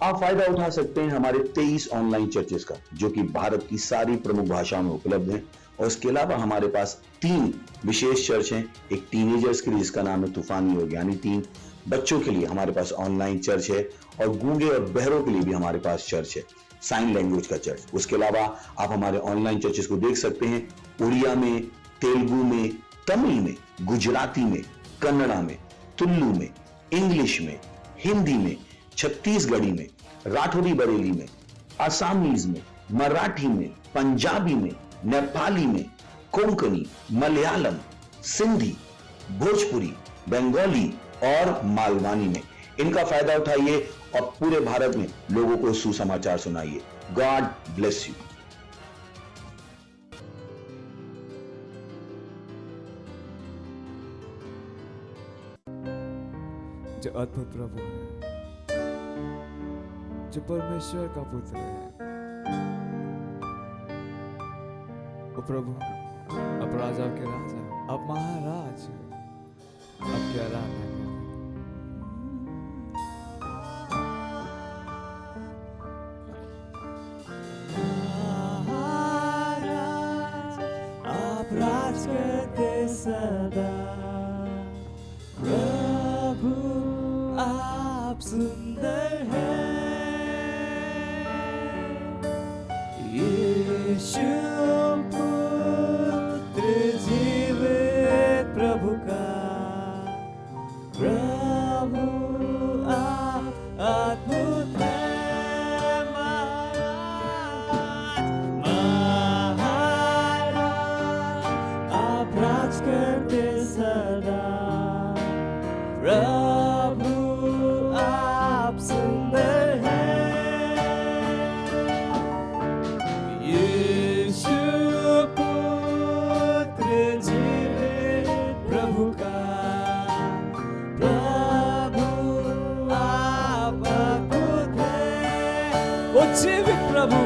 आप फायदा उठा सकते हैं हमारे 23 ऑनलाइन चर्चेस का, जो कि भारत की सारी प्रमुख भाषाओं में उपलब्ध हैं। और इसके अलावा हमारे पास 3 विशेष चर्च हैं। एक टीनेजर्स के लिए जिसका नाम है तूफानी योग यानी 3, बच्चों के लिए हमारे पास ऑनलाइन चर्च है, और गूंगे और बहरों के लिए भी हमारे पास चर्च है, साइन लैंग्वेज का चर्च। उसके अलावा आप हमारे ऑनलाइन चर्चेस को देख सकते हैं उड़िया में, तेलुगु में, तमिल में, गुजराती में, कन्नड़ा में, तुलु में, इंग्लिश में, हिंदी में, छत्तीसगढ़ी में, राठौरी बरेली में, आसामीज में, मराठी में, पंजाबी में, नेपाली में, कोंकणी, मलयालम, सिंधी, भोजपुरी, बंगाली और मालवानी में। इनका फायदा उठाइए और पूरे भारत में लोगों को सुसमाचार सुनाइए। God bless you. जो अद्भुत प्रभु है, जो परमेश्वर का पुत्र है, वो प्रभु, अब राजा के राजा, अब महाराज, अब क्या आराधना करें। महाराज आप राज करते सदा, प्रभु आप सुंदर हैं, यीशु पुत्र जीवित प्रभु का, प्रभु आप अद्भुत हैं। महाराज आप राज करते सदा, प्रभु आप सुंदर हैं, यीशु पुत्र जीवित प्रभु का, प्रभु आप अद्भुत हैं। वो जीवित प्रभु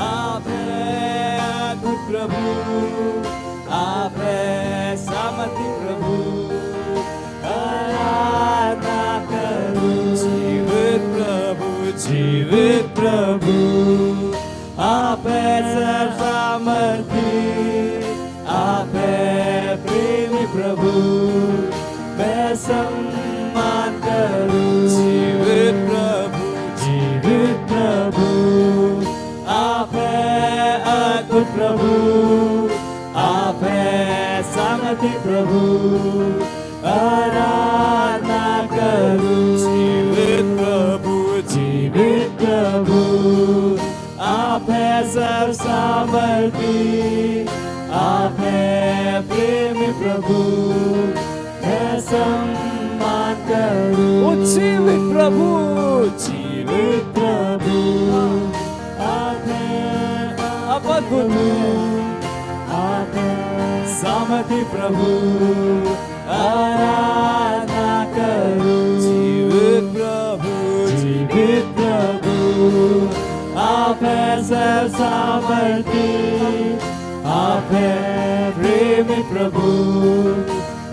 आप हैं, अद्भुत प्रभु आप है, सामर्थी प्रभु आराधना करूं। जीवित प्रभु आप है, सर्वसामर्थी आप है, प्रेमी प्रभु मैं सम्मान करूं। जीवित प्रभु आप है, अद्भुत प्रभु आप है, सामर्थी प्रभु आराधना करूं। जीवित प्रभु आप है, सर्वसामर्थी आप है, प्रेमी प्रभु मैं सम्मान करूं। जीवित प्रभु आप है, अद्भुत आप है, सामर्थी प्रभु आराधना करूं। जीवित प्रभु आप है, सर्वसामर्थी आप है, प्रेमी प्रभु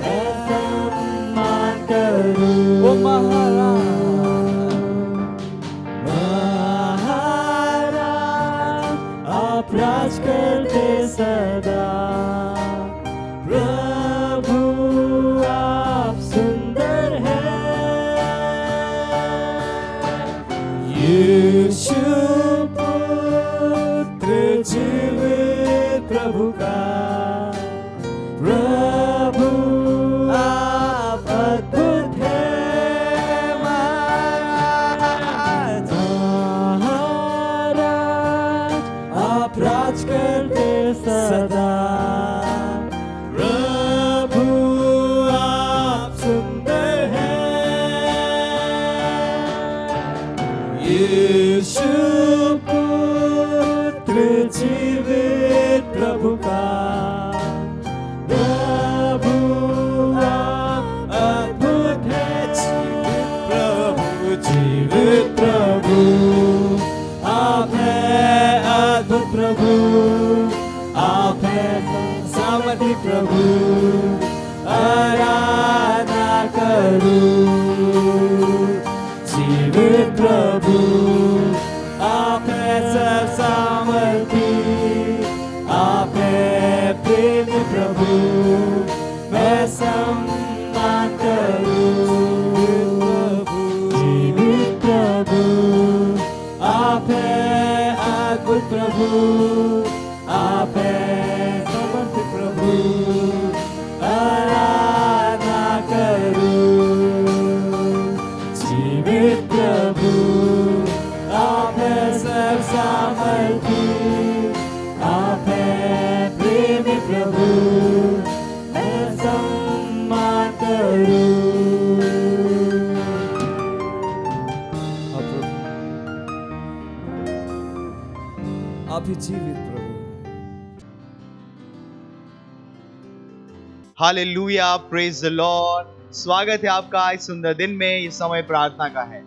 मैं सम्मान करूं। ओ महाराज आप राज करते सदा, प्रभु आप सुंदर हैं, यीशु पुत्र जीवित प्रभु का, प्रभु आप अद्भुत हैं। महाराज आप राज करते सदा, प्रभु आप सुंदर हैं, यीशु पुत्र जीवित प्रभु का, प्रभु आप अद्भुत हैं। जीवित प्रभु आप है, अद्भुत प्रभु आप है, सामर्थी प्रभु आराधना करूं। प्रभु, आप है सब सामर्थी, आप है प्रेम प्रभु, मैं सम्मान करूं। जीवित प्रभु, आप है अद्भुत प्रभु, आप है समर्थ प्रभु, आराधना करूं। जीवित प्रभु, आप है सब सामर्थी, आप है प्रेम प्रभु, मैं सम्मान करूं। आप ही जीवित प्रभु। Hallelujah, praise the Lord. स्वागत है आपका इस सुंदर दिन में। ये समय प्रार्थना का है।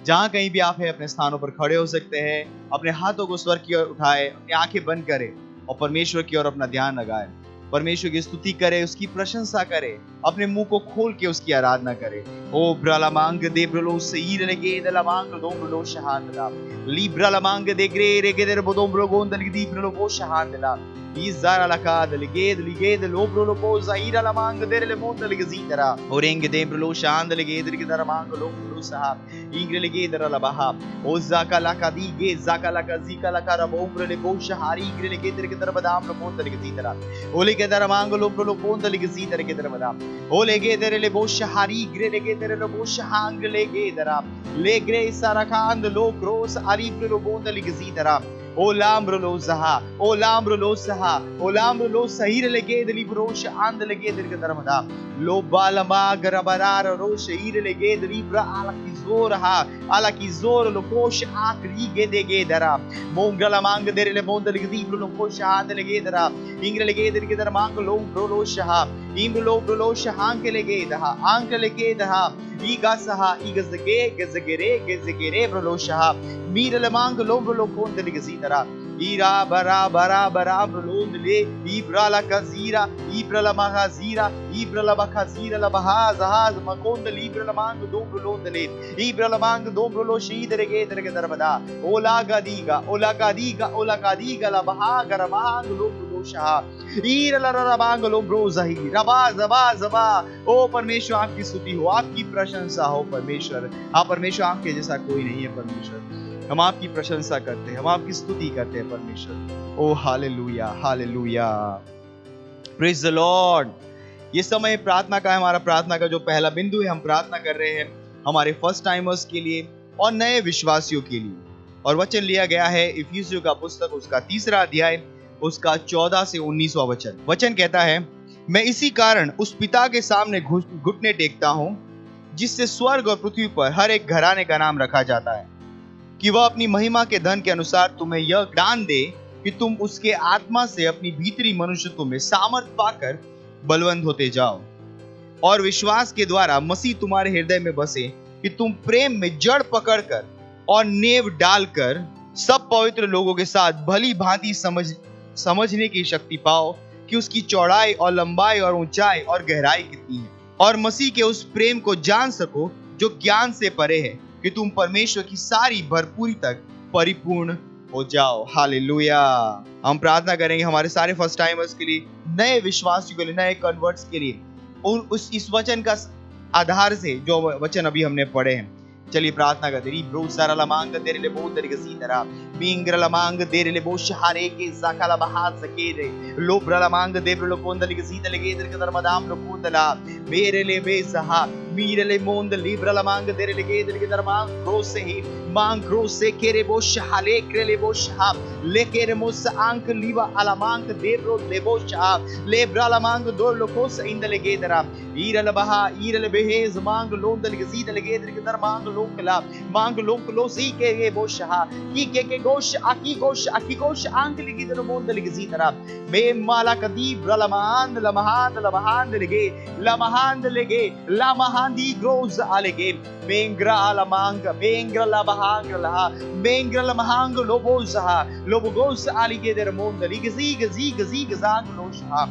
जहां कहीं भी आप हैं, अपने स्थानों पर खड़े हो सकते हैं, अपने हाथों को स्वर की ओर उठाए, अपनी आंखें बंद करें और परमेश्वर की ओर अपना ध्यान लगाए। परमेश्वर की स्तुति करे, उसकी प्रशंसा करे, अपने मुंह को खोल के उसकी आराधना करे। ओ ब्रलमांग दे ब्रलो सईर लगे दलमांग दो ब्रलो शहांदला ली ब्रलमांग दे ग्रे रे के दर बोदो ब्रो गोंदल दी ब्रलो वो शहांदला इज़ारा लका दलगे दलगे दलो ब्रलो को ज़ाइरा लमांग दे ले मोंदल के ज़ीतरा ओरेंग दे ब्रलो शांद लगे दर के दर मांग लो ब्रलो सहा इंग्र लगे दर लबहा ओ ज़ाका लका दी गे ज़ाका लका ज़ीका लका रबो ब्रले को शहारी इंग्र लगे दर के दर बदाम लो मोंदल के ज़ीतरा ओले के दर मांग लो ब्रलो मोंदल के ज़ीतर के दर बदाम ओले के दर ले बो शहारी इंग्र लगे दर ले बो शहांग लगे दरा ले ग्रे सारा खांद लो क्रोस आरी ब्रलो मोंदल के ज़ीतरा ओ लाम्ब्रलो ज़हा ओ लाम्ब्रलो सहा ओ लाम्ब्रलो सहीर लगे दली ब्रोश आंद लगे दर के दरमदा लो बालमा गरबरार रो शहीर लगे दली ब्रा आला की जोर हा आला की जोर लो कोश आखरी गे देगे दरा मोंगला मांग दर ले मोंदल के दी ब्रो कोश आंद लगे दरा इंग्र लगे दर के दर मांग लो ब्रोलो शहा इंग्रो ब्रोलो शहांग के लगे दहा आंक लगे दहा ईगा सहा ईगज़गे गज़गेरे गज़गेरे ब्रोलो शहा मीर ले मांग लो ब्रोलो कोंदल के ज़ीतरा ईरा बरा बरा बरा ब्रोलोंद ले इब्राला कज़ीरा इब्राला महाज़ीरा इब्राला बखाज़ीरा लबहाज़ हाज़ मकोंदल इब्राला मांग दो ब्रोलोंद ले इब्राला मांग दो ब्रोलो शीद रगे दर के दरबदा ओला गादीगा लबहा गरमांग लो ब्रोलो शहा ईरला रबांग लो ब्रो ज़ही रबा ज़बा ज़बा। ओ परमेश्वर, आपकी स्तुति हो, आपकी प्रशंसा हो परमेश्वर। आप परमेश्वर, आपके जैसा कोई नहीं है परमेश्वर। हम आपकी प्रशंसा करते हैं, हम आपकी स्तुति करते हैं परमेश्वर। ओ hallelujah, hallelujah, praise the Lord. ये समय प्रार्थना का है। हमारा प्रार्थना का जो पहला बिंदु है, हम प्रार्थना कर रहे हैं हमारे फर्स्ट टाइमर्स के लिए और नए विश्वासियों के लिए। और वचन लिया गया है इफिसियों का पुस्तक, उसका 3 अध्याय, उसका 14 से 19वां वचन। वचन कहता है, मैं इसी कारण उस पिता के सामने घुटने टेकता हूं जिससे स्वर्ग और पृथ्वी पर हर एक घराने का नाम रखा जाता है, कि वह अपनी महिमा के धन के अनुसार तुम्हें यह दान दे कि तुम उसके आत्मा से अपनी भीतरी मनुष्यत्व में सामर्थ पाकर बलवंत होते जाओ, और विश्वास के द्वारा मसीह तुम्हारे हृदय में बसे, कि तुम प्रेम में जड़ पकड़कर और नेव डालकर सब पवित्र लोगों के साथ भली भांति समझने की शक्ति पाओ कि उसकी चौड़ाई और लंबाई और ऊंचाई और गहराई कितनी है, और मसीह के उस प्रेम को जान सको जो ज्ञान से परे है, कि तुम परमेश्वर की सारी भरपूरी तक परिपूर्ण हो जाओ। हालेलुया। हम प्रार्थना करेंगे हमारे सारे फर्स्ट टाइमर्स के लिए, नए विश्वासियों के लिए, नए कन्वर्ट्स के लिए, और इस वचन का आधार से जो वचन अभी हमने पढ़े हैं। चलिए प्रार्थना करते हैं। ब्रो सारा लमांग तेरे ले बहुत तरीके से तरह बिंग्र लमांग तेरे ले बहुत शहारे के जाकाला बहात सके रे लो ब्रलमांग दे ब्रो कोंदल के सीत लगे इधर के दरमदाम लो कोंदला मेरे ले बेसहा मीरे ले मोंद लिब्रा लमांग तेरे लगे इधर के दरमांग क्रो से ही मांग क्रो से केरे बो शहाले केरे बो शहा ले केरे मोस आंक लीवा अलमांग दे ब्रो ले बो शहा ले ब्रलमांग दो लोको से इंद लगे दरा ईरल बहा ईरल बेहेज मांग लोंदल के सीत लगे इधर के दरमांग लोकला मांग लोकलो सी के बो शहा की गोश आकी गोश आंक लिखी दर मोंदल के सीतरा बे माला कदी ब्रलमान लमहान लगे लमहांदी ग्रोज आलेगे बेंग्रा लमहांग लहा बेंग्रा लमहांग लोबोजा लोबोगोस आलिगे दर मोंदल गजी गजांग लोशहा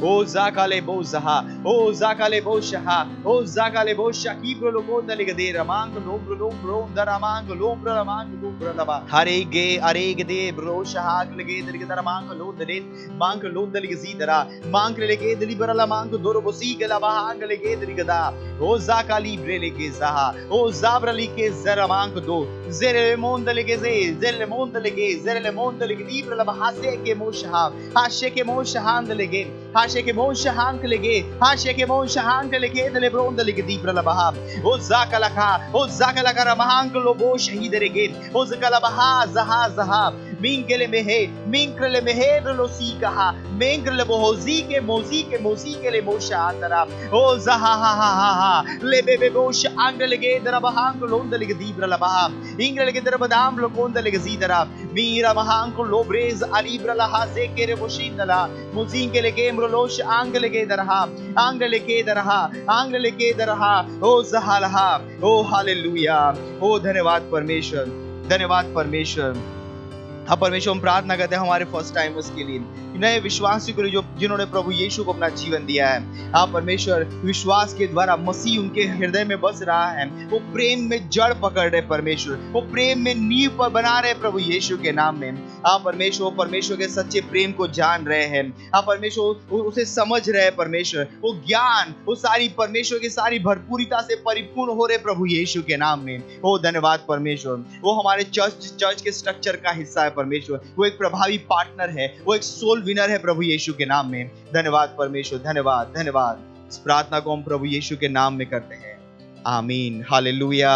ओ zakale bozaha, o zakale boshaha, o zakale boshaki prologonda legade ramango lombro lombro daramango lombro ramango lombro laba arege de broshaha legade legade ramango londale mango londale gazidara mango legade liberala mango dorobosi galaba hang legade legada o zakali brelege zaha o zabrali ke zaramango do zere mondale geze zere mondale ge zere mondale libra laba hase ke moshaha hashe ke moshahan lege hashe ke moshahan lege hashe ke moshahan lege dele bronda lege libra laba o zakala ramahang lobo shahiderege o zakala baha zaha minkele mehe lo sikaha mengle bohozi ke mozi ke le mosha andara o zaha le bebe bosh anglege darabahang londa lege libra laba inglege darabadam lo konda lege zidara mira mahang lo brez alibra la hase ke re boshindala muzin ke lege mrolosh anglege darha o zahalaha o hallelujah ओ धन्यवाद परमेश्वर हाँ परमेश्वर हम प्रार्थना करते हैं हमारे फर्स्ट टाइमर्स के लिए नए विश्वासियों के लिए जिन्होंने प्रभु यीशु को अपना जीवन दिया है। हाँ परमेश्वर विश्वास के द्वारा मसीह उनके हृदय में बस रहा है, वो प्रेम में जड़ पकड़ रहे परमेश्वर, वो प्रेम में नींव पर बना रहे प्रभु यीशु के नाम में। हाँ परमेश्वर के सच्चे प्रेम को जान रहे हैं। हाँ परमेश्वर उसे समझ रहे हैं परमेश्वर, वो ज्ञान वो सारी परमेश्वर की सारी भरपूरिता से परिपूर्ण हो रहे प्रभु यीशु के नाम में। ओ धन्यवाद परमेश्वर, वो हमारे चर्च के स्ट्रक्चर का हिस्सा है परमेश्वर, वो एक प्रभावी पार्टनर है, वो एक सोल विनर है प्रभु यीशु के नाम में। धन्यवाद परमेश्वर, धन्यवाद। इस प्रार्थना को हम प्रभु यीशु के नाम में करते हैं, आमीन, हालेलुया।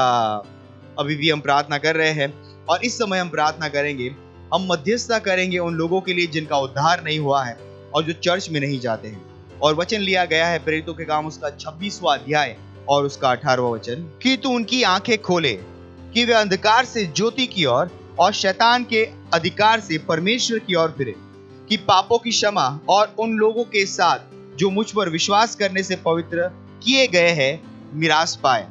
अभी भी हम प्रार्थना कर रहे हैं और इस समय हम प्रार्थना करेंगे, हम मध्यस्थता करेंगे उन लोगों के लिए जिनका उद्धार नहीं हुआ है और जो चर्च में नहीं जाते हैं। और वचन लिया गया है प्रेरितों के काम उसका 26वां अध्याय और उसका 18वां वचन, कि तू उनकी आंखें खोले कि वे अंधकार से ज्योति की ओर और शैतान के अधिकार से परमेश्वर की ओर फिरे, कि पापों की क्षमा और उन लोगों के साथ जो मुझ पर विश्वास करने से पवित्र किए गए हैं मिरास पाए।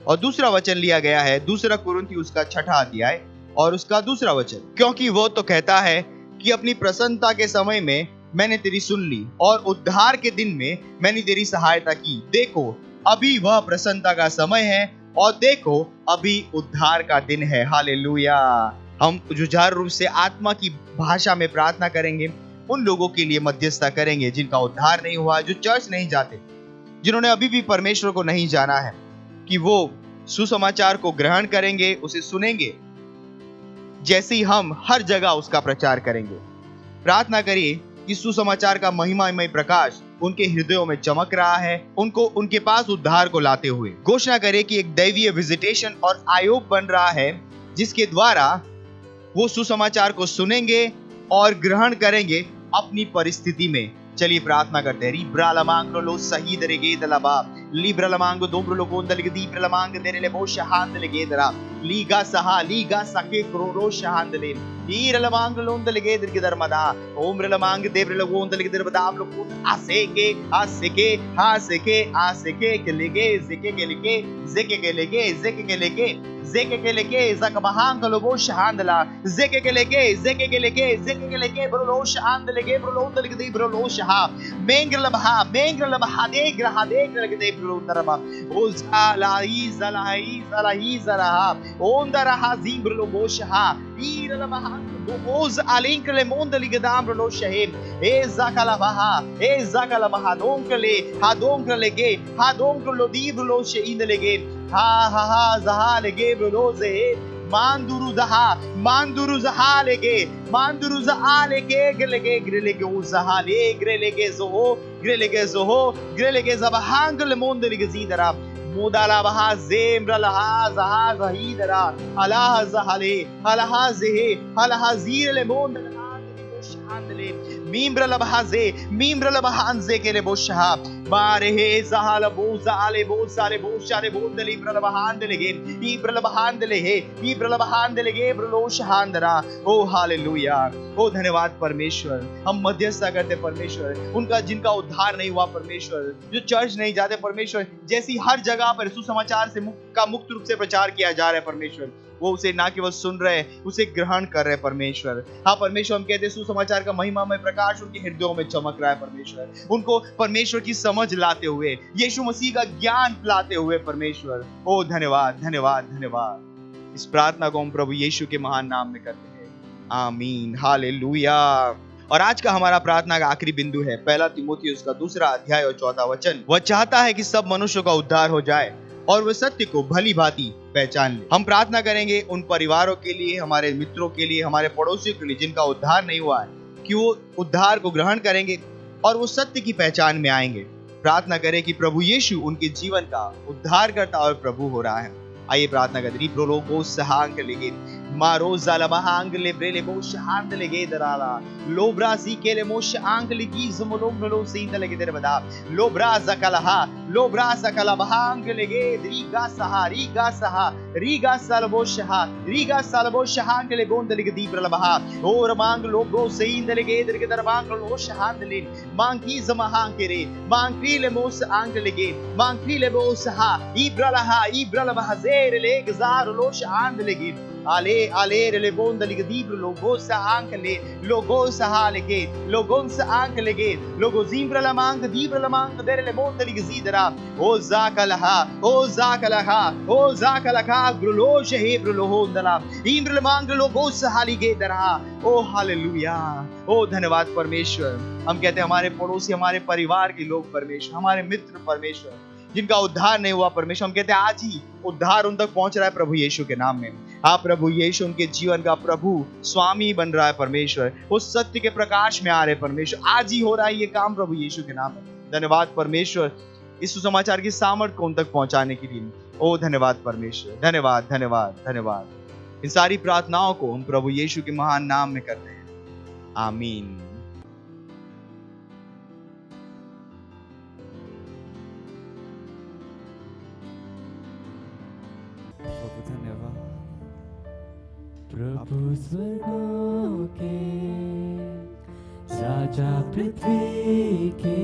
और दूसरा वचन लिया गया है 2 कुरिन्थी उसका 6वां अध्याय और उसका 2 वचन, क्योंकि वो तो कहता है कि अपनी प्रसन्नता के समय में मैंने तेरी सुन ली और उद्धार के दिन में मैंने तेरी सहायता की। देखो अभी वह प्रसन्नता का समय है और देखो अभी उद्धार का दिन है। हालेलुया। हम जुझारू रूप से आत्मा की भाषा में प्रार्थना करेंगे, उन लोगों के लिए मध्यस्थता करेंगे जिनका उद्धार नहीं हुआ, जो चर्च नहीं जाते, जिन्होंने अभी भी परमेश्वर को नहीं जाना है, कि वो सुसमाचार को ग्रहण करेंगे, उसे सुनेंगे, जैसे ही हम हर जगह उसका प्रचार करेंगे। प्रार्थना करिए कि सुसमाचार का महिमामय प्रकाश उनके हृदयों में चमक रहा है, उनको उनके पास उद्धार को लाते हुए। घोषणा करें कि एक दैवीय विजिटेशन और आयोग बन रहा है, जिसके द्वारा वो सुसमाचार को सुनेंगे और ग्रहण करेंगे अपनी परिस्थिति में। चलिए प्रार्थना करते हैं। रिब्रालमांगलो सही दरेगे दलबा लिब्रालमांगो दोब्रलो गोंदलगे दीब्रालमांग देरेले बो शहांदलगे दरा लीगा सके क्रोरो शहांदले ईरलमांगलो दलगे दरगे दरमदा ओमरलमांग देब्रलो गोंदलगे दरबदाम लो आसेके के लेगे जेके के लेके zakabahang lobo shahandala zeke ke leke brolo shahandlege brolo dalgde brolo shaha mengralabaha de grahade brolo daraba ozalahi zalaha ondaraha zimbrolo boshaha iralabaha oz alinkle mondaligadam brolo shahim ezakalabaha donkle hadonkle di brolo shahindlege ha zahale gebro ze manduru zaha lege grelege uzahale grelege zabahangle mondlige zidara modala baha zemra laha zaha zahidara alaha zahale alaha zehe alaha zirele mondale shandle mimbra labahanze ke le bosha मारे हे ज़हाला बोज़ाले बोज़ाले बोशारे बोंदली प्रलबहांदलेगे ई प्रलबहांदलेगे प्रलोशहांदरा। ओ hallelujah. ओ धन्यवाद परमेश्वर। हम मध्यस्थता करते परमेश्वर, उनका जिनका उद्धार नहीं हुआ परमेश्वर, जो चर्च नहीं जाते परमेश्वर, जैसी हर जगह पर सुसमाचार से मुक्त रूप से प्रचार किया जा रहा है परमेश्वर, वो उसे ना केवल सुन रहे, उसे ग्रहण कर रहे परमेश्वर। हाँ परमेश्वर, हम कहते हैं सुसमाचार सुसमाचार का महिमामय प्रकाश उनके हृदयों में चमक रहा है परमेश्वर। उनको परमेश्वर की समझ लाते हुए, यीशु मसीह का ज्ञान लाते हुए परमेश्वर, ओ धन्यवाद धन्यवाद धन्यवाद। इस प्रार्थना को हम प्रभु यीशु के महान नाम में करते हैं, आमीन, हालेलुया। और आज का हमारा प्रार्थना का आखिरी बिंदु है पहला तीमुथियुस का 2 अध्याय और 4 वचन। वह चाहता है कि सब मनुष्यों का उद्धार हो जाए और वह सत्य को भली भांति पहचान ले। हम प्रार्थना करेंगे उन परिवारों के लिए, हमारे मित्रों के लिए, हमारे पड़ोसियों के लिए जिनका उद्धार नहीं हुआ है, कि वो उद्धार को ग्रहण करेंगे और वो सत्य की पहचान में आएंगे। प्रार्थना करें कि प्रभु यीशु उनके जीवन का उद्धारकर्ता और प्रभु हो रहा है। आइए प्रार्थना करें। प्रोलोगो सहांग लेगे मारो जाला महांग ले ब्रेले मो शहांग लेगे दराला लोब्रा सी केले मो शहांग लेगी जमलो मलो सींद लेगे दर बदा लोब्रा सकला महांग लेगे रीगा सालबो शहांग ले गोंद लेगे दीब्रल बहा और मांग लोब्रो सींद लेगे दर के दर मांग लो शहांग ले मांग की जमहांग के रे मांग पीले मोस आंग लेगे मांग पीले मोस हा इब्रल बहाजेर ले गजार लो शहांग लेगे आले रे बोंद लिग दीब्र लोगो सा आंक ले लोगो सा लेगे लोगों सा आंक लेगे लोगो जीब्र लमांग दीब्र लमांग देर ले बोंद लिग जीदरा ओ जाकलहा ग्रुलो शहेब्र लोहोंदला इब्र लमांग लोगो सा लिगे दरा। ओ हालेलुया, ओ धन्यवाद परमेश्वर। हम कहते हैं हमारे पड़ोसी, हमारे परिवार के लोग परमेश्वर, हमारे मित्र परमेश्वर, जिनका उद्धार नहीं हुआ परमेश्वर, हम कहते हैं आज ही उद्धार उन तक पहुंच रहा है प्रभु यीशु के नाम में। आप प्रभु यीशु उनके जीवन का प्रभु स्वामी बन रहा है परमेश्वर, उस सत्य के प्रकाश में आ रहे परमेश्वर। आज ही हो रहा है ये काम प्रभु यीशु के नाम में। धन्यवाद परमेश्वर इस सुसमाचार की सामर्थ को उन तक पहुंचाने के लिए। ओ धन्यवाद परमेश्वर, धन्यवाद धन्यवाद धन्यवाद। इन सारी प्रार्थनाओं को हम प्रभु यीशु के महान नाम में करते हैं, आमीन। प्रभु स्वर्गों के राजा पृथ्वी के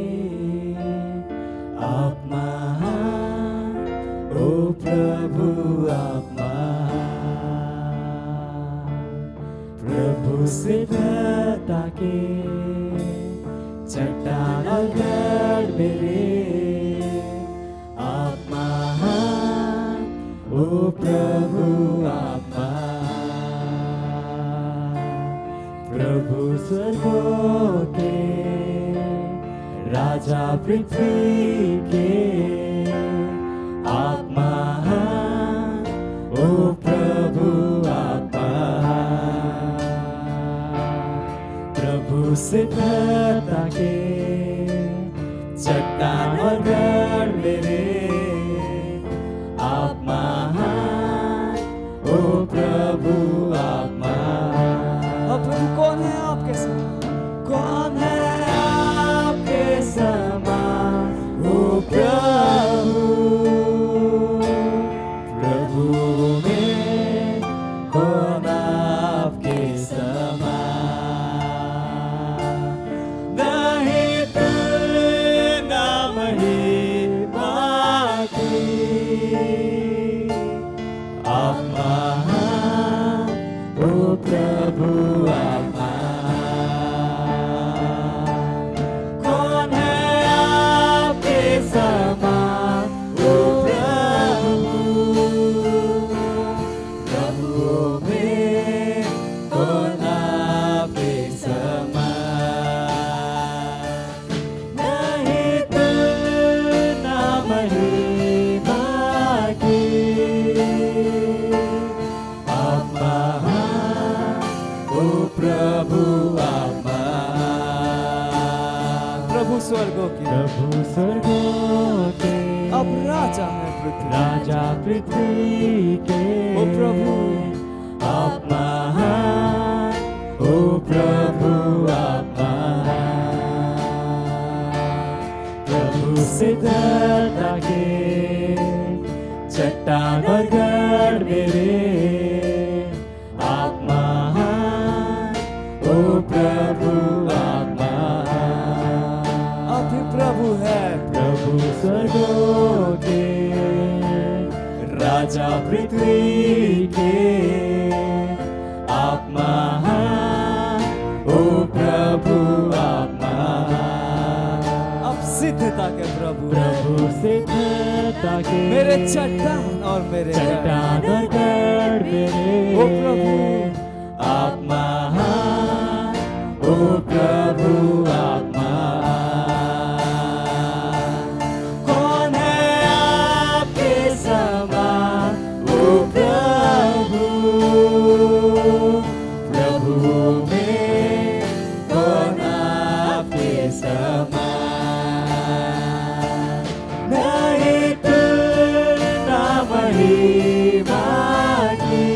आप महान, ओ प्रभु आप महान। प्रभु सिद्धता के चट्टान और गढ़ मेरे आप महान, ओ प्रभु आप महान। प्रभु स्वर्गों के राजा पृथ्वी के आप महान, ओ प्रभु आप महान। प्रभु सिद्धता के चट्टान और गढ़ मेरे आप महान, ओ प्रभु आप महान। प्रभु कौन है आपके समान, कौन है आपके समान, ओ प्रभु। प्रभु में कौन आपके समान, नहीं तुलना महिमा की। आप महान, ओ प्रभु आप महान। कौन है आपके समान, ओ प्रभु। प्रभु में कौन आपके समान, नहीं तुलना महिमा की। आप महान, ओ प्रभु आप महान। प्रभु स्वर्गों के, प्रभु स्वर्गों के अब राजा है पृथ्वी, राजा पृथ्वी के। ओ प्रभु आप महान, ओ प्रभु आप महान। प्रभु सिद्धता के चट्टान और गढ़ मेरे आप महान, ओ प्रभु आप महान। आप ही प्रभु है, प्रभु स्वर्गों के राजा पृथ्वी के आप महान, ओ प्रभु प्रभु प्रभु सिद्धता के मेरे चट्टान और मेरे चट्टान और गढ़ मेरे। ओ प्रभु आप महान, ओ प्रभु आप महान। कौन है आपके समान, ओ प्रभु, प्रभु में कौन आपके समान। नहीं तुलना महिमा की,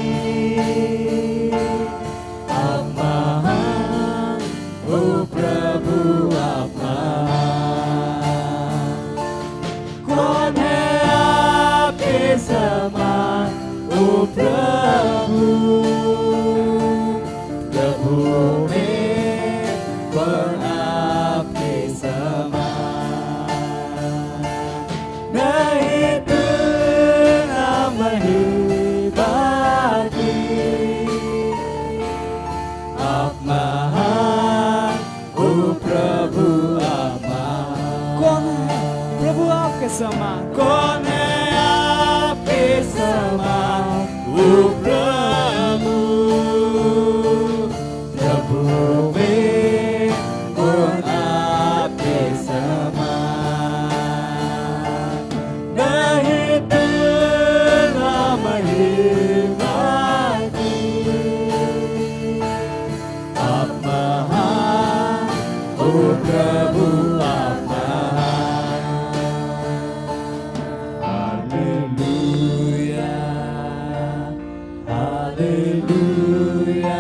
आप महान, ओ प्रभु आप महान। कौन है आपके समान, ओ प्रभु, प्रभु में कौन आपके समान। नहीं तुलना महिमा की, आप महान, ओ प्रभु आप महान। कौन है प्रभु आपके समान? कौन है आपके समान, ओ प्रभु, प्रभु में कौन आपके समान। नहीं तुलना महिमा की, आप महान, ओ प्रभु आप महान। हालेलुया, हालेलुया,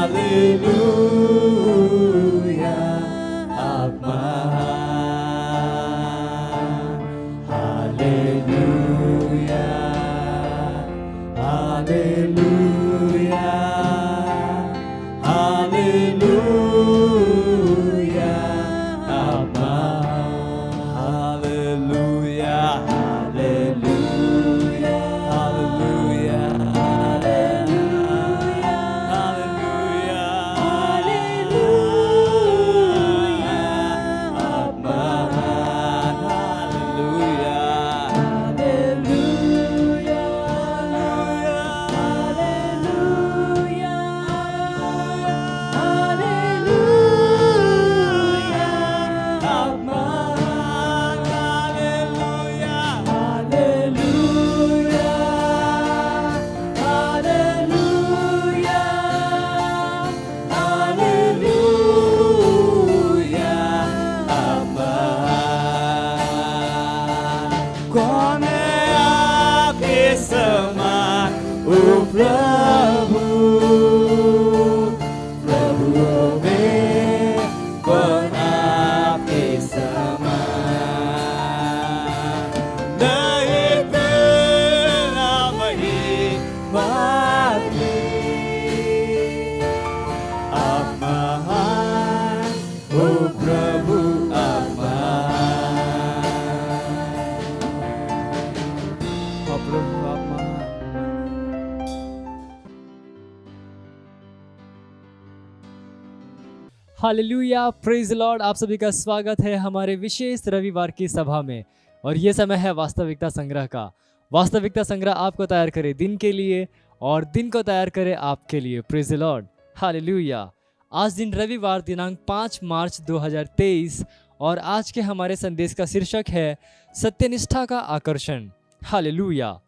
हालेलुया, आप महान। हालेलुया, हालेलुया, हालेलुया, आप महान। Hallelujah hallelujah, hallelujah hallelujah, hallelujah आप महान। हालेलुया हालेलुया, हालेलुया, आप महान। हालेलुया हालेलुया, हालेलुया, हालेलुया, आप महान। कौन है आपके समान, ओ प्रभु, प्रभु में कौन आपके समान। नहीं तुलना महिमा की, आप महान, ओ प्रभु आप महान। ओ प्रभु आप महान। Hallelujah, praise Lord. आप सभी का स्वागत है हमारे विशेष रविवार की सभा में। और ये समय है वास्तविकता संग्रह का। वास्तविकता संग्रह आपको तैयार करे दिन के लिए और दिन को तैयार करे आपके लिए। Praise Lord, hallelujah. आज दिन रविवार दिनांक 5 मार्च 2023 और आज के हमारे संदेश का शीर्षक है सत्यनिष्ठा का आकर्षण। हालेलुया।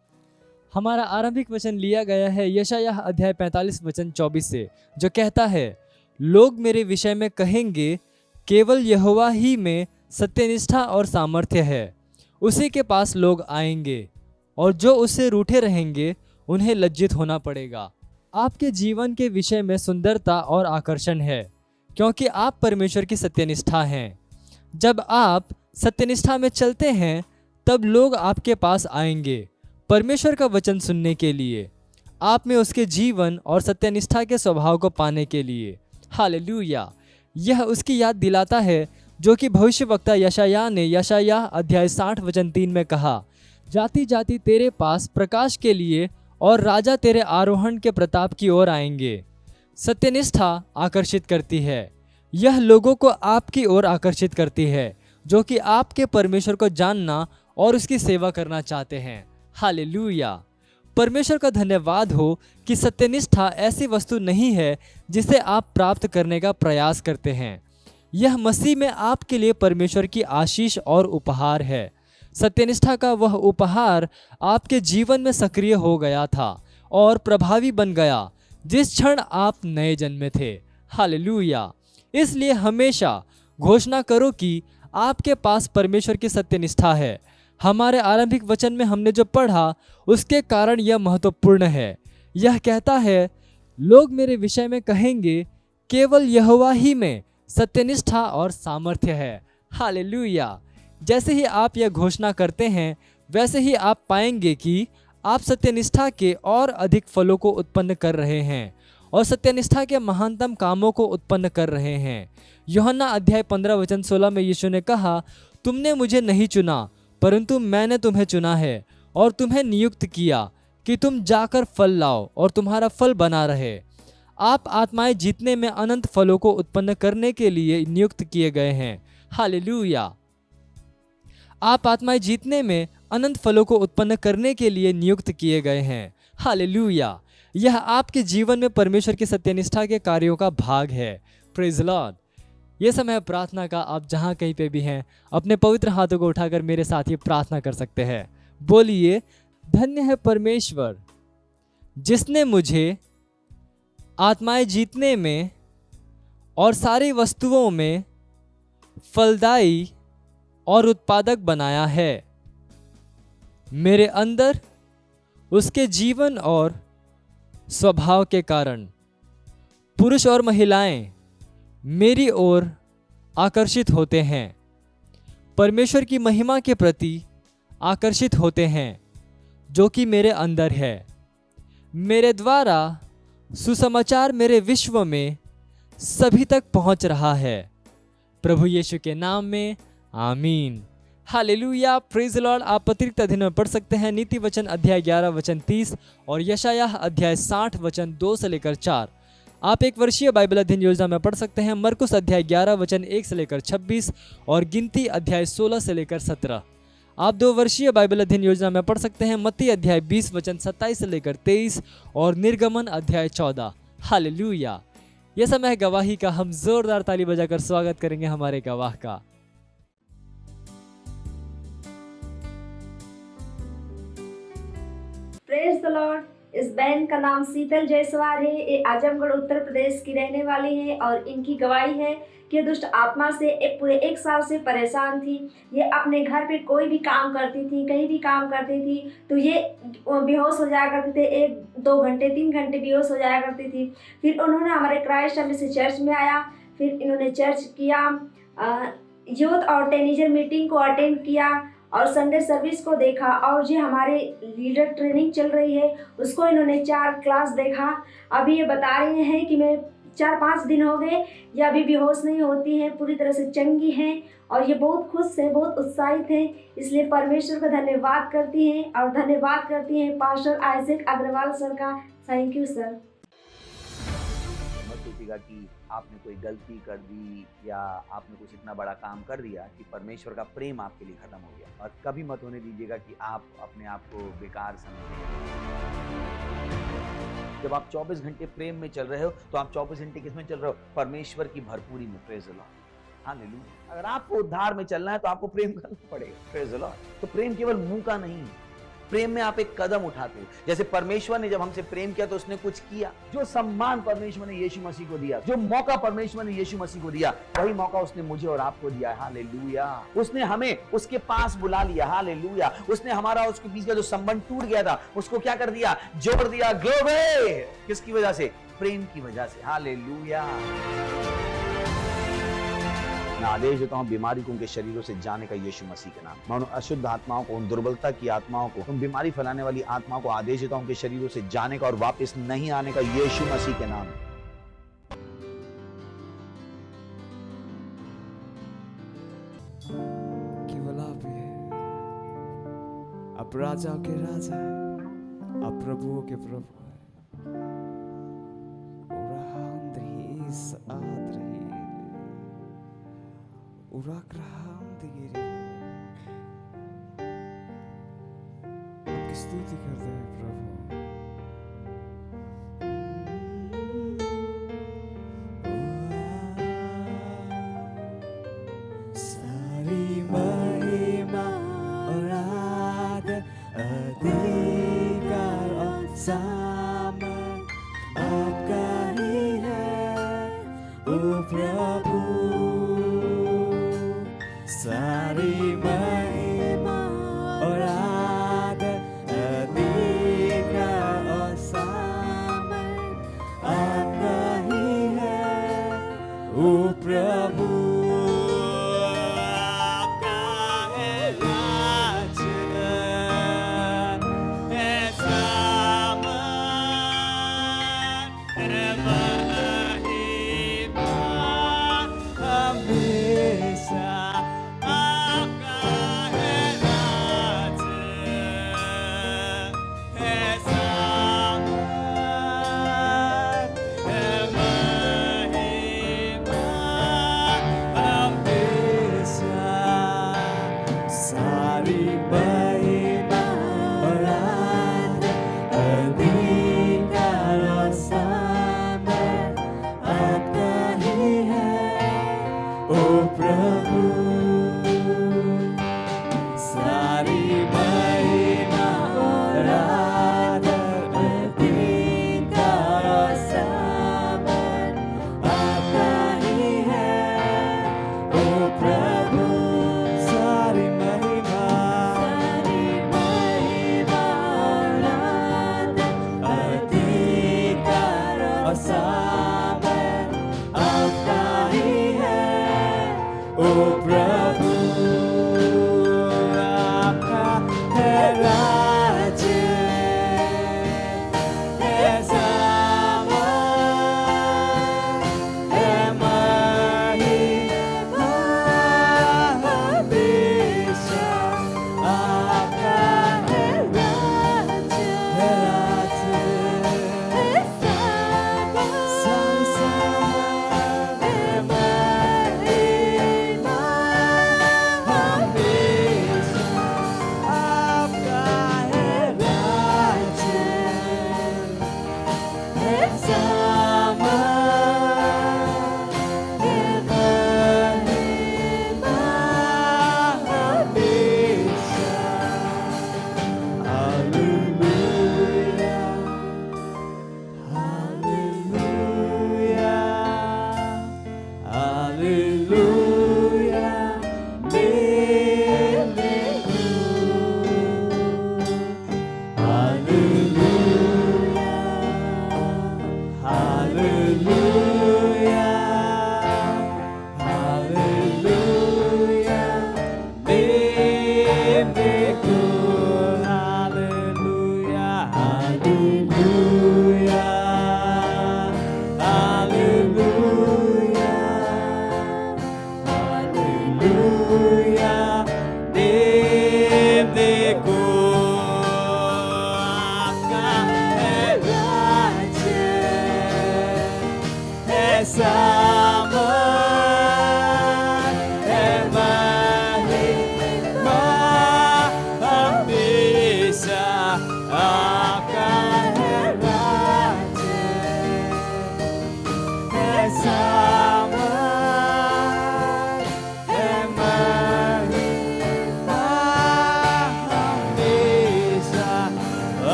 हमारा आरंभिक वचन लिया गया है यशायाह अध्याय 45 वचन 24 से, जो कहता है, लोग मेरे विषय में कहेंगे केवल यहोवा ही में सत्यनिष्ठा और सामर्थ्य है। उसी के पास लोग आएंगे और जो उससे रूठे रहेंगे उन्हें लज्जित होना पड़ेगा। आपके जीवन के विषय में सुंदरता और आकर्षण है क्योंकि आप परमेश्वर की सत्यनिष्ठा हैं। जब आप सत्यनिष्ठा में चलते हैं तब लोग आपके पास आएंगे परमेश्वर का वचन सुनने के लिए, आप में उसके जीवन और सत्यनिष्ठा के स्वभाव को पाने के लिए। हालेलुया। यह उसकी याद दिलाता है जो कि भविष्यवक्ता यशायाह ने यशायाह अध्याय 60 वचन 3 में कहा, जाति जाति तेरे पास प्रकाश के लिए और राजा तेरे आरोहण के प्रताप की ओर आएंगे। सत्यनिष्ठा आकर्षित करती है। यह लोगों को आपकी ओर आकर्षित करती है जो कि आपके परमेश्वर को जानना और उसकी सेवा करना चाहते हैं। हालेलुया। परमेश्वर का धन्यवाद हो कि सत्यनिष्ठा ऐसी वस्तु नहीं है जिसे आप प्राप्त करने का प्रयास करते हैं। यह मसीह में आपके लिए परमेश्वर की आशीष और उपहार है। सत्यनिष्ठा का वह उपहार आपके जीवन में सक्रिय हो गया था और प्रभावी बन गया जिस क्षण आप नए जन्मे थे। हालेलुया। इसलिए हमेशा घोषणा करो कि आपके पास परमेश्वर की सत्यनिष्ठा है। हमारे आरंभिक वचन में हमने जो पढ़ा उसके कारण यह महत्वपूर्ण है। यह कहता है, लोग मेरे विषय में कहेंगे केवल यहोवा ही में सत्यनिष्ठा और सामर्थ्य है। हालेलुया। जैसे ही आप यह घोषणा करते हैं वैसे ही आप पाएंगे कि आप सत्यनिष्ठा के और अधिक फलों को उत्पन्न कर रहे हैं और सत्यनिष्ठा के महानतम कामों को उत्पन्न कर रहे हैं। यूहन्ना अध्याय 15 वचन 16 में यीशु ने कहा, तुमने मुझे नहीं चुना परंतु मैंने तुम्हें चुना है और तुम्हें नियुक्त किया कि तुम जाकर फल लाओ और तुम्हारा फल बना रहे। आप आत्माएं जीतने में अनंत फलों को उत्पन्न करने के लिए नियुक्त किए गए हैं। हालेलुया। आप आत्माएं जीतने में अनंत फलों को उत्पन्न करने के लिए नियुक्त किए गए हैं। हालेलुया। यह आपके जीवन में परमेश्वर की सत्यनिष्ठा के कार्यों का भाग है। Praise Lord. ये समय प्रार्थना का। आप जहाँ कहीं पे भी हैं अपने पवित्र हाथों को उठाकर मेरे साथ ये प्रार्थना कर सकते हैं। बोलिए, धन्य है परमेश्वर जिसने मुझे आत्माएं जीतने में और सारी वस्तुओं में फलदायी और उत्पादक बनाया है। मेरे अंदर उसके जीवन और स्वभाव के कारण पुरुष और महिलाएं मेरी ओर आकर्षित होते हैं, परमेश्वर की महिमा के प्रति आकर्षित होते हैं जो कि मेरे अंदर है। मेरे द्वारा सुसमाचार मेरे विश्व में सभी तक पहुंच रहा है। प्रभु यीशु के नाम में आमीन। हालेलुया। Praise Lord. आप अतिरिक्त अध्ययन में पढ़ सकते हैं नीति वचन अध्याय 11 वचन 30 और यशायाह अध्याय 60 वचन 2 से लेकर 4। आप एक वर्षीय बाइबल अध्ययन योजना में पढ़ सकते हैं मरकुस अध्याय 11 वचन 1 से लेकर 26 और गिनती अध्याय 16 से लेकर 17। आप 2 वर्षीय बाइबल अध्ययन योजना में पढ़ सकते हैं मत्ती अध्याय 20 वचन 27 से लेकर 23 और निर्गमन अध्याय 14। हालेलुया। यह समय है गवाही का। हम जोरदार ताली बजाकर स्वागत करेंगे हमारे गवाह का। Praise the Lord. इस बहन का नाम शीतल जायसवाल है। ये आजमगढ़ उत्तर प्रदेश की रहने वाली है और इनकी गवाही है कि दुष्ट आत्मा से पूरे 1 साल से परेशान थी। ये अपने घर पे कोई भी काम करती थी, कहीं भी काम करती थी तो ये बेहोश हो जाया करते थे। 1-2 घंटे 3 घंटे बेहोश हो जाया करती थी। फिर उन्होंने हमारे क्राइस्ट से चर्च में आया। फिर इन्होंने चर्च किया, यूथ और टीनेजर मीटिंग को अटेंड किया और संडे सर्विस को देखा और जो हमारे लीडर ट्रेनिंग चल रही है उसको इन्होंने 4 क्लास देखा। अभी ये बता रहे हैं कि मैं 4-5 दिन हो गए, ये अभी बेहोश नहीं होती हैं, पूरी तरह से चंगी हैं और ये बहुत खुश हैं, बहुत उत्साहित हैं। इसलिए परमेश्वर का धन्यवाद करती हैं और धन्यवाद करती हैं पास्टर आइजैक अग्रवाल सर का। Thank you sir. मत सोचिएगा कि आपने कोई गलती कर दी या आपने कुछ इतना बड़ा काम कर दिया कि परमेश्वर का प्रेम आपके लिए खत्म हो गया। और कभी मत होने दीजिएगा कि आप अपने आप को बेकार समझें। जब आप 24 घंटे प्रेम में चल रहे हो तो आप 24 घंटे किस में चल रहे हो? परमेश्वर की भरपूरी में। Praise the Lord. हालेलुया। अगर आपको उद्धार में चलना है तो आपको प्रेम करना पड़ेगा। Praise the Lord. तो प्रेम केवल मुंह का नहीं है, प्रेम में आप एक कदम उठाते हो। जैसे परमेश्वर ने जब हमसे प्रेम किया तो उसने कुछ किया। जो सम्मान परमेश्वर ने यीशु मसीह को दिया, जो मौका परमेश्वर ने यीशु मसीह को दिया, वही मौका उसने मुझे और आपको दिया। हालेलुया। उसने हमें उसके पास बुला लिया। हालेलुया। उसने हमारा उसके बीच का जो संबंध टूट गया था उसको क्या कर दिया? जोड़ दिया। ग्लोरी। किसकी वजह से? प्रेम की वजह से। हालेलुया। मैं आदेश देता हूं बीमारी को उनके शरीरों से जाने का यीशु मसीह के नाम। मैं उन अशुद्ध आत्माओं को, उन दुर्बलता की आत्माओं को, उन बीमारी फैलाने वाली आत्माओं को आदेश देता हूं उनके शरीरों से जाने का और वापस नहीं आने का यीशु मसीह के नाम। केवल आप ही हैं। आप राजाओं के राजा हैं, आप प्रभुओं के प्रभु हैं। Urakraham digiri. आपकी स्तुति करते हैं प्रभु। सारी महिमा और आदर अधिकार और सामर्थ आपका ही है, ओ प्रभु। सारी महिमा और आदर अधिकार और सामर्थ आपका ही है, ओ प्रभु।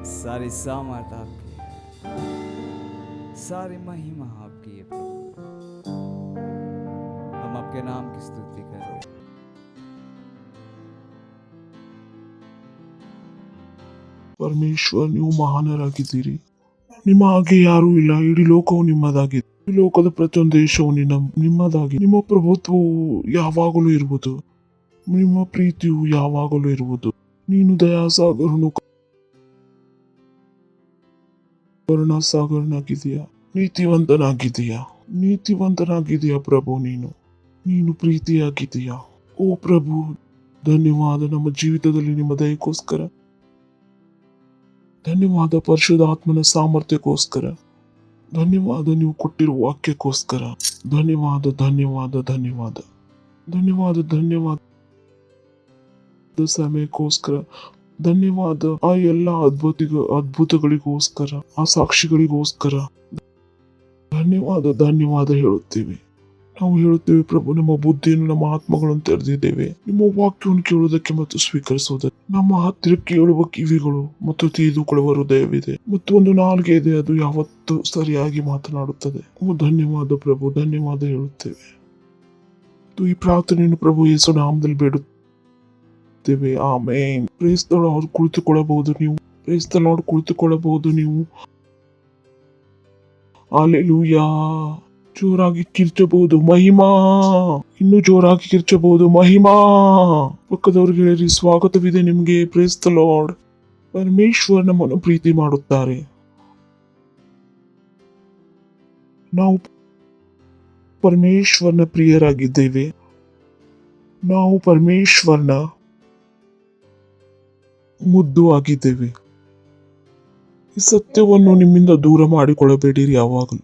सारी सामर्थ आपकी है, सारी महिमा आपकी है प्रभु। हम आपके नाम की स्तुति करें। ಪರಮೇಶ್ವರ್, ನೀವು ಮಹಾನರಾಗಿದ್ದೀರಿ. ನಿಮ್ಮ ಹಾಗೆ ಯಾರೂ ಇಲ್ಲ. ಇಡೀ ಲೋಕವು ನಿಮ್ಮದಾಗಿದೆ. ಈ ಲೋಕದ ಪ್ರತಿಯೊಂದು ದೇಶವು ನಿಮ್ಮದಾಗಿ. ನಿಮ್ಮ ಪ್ರಭುತ್ವವು ಯಾವಾಗಲೂ ಇರುವುದು. ನಿಮ್ಮ ಪ್ರೀತಿಯು ಯಾವಾಗಲೂ ಇರುವುದು. ನೀನು ದಯಾಸಾಗರನು, ಕರುಣಾಸಾಗರನಾಗಿದೆಯಾ, ನೀತಿವಂತನಾಗಿದೆಯಾ ಪ್ರಭು. ನೀನು ಪ್ರೀತಿಯಾಗಿದೆಯಾ. ಓ ಪ್ರಭು, ಧನ್ಯವಾದ ನಮ್ಮ ಜೀವಿತದಲ್ಲಿ ನಿಮ್ಮ ದಯಕ್ಕೋಸ್ಕರ. ಧನ್ಯವಾದ ಪರಿಶುದ್ಧಾತ್ಮನ ಸಾಮರ್ಥ್ಯಕ್ಕೋಸ್ಕರ. ಧನ್ಯವಾದ ನೀವು ಕೊಟ್ಟಿರುವ ವಾಕ್ಯಕ್ಕೋಸ್ಕರ. ಧನ್ಯವಾದ ಸಮಯಕ್ಕೋಸ್ಕರ. ಧನ್ಯವಾದ ಆ ಎಲ್ಲ ಅದ್ಭುತಗಳಿಗೋಸ್ಕರ, ಆ ಸಾಕ್ಷಿಗಳಿಗೋಸ್ಕರ. ಧನ್ಯವಾದ ಹೇಳುತ್ತೇವೆ. ನಾವು ಹೇಳುತ್ತೇವೆ ಪ್ರಭು, ನಮ್ಮ ಬುದ್ಧಿಯನ್ನು, ನಮ್ಮ ಆತ್ಮಗಳನ್ನು ತೆರೆದಿದ್ದೇವೆ ನಿಮ್ಮ ವಾಕ್ಯವನ್ನು ಕೇಳುವುದಕ್ಕೆ ಮತ್ತು ಸ್ವೀಕರಿಸುವುದಕ್ಕೆ. ನಮ್ಮ ಹತ್ತಿರ ಕೇಳುವ ಕಿವಿಗಳು ಮತ್ತು ತಿಳಿದುಕೊಳ್ಳುವ ಹೃದಯವಿದೆ ಮತ್ತು ಒಂದು ನಾಲ್ಗೆ ಇದೆ, ಅದು ಯಾವತ್ತೂ ಸರಿಯಾಗಿ ಮಾತನಾಡುತ್ತದೆ. ಓ ಧನ್ಯವಾದ ಪ್ರಭು, ಧನ್ಯವಾದ ಹೇಳುತ್ತೇವೆ. ಈ ಪ್ರಾರ್ಥನೆಯನ್ನು ಪ್ರಭು ಯೇಸು ನಾಮದಲ್ಲಿ ಬೇಡುತ್ತೇವೆ. ಆಮೇನ್. Praise the Lord. ಕುಳಿತುಕೊಳ್ಳಬಹುದು ನೀವು. ಹಲ್ಲೆಲೂಯಾ. ಜೋರಾಗಿ ಕಿರ್ಚಬಹುದು ಮಹಿಮಾ. ಇನ್ನೂ ಜೋರಾಗಿ ಕಿರ್ಚಬಹುದು ಮಹಿಮಾ. ಪಕ್ಕದವ್ರಿಗೆ ಹೇಳಿರಿ, ಸ್ವಾಗತವಿದೆ ನಿಮ್ಗೆ. Praise the lord. ಪರಮೇಶ್ವರ್ ನಮ್ಮನ್ನು ಪ್ರೀತಿ ಮಾಡುತ್ತಾರೆ. ನಾವು ಪರಮೇಶ್ವರನ ಪ್ರಿಯರಾಗಿದ್ದೇವೆ. ನಾವು ಪರಮೇಶ್ವರನ ಮುದ್ದು ಆಗಿದ್ದೇವೆ. ಈ ಸತ್ಯವನ್ನು ನಿಮ್ಮಿಂದ ದೂರ ಮಾಡಿಕೊಳ್ಳಬೇಡಿರಿ ಯಾವಾಗಲೂ.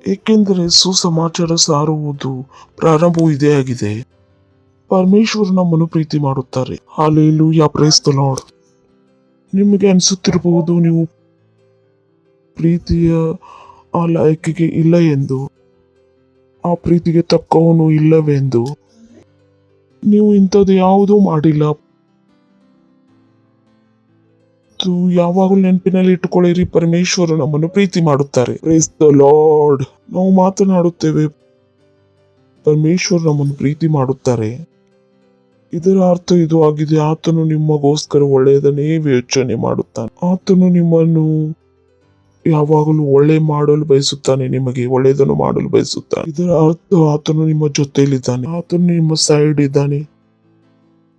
ಏಕೆಂದರೆ ಸುಸಮಾಚಾರ ಸಾರುವುದು ಪ್ರಾರಂಭವೂ ಇದೇ ಆಗಿದೆ. ಪರಮೇಶ್ವರ ನಮ್ಮನ್ನು ಪ್ರೀತಿ ಮಾಡುತ್ತಾರೆ. ಹಲ್ಲೆಲೂಯಾ. Praise the Lord. ನಿಮಗೆ ಅನಿಸುತ್ತಿರಬಹುದು ನೀವು ಪ್ರೀತಿಯ ಆ ಲಾಯಕಿಗೆ ಇಲ್ಲ ಎಂದು, ಆ ಪ್ರೀತಿಗೆ ತಕ್ಕವನು ಇಲ್ಲವೆಂದು. ನೀವು ಇಂಥದ್ದು ಯಾವುದೂ ಮಾಡಿಲ್ಲ. ಯಾವಾಗಲೂ ನೆನಪಿನಲ್ಲಿ ಇಟ್ಟುಕೊಳ್ಳಿರಿ, ಪರಮೇಶ್ವರ ನಮ್ಮನ್ನು ಪ್ರೀತಿ ಮಾಡುತ್ತಾರೆ. Praise the lord. ನಾವು ಮಾತನಾಡುತ್ತೇವೆ, ಪರಮೇಶ್ವರ ನಮ್ಮನ್ನು ಪ್ರೀತಿ ಮಾಡುತ್ತಾರೆ. ಇದರ ಅರ್ಥ ಇದು ಆಗಿದೆ, ಆತನು ನಿಮಗೋಸ್ಕರ ಒಳ್ಳೆಯದನ್ನೇ ಯೋಚನೆ ಮಾಡುತ್ತಾನೆ. ಆತನು ನಿಮ್ಮನ್ನು ಯಾವಾಗಲೂ ಒಳ್ಳೆ ಮಾಡಲು ಬಯಸುತ್ತಾನೆ, ನಿಮಗೆ ಒಳ್ಳೆಯದನ್ನು ಮಾಡಲು ಬಯಸುತ್ತಾನೆ. ಇದರ ಅರ್ಥ ಆತನು ನಿಮ್ಮ ಜೊತೆಯಲ್ಲಿದ್ದಾನೆ, ಆತನು ನಿಮ್ಮ ಸೈಡ್ ಇದ್ದಾನೆ.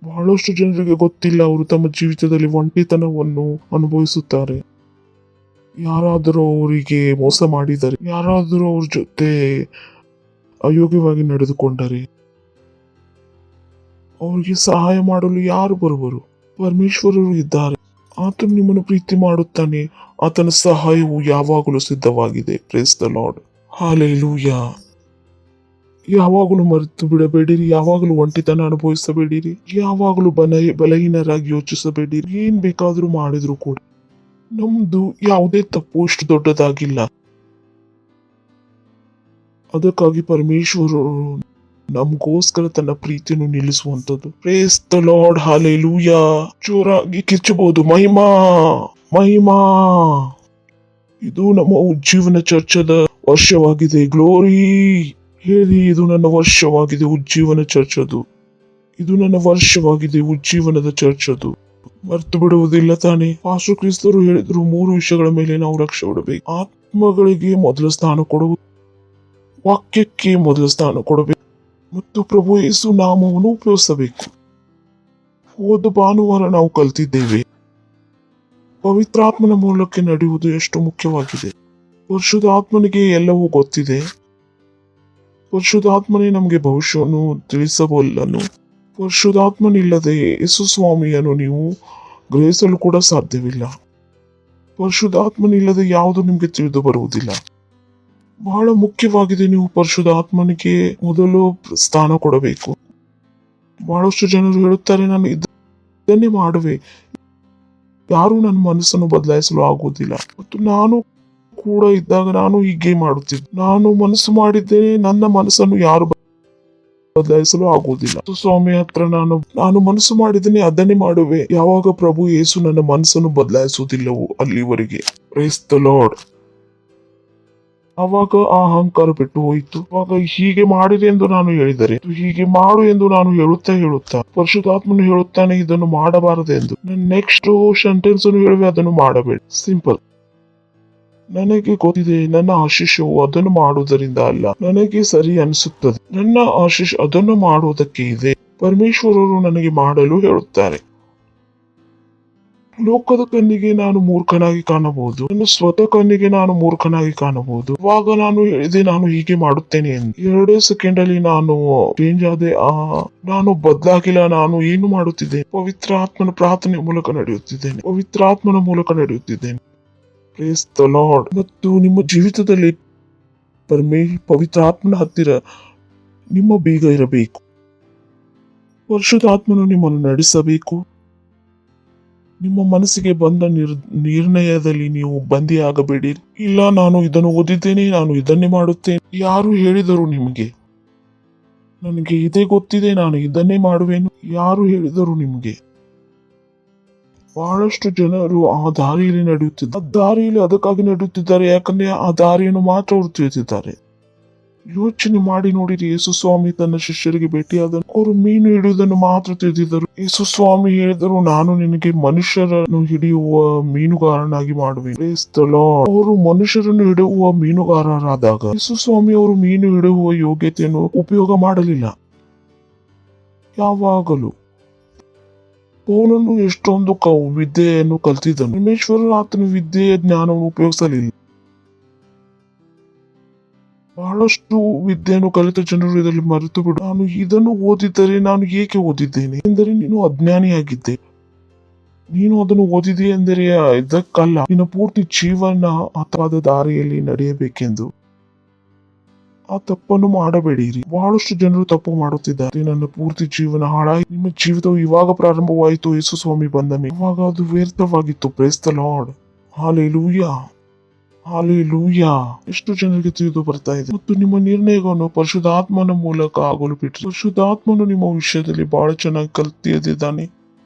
ಬಹಳಷ್ಟು ಜನರಿಗೆ ಗೊತ್ತಿಲ್ಲ, ಅವರು ತಮ್ಮ ಜೀವಿತದಲ್ಲಿ ಒಂಟಿತನವನ್ನು ಅನುಭವಿಸುತ್ತಾರೆ. ಯಾರಾದರೂ ಅವರಿಗೆ ಮೋಸ ಮಾಡಿದರೆ, ಯಾರಾದರೂ ಅವ್ರ ಜೊತೆ ಅಯೋಗ್ಯವಾಗಿ ನಡೆದುಕೊಂಡರೆ ಅವರಿಗೆ ಸಹಾಯ ಮಾಡಲು ಯಾರು ಬರುವರು? ಪರಮೇಶ್ವರರು ಇದ್ದಾರೆ. ಆತನು ನಿಮ್ಮನ್ನು ಪ್ರೀತಿ ಮಾಡುತ್ತಾನೆ. ಆತನ ಸಹಾಯವು ಯಾವಾಗಲೂ ಸಿದ್ಧವಾಗಿದೆ. Praise the Lord. ಹಲ್ಲೆಲೂಯಾ. ಯಾವಾಗಲೂ ಮರೆತು ಬಿಡಬೇಡಿರಿ. ಯಾವಾಗಲೂ ಒಂಟಿತನ ಅನುಭವಿಸಬೇಡಿರಿ. ಯಾವಾಗಲೂ ಬಲಹೀನರಾಗಿ ಯೋಚಿಸಬೇಡಿರಿ. ಏನ್ ಬೇಕಾದ್ರೂ ಮಾಡಿದ್ರು ಕೂಡ ನಮ್ದು ಯಾವುದೇ ತಪ್ಪು ಇಷ್ಟು ದೊಡ್ಡದಾಗಿಲ್ಲ. ಅದಕ್ಕಾಗಿ ಪರಮೇಶ್ವರರು ನಮಗೋಸ್ಕರ ತನ್ನ ಪ್ರೀತಿಯನ್ನು ನಿಲ್ಲಿಸುವಂತದ್ದು. Praise the Lord. ಹಲ್ಲೆಲೂಯಾ. ಜೋರಾಗಿ ಕಿಚ್ಚಬಹುದು ಮಹಿಮಾ. ಇದು ನಮ್ಮ ಉಜ್ಜೀವನ ಚರ್ಚದ ವರ್ಷವಾಗಿದೆ. ಗ್ಲೋರಿ. ಹೇಳಿ, ಇದು ನನ್ನ ವರ್ಷವಾಗಿದೆ ಉಜ್ಜೀವನ ಚರ್ಚದು. ಇದು ನನ್ನ ವರ್ಷವಾಗಿದೆ ಉಜ್ಜೀವನದ ಚರ್ಚದು. ಮರ್ತು ಬಿಡುವುದಿಲ್ಲ ತಾನೆ? ಪಾಸ್ಟರ್ ಕ್ರಿಸ್ತರು ಹೇಳಿದ್ರು, 3 ವಿಷಯಗಳ ಮೇಲೆ ನಾವು ಲಕ್ಷ್ಯ ಇಡಬೇಕು. ಆತ್ಮಗಳಿಗೆ ಮೊದಲ ಸ್ಥಾನ ಕೊಡುವುದು, ವಾಕ್ಯಕ್ಕೆ ಮೊದಲ ಸ್ಥಾನ ಕೊಡಬೇಕು ಮತ್ತು ಪ್ರಭು ಯೇಸು ನಾಮವನ್ನು ಉಪಯೋಗಿಸಬೇಕು. ಹೋದ ಭಾನುವಾರ ನಾವು ಕಲಿತಿದ್ದೇವೆ, ಪವಿತ್ರಾತ್ಮನ ಮೂಲಕ ನಡೆಯುವುದು ಎಷ್ಟು ಮುಖ್ಯವಾಗಿದೆ. ಪರಿಶುದ್ಧಾತ್ಮನಿಗೆ ಎಲ್ಲವೂ ಗೊತ್ತಿದೆ. ಪರಿಶುದ್ಧಾತ್ಮನೇ ನಮಗೆ ಭವಿಷ್ಯವನ್ನು ತಿಳಿಸಬಲ್ಲನು. ಪರಿಶುದ್ಧಾತ್ಮನಿಲ್ಲದೆ ಯೇಸು ಸ್ವಾಮಿಯನ್ನು ನೀವು ಗ್ರಹಿಸಲು ಕೂಡ ಸಾಧ್ಯವಿಲ್ಲ. ಪರಿಶುದ್ಧಾತ್ಮನಿಲ್ಲದೆ ಯಾವುದು ನಿಮಗೆ ತಿಳಿದು ಬರುವುದಿಲ್ಲ. ಬಹಳ ಮುಖ್ಯವಾಗಿದೆ, ನೀವು ಪರಿಶುದ್ಧಾತ್ಮನಿಗೆ ಮೊದಲು ಸ್ಥಾನ ಕೊಡಬೇಕು. ಬಹಳಷ್ಟು ಜನರು ಹೇಳುತ್ತಾರೆ, ನಾನು ಇದನ್ನೇ ಮಾಡುವೆ, ಯಾರು ನನ್ನ ಮನಸ್ಸನ್ನು ಬದಲಾಯಿಸಲು ಆಗುವುದಿಲ್ಲ. ಮತ್ತು ನಾನು ಕೂಡ ಇದ್ದಾಗ ನಾನು ಹೀಗೆ ಮಾಡುತ್ತಿದ್ದೆ. ನಾನು ಮನಸ್ಸು ಮಾಡಿದ್ದೇನೆ, ನನ್ನ ಮನಸ್ಸನ್ನು ಯಾರು ಬದಲಾಯಿಸಲು ಆಗುವುದಿಲ್ಲ. ಸ್ವಾಮಿ ಹತ್ರ ನಾನು ಮನಸ್ಸು ಮಾಡಿದ್ದೇನೆ, ಅದನ್ನೇ ಮಾಡುವೆ. ಯಾವಾಗ ಪ್ರಭು ಯೇಸು ನನ್ನ ಮನಸ್ಸನ್ನು ಬದಲಾಯಿಸುವುದಿಲ್ಲವೋ ಅಲ್ಲಿವರೆಗೆ. Praise the lord. ಅವಾಗ ಆ ಅಹಂಕಾರ ಬಿಟ್ಟು ಹೋಯಿತು. ಅವಾಗ ಹೀಗೆ ಮಾಡಿರಿ ಎಂದು ನಾನು ಹೇಳಿದರೆ ಹೀಗೆ ಮಾಡು ಎಂದು ನಾನು ಹೇಳುತ್ತಾ ಪರಿಶುದ್ಧಾತ್ಮನು ಹೇಳುತ್ತಾನೆ ಇದನ್ನು ಮಾಡಬಾರದೆಂದು. ನೆಕ್ಸ್ಟ್ ಸೆಂಟೆನ್ಸ್ ಅನ್ನು ಹೇಳುವೆ, ಅದನ್ನು ಮಾಡಬೇಡ. ಸಿಂಪಲ್. ನನಗೆ ಗೊತ್ತಿದೆ ನನ್ನ ಆಶೀಷವು ಅದನ್ನು ಮಾಡುವುದರಿಂದ ಅಲ್ಲ, ನನಗೆ ಸರಿ ಅನಿಸುತ್ತದೆ. ನನ್ನ ಆಶೀಷ ಅದನ್ನು ಮಾಡುವುದಕ್ಕೆ ಇದೆ. ಪರಮೇಶ್ವರರು ನನಗೆ ಮಾಡಲು ಹೇಳುತ್ತಾರೆ. ಲೋಕದ ಕಣ್ಣಿಗೆ ನಾನು ಮೂರ್ಖನಾಗಿ ಕಾಣಬಹುದು, ನನ್ನ ಸ್ವತಃ ಕಣ್ಣಿಗೆ ನಾನು ಮೂರ್ಖನಾಗಿ ಕಾಣಬಹುದು. ಇವಾಗ ನಾನು ಹೇಳಿದೆ ನಾನು ಹೀಗೆ ಮಾಡುತ್ತೇನೆ ಎಂದು. 2 ಸೆಕೆಂಡ್ ಅಲ್ಲಿ ನಾನು ಚೇಂಜ್ ಆದೆ. ನಾನು ಬದಲಾಗಿಲ್ಲ. ನಾನು ಏನು ಮಾಡುತ್ತಿದ್ದೇನೆ? ಪವಿತ್ರ ಆತ್ಮನ ಪ್ರಾರ್ಥನೆ ಮೂಲಕ ನಡೆಯುತ್ತಿದ್ದೇನೆ. ಪವಿತ್ರಾತ್ಮನ ಮೂಲಕ ನಡೆಯುತ್ತಿದ್ದೇನೆ. Praise the Lord. ಮತ್ತು ನಿಮ್ಮ ಜೀವಿತದಲ್ಲಿ ಪವಿತ್ರಾತ್ಮನ ಹತ್ತಿರ ನಿಮ್ಮ ಬೀಗ ಇರಬೇಕು. ಪರಿಶುದ್ಧಾತ್ಮನು ನಿಮ್ಮನ್ನು ನಡೆಸಬೇಕು. ನಿಮ್ಮ ಮನಸ್ಸಿಗೆ ಬಂದ ನಿರ್ಣಯದಲ್ಲಿ ನೀವು ಬಂದಿಯಾಗಬೇಡಿ. ಇಲ್ಲ, ನಾನು ಇದನ್ನು ಓದಿದ್ದೇನೆ, ನಾನು ಇದನ್ನೇ ಮಾಡುತ್ತೇನೆ. ಯಾರು ಹೇಳಿದರು ನಿಮಗೆ? ನನಗೆ ಇದೇ ಗೊತ್ತಿದೆ, ನಾನು ಇದನ್ನೇ ಮಾಡುವೆನು. ಯಾರು ಹೇಳಿದರು ನಿಮಗೆ? ಬಹಳಷ್ಟು ಜನರು ಆ ದಾರಿಯಲ್ಲಿ ನಡೆಯುತ್ತಿದ್ದಾರೆ. ಆ ದಾರಿಯಲ್ಲಿ ಅದಕ್ಕಾಗಿ ನಡೆಯುತ್ತಿದ್ದಾರೆ, ಯಾಕಂದ್ರೆ ಆ ದಾರಿಯನ್ನು ಮಾತ್ರ ಅವರು ತಿಳಿದಿದ್ದಾರೆ. ಯೋಚನೆ ಮಾಡಿ ನೋಡಿರಿ, ಯೇಸು ಸ್ವಾಮಿ ತನ್ನ ಶಿಷ್ಯರಿಗೆ ಭೇಟಿಯಾದನು. ಅವರು ಮೀನು ಹಿಡಿಯುವುದನ್ನು ಮಾತ್ರ ತಿಳಿದಿದ್ದರು. ಯೇಸು ಸ್ವಾಮಿ ಹೇಳಿದರು, ನಾನು ನಿನಗೆ ಮನುಷ್ಯರನ್ನು ಹಿಡಿಯುವ ಮೀನುಗಾರನಾಗಿ ಮಾಡುವೆ. ಅವರು ಮನುಷ್ಯರನ್ನು ಹಿಡಿಯುವ ಮೀನುಗಾರರಾದಾಗ ಯೇಸು ಸ್ವಾಮಿ ಅವರು ಮೀನು ಹಿಡಿಯುವ ಯೋಗ್ಯತೆಯನ್ನು ಉಪಯೋಗ ಮಾಡಲಿಲ್ಲ. ಯಾವಾಗಲೂ ಪೌಲನು ಎಷ್ಟೊಂದು ವಿದ್ಯೆಯನ್ನು ಕಲ್ತಿದ್ದನು. ಪರಮೇಶ್ವರರು ಆತನ ವಿದ್ಯೆಯ ಜ್ಞಾನವನ್ನು ಉಪಯೋಗಿಸಲಿಲ್ಲ. ಬಹಳಷ್ಟು ವಿದ್ಯೆಯನ್ನು ಕಲಿತ ಜನರು ಇದರಲ್ಲಿ ಮರೆತು ಬಿಡು. ನಾನು ಇದನ್ನು ಓದಿದ್ದರೆ ನಾನು ಏಕೆ ಓದಿದ್ದೇನೆ ಎಂದರೆ ನೀನು ಅಜ್ಞಾನಿಯಾಗಿದ್ದೆ. ನೀನು ಅದನ್ನು ಓದಿದೆ ಎಂದರೆ ಇದಕ್ಕಲ್ಲ, ನಿನ್ನ ಪೂರ್ತಿ ಜೀವನ ಆತವಾದ ದಾರಿಯಲ್ಲಿ ನಡೆಯಬೇಕೆಂದು. ಆ ತಪ್ಪನ್ನು ಮಾಡಬೇಡಿರಿ. ಬಹಳಷ್ಟು ಜನರು ತಪ್ಪು ಮಾಡುತ್ತಿದ್ದಾರೆ. ನನ್ನ ಪೂರ್ತಿ ಜೀವನ ಹಾಳಾಗಿ ನಿಮ್ಮ ಜೀವಿತವು ಇವಾಗ ಪ್ರಾರಂಭವಾಯಿತು. ಯೇಸು ಸ್ವಾಮಿ ಬಂದ ಮೇಲೆ ಇವಾಗ ಅದು ವ್ಯರ್ಥವಾಗಿತ್ತು. Praise the Lord. Hallelujah, hallelujah. ಎಷ್ಟು ಜನರಿಗೆ ತಿಳಿದು ಬರ್ತಾ ಇದೆ. ಮತ್ತು ನಿಮ್ಮ ನಿರ್ಣಯವನ್ನು ಪರಿಶುದ್ಧಾತ್ಮನ ಮೂಲಕ ಆಗಲು ಬಿಟ್ಟರೆ ಪರಿಶುದ್ಧಾತ್ಮನು ನಿಮ್ಮ ವಿಷಯದಲ್ಲಿ ಬಹಳ ಚೆನ್ನಾಗಿ ಕಲ್ತಿದ್ದಾನೆ.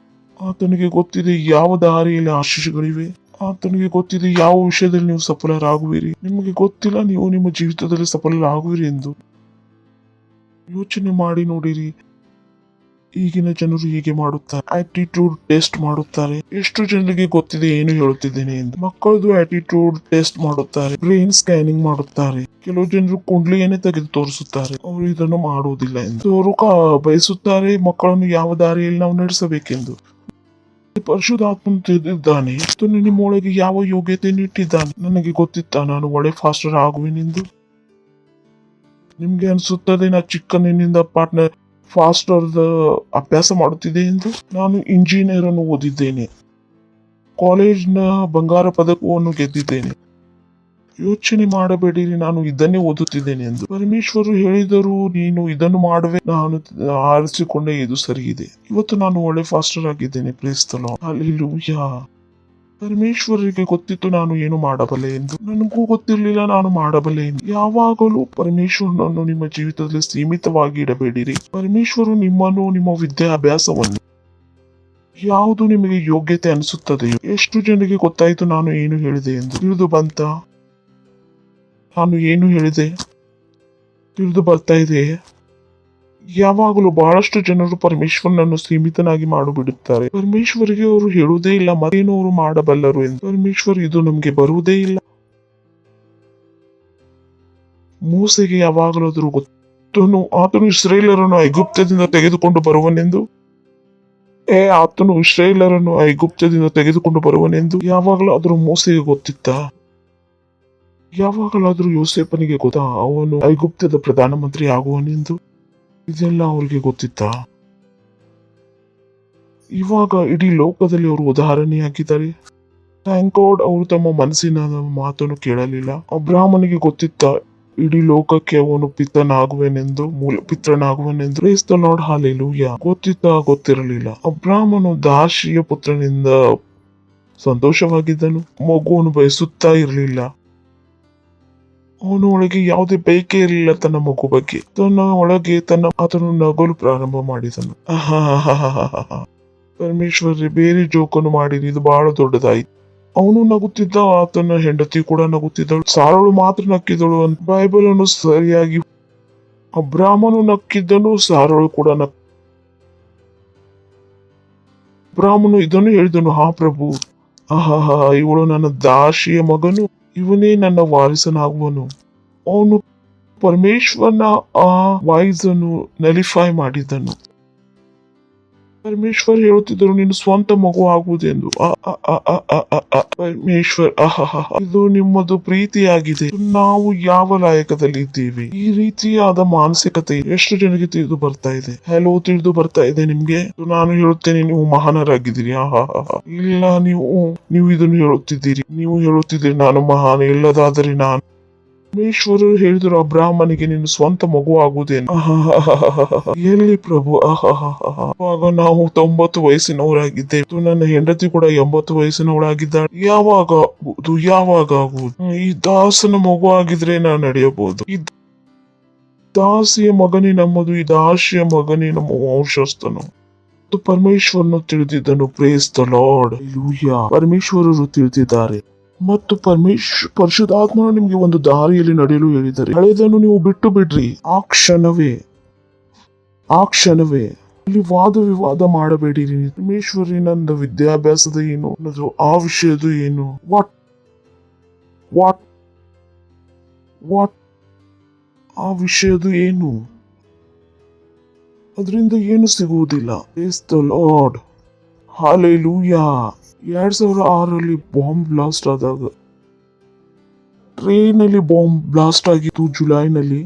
ಆತನಿಗೆ ಗೊತ್ತಿದೆ ಯಾವ ದಾರಿಯಲ್ಲಿ ಆಶೀಷಗಳಿವೆ. ಆತನಿಗೆ ಗೊತ್ತಿದೆ ಯಾವ ವಿಷಯದಲ್ಲಿ ನೀವು ಸಫಲರಾಗುವಿರಿ. ನಿಮಗೆ ಗೊತ್ತಿಲ್ಲ ನೀವು ನಿಮ್ಮ ಜೀವಿತದಲ್ಲಿ ಸಫಲರಾಗುವಿರಿ ಎಂದು. ಯೋಚನೆ ಮಾಡಿ ನೋಡಿರಿ. ಈಗಿನ ಜನರು ಹೀಗೆ ಮಾಡುತ್ತಾರೆ, ಆಟಿಟ್ಯೂಡ್ ಟೆಸ್ಟ್ ಮಾಡುತ್ತಾರೆ. ಎಷ್ಟು ಜನರಿಗೆ ಗೊತ್ತಿದೆ ಏನು ಹೇಳುತ್ತಿದ್ದೇನೆ ಎಂದು. ಮಕ್ಕಳದು ಆಟಿಟ್ಯೂಡ್ ಟೆಸ್ಟ್ ಮಾಡುತ್ತಾರೆ, ಬ್ರೈನ್ ಸ್ಕ್ಯಾನಿಂಗ್ ಮಾಡುತ್ತಾರೆ. ಕೆಲವು ಜನರು ಕುಂಡ್ಲಿಯನ್ನೇ ತೆಗೆದು ತೋರಿಸುತ್ತಾರೆ, ಅವರು ಇದನ್ನು ಮಾಡುವುದಿಲ್ಲ ಎಂದು. ಅವರು ಬಯಸುತ್ತಾರೆ ಮಕ್ಕಳನ್ನು ಯಾವ ದಾರಿಯಲ್ಲಿ ನಾವು ನಡೆಸಬೇಕೆಂದು. ಪರಿಶುದ್ಧಾತ್ಮನು ತಿಳಿದಿದ್ದಾನೆ. ನಿಮ್ಮೊಳಗೆ ಯಾವ ಯೋಗ್ಯತೆಯನ್ನು ಇಟ್ಟಿದ್ದಾನೆ. ನನಗೆ ಗೊತ್ತಿತ್ತ ನಾನು ಒಳ್ಳೆ ಫಾಸ್ಟರ್ ಆಗುವೆನೆಂದು. ನಿಮ್ಗೆ ಅನಿಸುತ್ತದೆ ನಾ ಚಿಕ್ಕನಿಂದ ಪಾರ್ಟ್ನರ್ ಫಾಸ್ಟರ್ ಅಭ್ಯಾಸ ಮಾಡುತ್ತಿದೆ ಎಂದು. ನಾನು ಇಂಜಿನಿಯರ್ ಅನ್ನು ಓದಿದ್ದೇನೆ, ಕಾಲೇಜ್ನ ಬಂಗಾರ ಪದಕವನ್ನು ಗೆದ್ದಿದ್ದೇನೆ. ಯೋಚನೆ ಮಾಡಬೇಡಿರಿ ನಾನು ಇದನ್ನೇ ಓದುತ್ತಿದ್ದೇನೆ ಎಂದು. ಪರಮೇಶ್ವರು ಹೇಳಿದರು ನೀನು ಇದನ್ನು ಮಾಡುವೆ, ನಾನು ಆರಿಸಿಕೊಂಡೆ, ಇದು ಸರಿ ಇದೆ. ಇವತ್ತು ನಾನು ಒಳ್ಳೆ ಫಾಸ್ಟರ್ ಆಗಿದ್ದೇನೆ. Praise the Lord. ಹಲ್ಲೆಲೂಯಾ. ಪರಮೇಶ್ವರಿಗೆ ಗೊತ್ತಿತ್ತು ನಾನು ಏನು ಮಾಡಬಲ್ಲೆ ಎಂದು. ನನಗೂ ಗೊತ್ತಿರಲಿಲ್ಲ ನಾನು ಮಾಡಬಲ್ಲೆ ಎಂದು. ಯಾವಾಗಲೂ ಪರಮೇಶ್ವರನನ್ನು ನಿಮ್ಮ ಜೀವಿತದಲ್ಲಿ ಸೀಮಿತವಾಗಿ ಇಡಬೇಡಿರಿ. ಪರಮೇಶ್ವರು ನಿಮ್ಮನ್ನು, ನಿಮ್ಮ ವಿದ್ಯಾಭ್ಯಾಸವನ್ನು ಯಾವುದು ನಿಮಗೆ ಯೋಗ್ಯತೆ ಅನಿಸುತ್ತದೆಯೋ. ಎಷ್ಟು ಜನರಿಗೆ ಗೊತ್ತಾಯಿತು ನಾನು ಏನು ಹೇಳಿದೆ ಎಂದು? ತಿಳಿದು ಬಂತ? ನಾನು ಏನು ಹೇಳಿದೆ ತಿಳಿದು ಬರ್ತಾ ಇದೆ? ಯಾವಾಗಲೂ ಬಹಳಷ್ಟು ಜನರು ಪರಮೇಶ್ವರನನ್ನು ಸೀಮಿತನಾಗಿ ಮಾಡಿಬಿಡುತ್ತಾರೆ. ಪರಮೇಶ್ವರಿಗೆ ಅವರು ಹೇಳುವುದೇ ಇಲ್ಲ ಮತ್ತೇನು ಅವರು ಮಾಡಬಲ್ಲರು ಎಂದು. ಪರಮೇಶ್ವರ್ ಇದು ನಮಗೆ ಬರುವುದೇ ಇಲ್ಲ. ಮೋಸೆಗೆ ಯಾವಾಗಲೂ ಆದರೂ ಗೊತ್ತು ಆತನು ಇಸ್ರೇಲರನ್ನು ಐಗುಪ್ತದಿಂದ ತೆಗೆದುಕೊಂಡು ಬರುವನೆಂದು. ಆತನು ಇಸ್ರೇಲರನ್ನು ಐಗುಪ್ತದಿಂದ ತೆಗೆದುಕೊಂಡು ಬರುವನೆಂದು ಯಾವಾಗಲಾದರೂ ಮೋಸೆಗೆ ಗೊತ್ತಿತ್ತ? ಯಾವಾಗಲಾದರೂ ಯೋಸೇಫನಿಗೆ ಗೊತ್ತಾ ಅವನು ಐಗುಪ್ತದ ಪ್ರಧಾನಮಂತ್ರಿ ಆಗುವನೆಂದು? ಇದೆಲ್ಲ ಅವ್ರಿಗೆ ಗೊತ್ತಿತ್ತ? ಇವಾಗ ಇಡೀ ಲೋಕದಲ್ಲಿ ಅವರು ಉದಾಹರಣೆಯಾಗಿದ್ದಾರೆ. ಥ್ಯಾಂಕ್ ಗಾಡ್ ಅವರು ತಮ್ಮ ಮನಸ್ಸಿನ ಮಾತನ್ನು ಕೇಳಲಿಲ್ಲ. ಅಬ್ರಾಹ್ಮನಿಗೆ ಗೊತ್ತಿತ್ತ ಇಡೀ ಲೋಕಕ್ಕೆ ಅವನು ಪಿತನಾಗುವೆನೆಂದು, ಪಿತೃನಾಗುವನೆಂದು. Praise the Lord. ಹಲ್ಲೆಲೂಯಾ. ಗೊತ್ತಿತ್ತ? ಗೊತ್ತಿರಲಿಲ್ಲ. ಅಬ್ರಾಹ್ಮನು ದಾಸಿಯ ಪುತ್ರನಿಂದ ಸಂತೋಷವಾಗಿದ್ದನು. ಮಗುವನ್ನು ಬಯಸುತ್ತಾ ಇರಲಿಲ್ಲ. ಅವನ ಒಳಗೆ ಯಾವುದೇ ಬಯಕೆ ಇರಲಿಲ್ಲ ತನ್ನ ಮಗು ಬಗ್ಗೆ. ತನ್ನ ಒಳಗೆ ಆತನು ನಗಲು ಪ್ರಾರಂಭ ಮಾಡಿದನು. ಪರಮೇಶ್ವರ ಬೇರೆ ಜೋಕನ್ನು ಮಾಡಿರಿ, ಇದು ಬಹಳ ದೊಡ್ಡದಾಯಿತು. ಅವನು ನಗುತ್ತಿದ್ದ, ಆತನ ಹೆಂಡತಿ ಕೂಡ ನಗುತ್ತಿದ್ದಳು. ಸಾರಳು ಮಾತ್ರ ನಕ್ಕಿದಳು ಅಂತ ಬೈಬಲ್ ಅನ್ನು ಸರಿಯಾಗಿ ಅಬ್ರಾಮನು ನಕ್ಕಿದ್ದನು, ಸಾರಳು ಕೂಡ ಅಬ್ರಾಮನು ಇದನ್ನು ಹೇಳಿದನು, ಹಾ ಪ್ರಭು, ಆಹಾ, ಇವಳು ನನ್ನ ದಾಸಿಯ ಮಗನು, ಇವನೇ ನನ್ನ ವಾರಸನಾಗುವನು. ಅವನು ಪರಮೇಶ್ವರನ ಆ ವಾಯ್ಸ್ ಅನ್ನು ನಲಿಫೈ ಮಾಡಿದನು. ಪರಮೇಶ್ವರ್ ಹೇಳುತ್ತಿದ್ದರು, ನಿನ್ನ ಸ್ವಂತ ಮಗು ಆಗುವುದೆಂದು. ಪರಮೇಶ್ವರ್, ಇದು ನಿಮ್ಮದು ಪ್ರೀತಿಯಾಗಿದೆ. ನಾವು ಯಾವ ಲಾಯಕದಲ್ಲಿ ಇದ್ದೀವಿ? ಈ ರೀತಿಯಾದ ಮಾನಸಿಕತೆ ಎಷ್ಟು ಜನಕ್ಕೆ ತಿಳಿದು ಬರ್ತಾ ಇದೆ? ಹಲೋ, ತಿಳಿದು ಬರ್ತಾ ಇದೆ ನಿಮ್ಗೆ? ನಾನು ಹೇಳುತ್ತೇನೆ, ನೀವು ಮಹಾನರಾಗಿದ್ದೀರಿ. ಇಲ್ಲ, ನೀವು ಇದನ್ನು ಹೇಳುತ್ತಿದ್ದೀರಿ. ನೀವು ಹೇಳುತ್ತಿದ್ದೀರಿ ನಾನು ಮಹಾನ್, ಇಲ್ಲದಾದರೆ ನಾನು. ಪರಮೇಶ್ವರರು ಹೇಳಿದರು, ಅಬ್ರಾಹ್ಮನಿಗೆ ನಿನ್ನ ಸ್ವಂತ ಮಗು ಆಗುವುದೇನು? ಎಲ್ಲಿ ಪ್ರಭು? ಆಗ ನಾವು 90 ವಯಸ್ಸಿನವರಾಗಿದ್ದೇವೆ. ನನ್ನ ಹೆಂಡತಿ ಕೂಡ 80 ವಯಸ್ಸಿನವಳಾಗಿದ್ದಾಳೆ. ಯಾವಾಗ ಆಗುವುದು? ಈ ದಾಸನ ಮಗು ಆಗಿದ್ರೆ ನಾನು ನಡೆಯಬಹುದು. ಈ ದಾಸಿಯ ಮಗನೇ ನಮ್ಮದು, ಈ ದಾಸಿಯ ಮಗನೇ ನಮ್ಮ ವಂಶಸ್ಥನು. ಪರಮೇಶ್ವರನು ತಿಳಿದಿದ್ದನು. Praise the Lord. ಪರಮೇಶ್ವರರು ತಿಳಿದಿದ್ದಾರೆ ಮತ್ತು ಪರಿಶುದ್ಧಾತ್ಮನು ನಿಮ್ಗೆ ಒಂದು ದಾರಿಯಲ್ಲಿ ನಡೆಯಲು ಹೇಳಿದ್ದಾರೆ. ಹಳೆದನ್ನು ನೀವು ಬಿಟ್ಟು ಬಿಡ್ರಿ. ಆ ಕ್ಷಣವೇ ಇಲ್ಲಿ ವಾದ ವಿವಾದ ಮಾಡಬೇಡಿರಿ. ಪರಮೇಶ್ವರಿ, ನನ್ನ ವಿದ್ಯಾಭ್ಯಾಸದ ಏನು ಅನ್ನೋದು, ಆ ವಿಷಯದ ಏನು, ವಾಟ್ ಆ ವಿಷಯದ ಏನು, ಅದರಿಂದ ಏನು ಸಿಗುವುದಿಲ್ಲ. Praise the Lord. Hallelujah. 2006 bomb blast ಆದಾಗ, ಟ್ರೈನ್ ಅಲ್ಲಿ ಬಾಂಬ್ ಬ್ಲಾಸ್ಟ್ ಆಗಿತ್ತು ಜುಲೈನಲ್ಲಿ.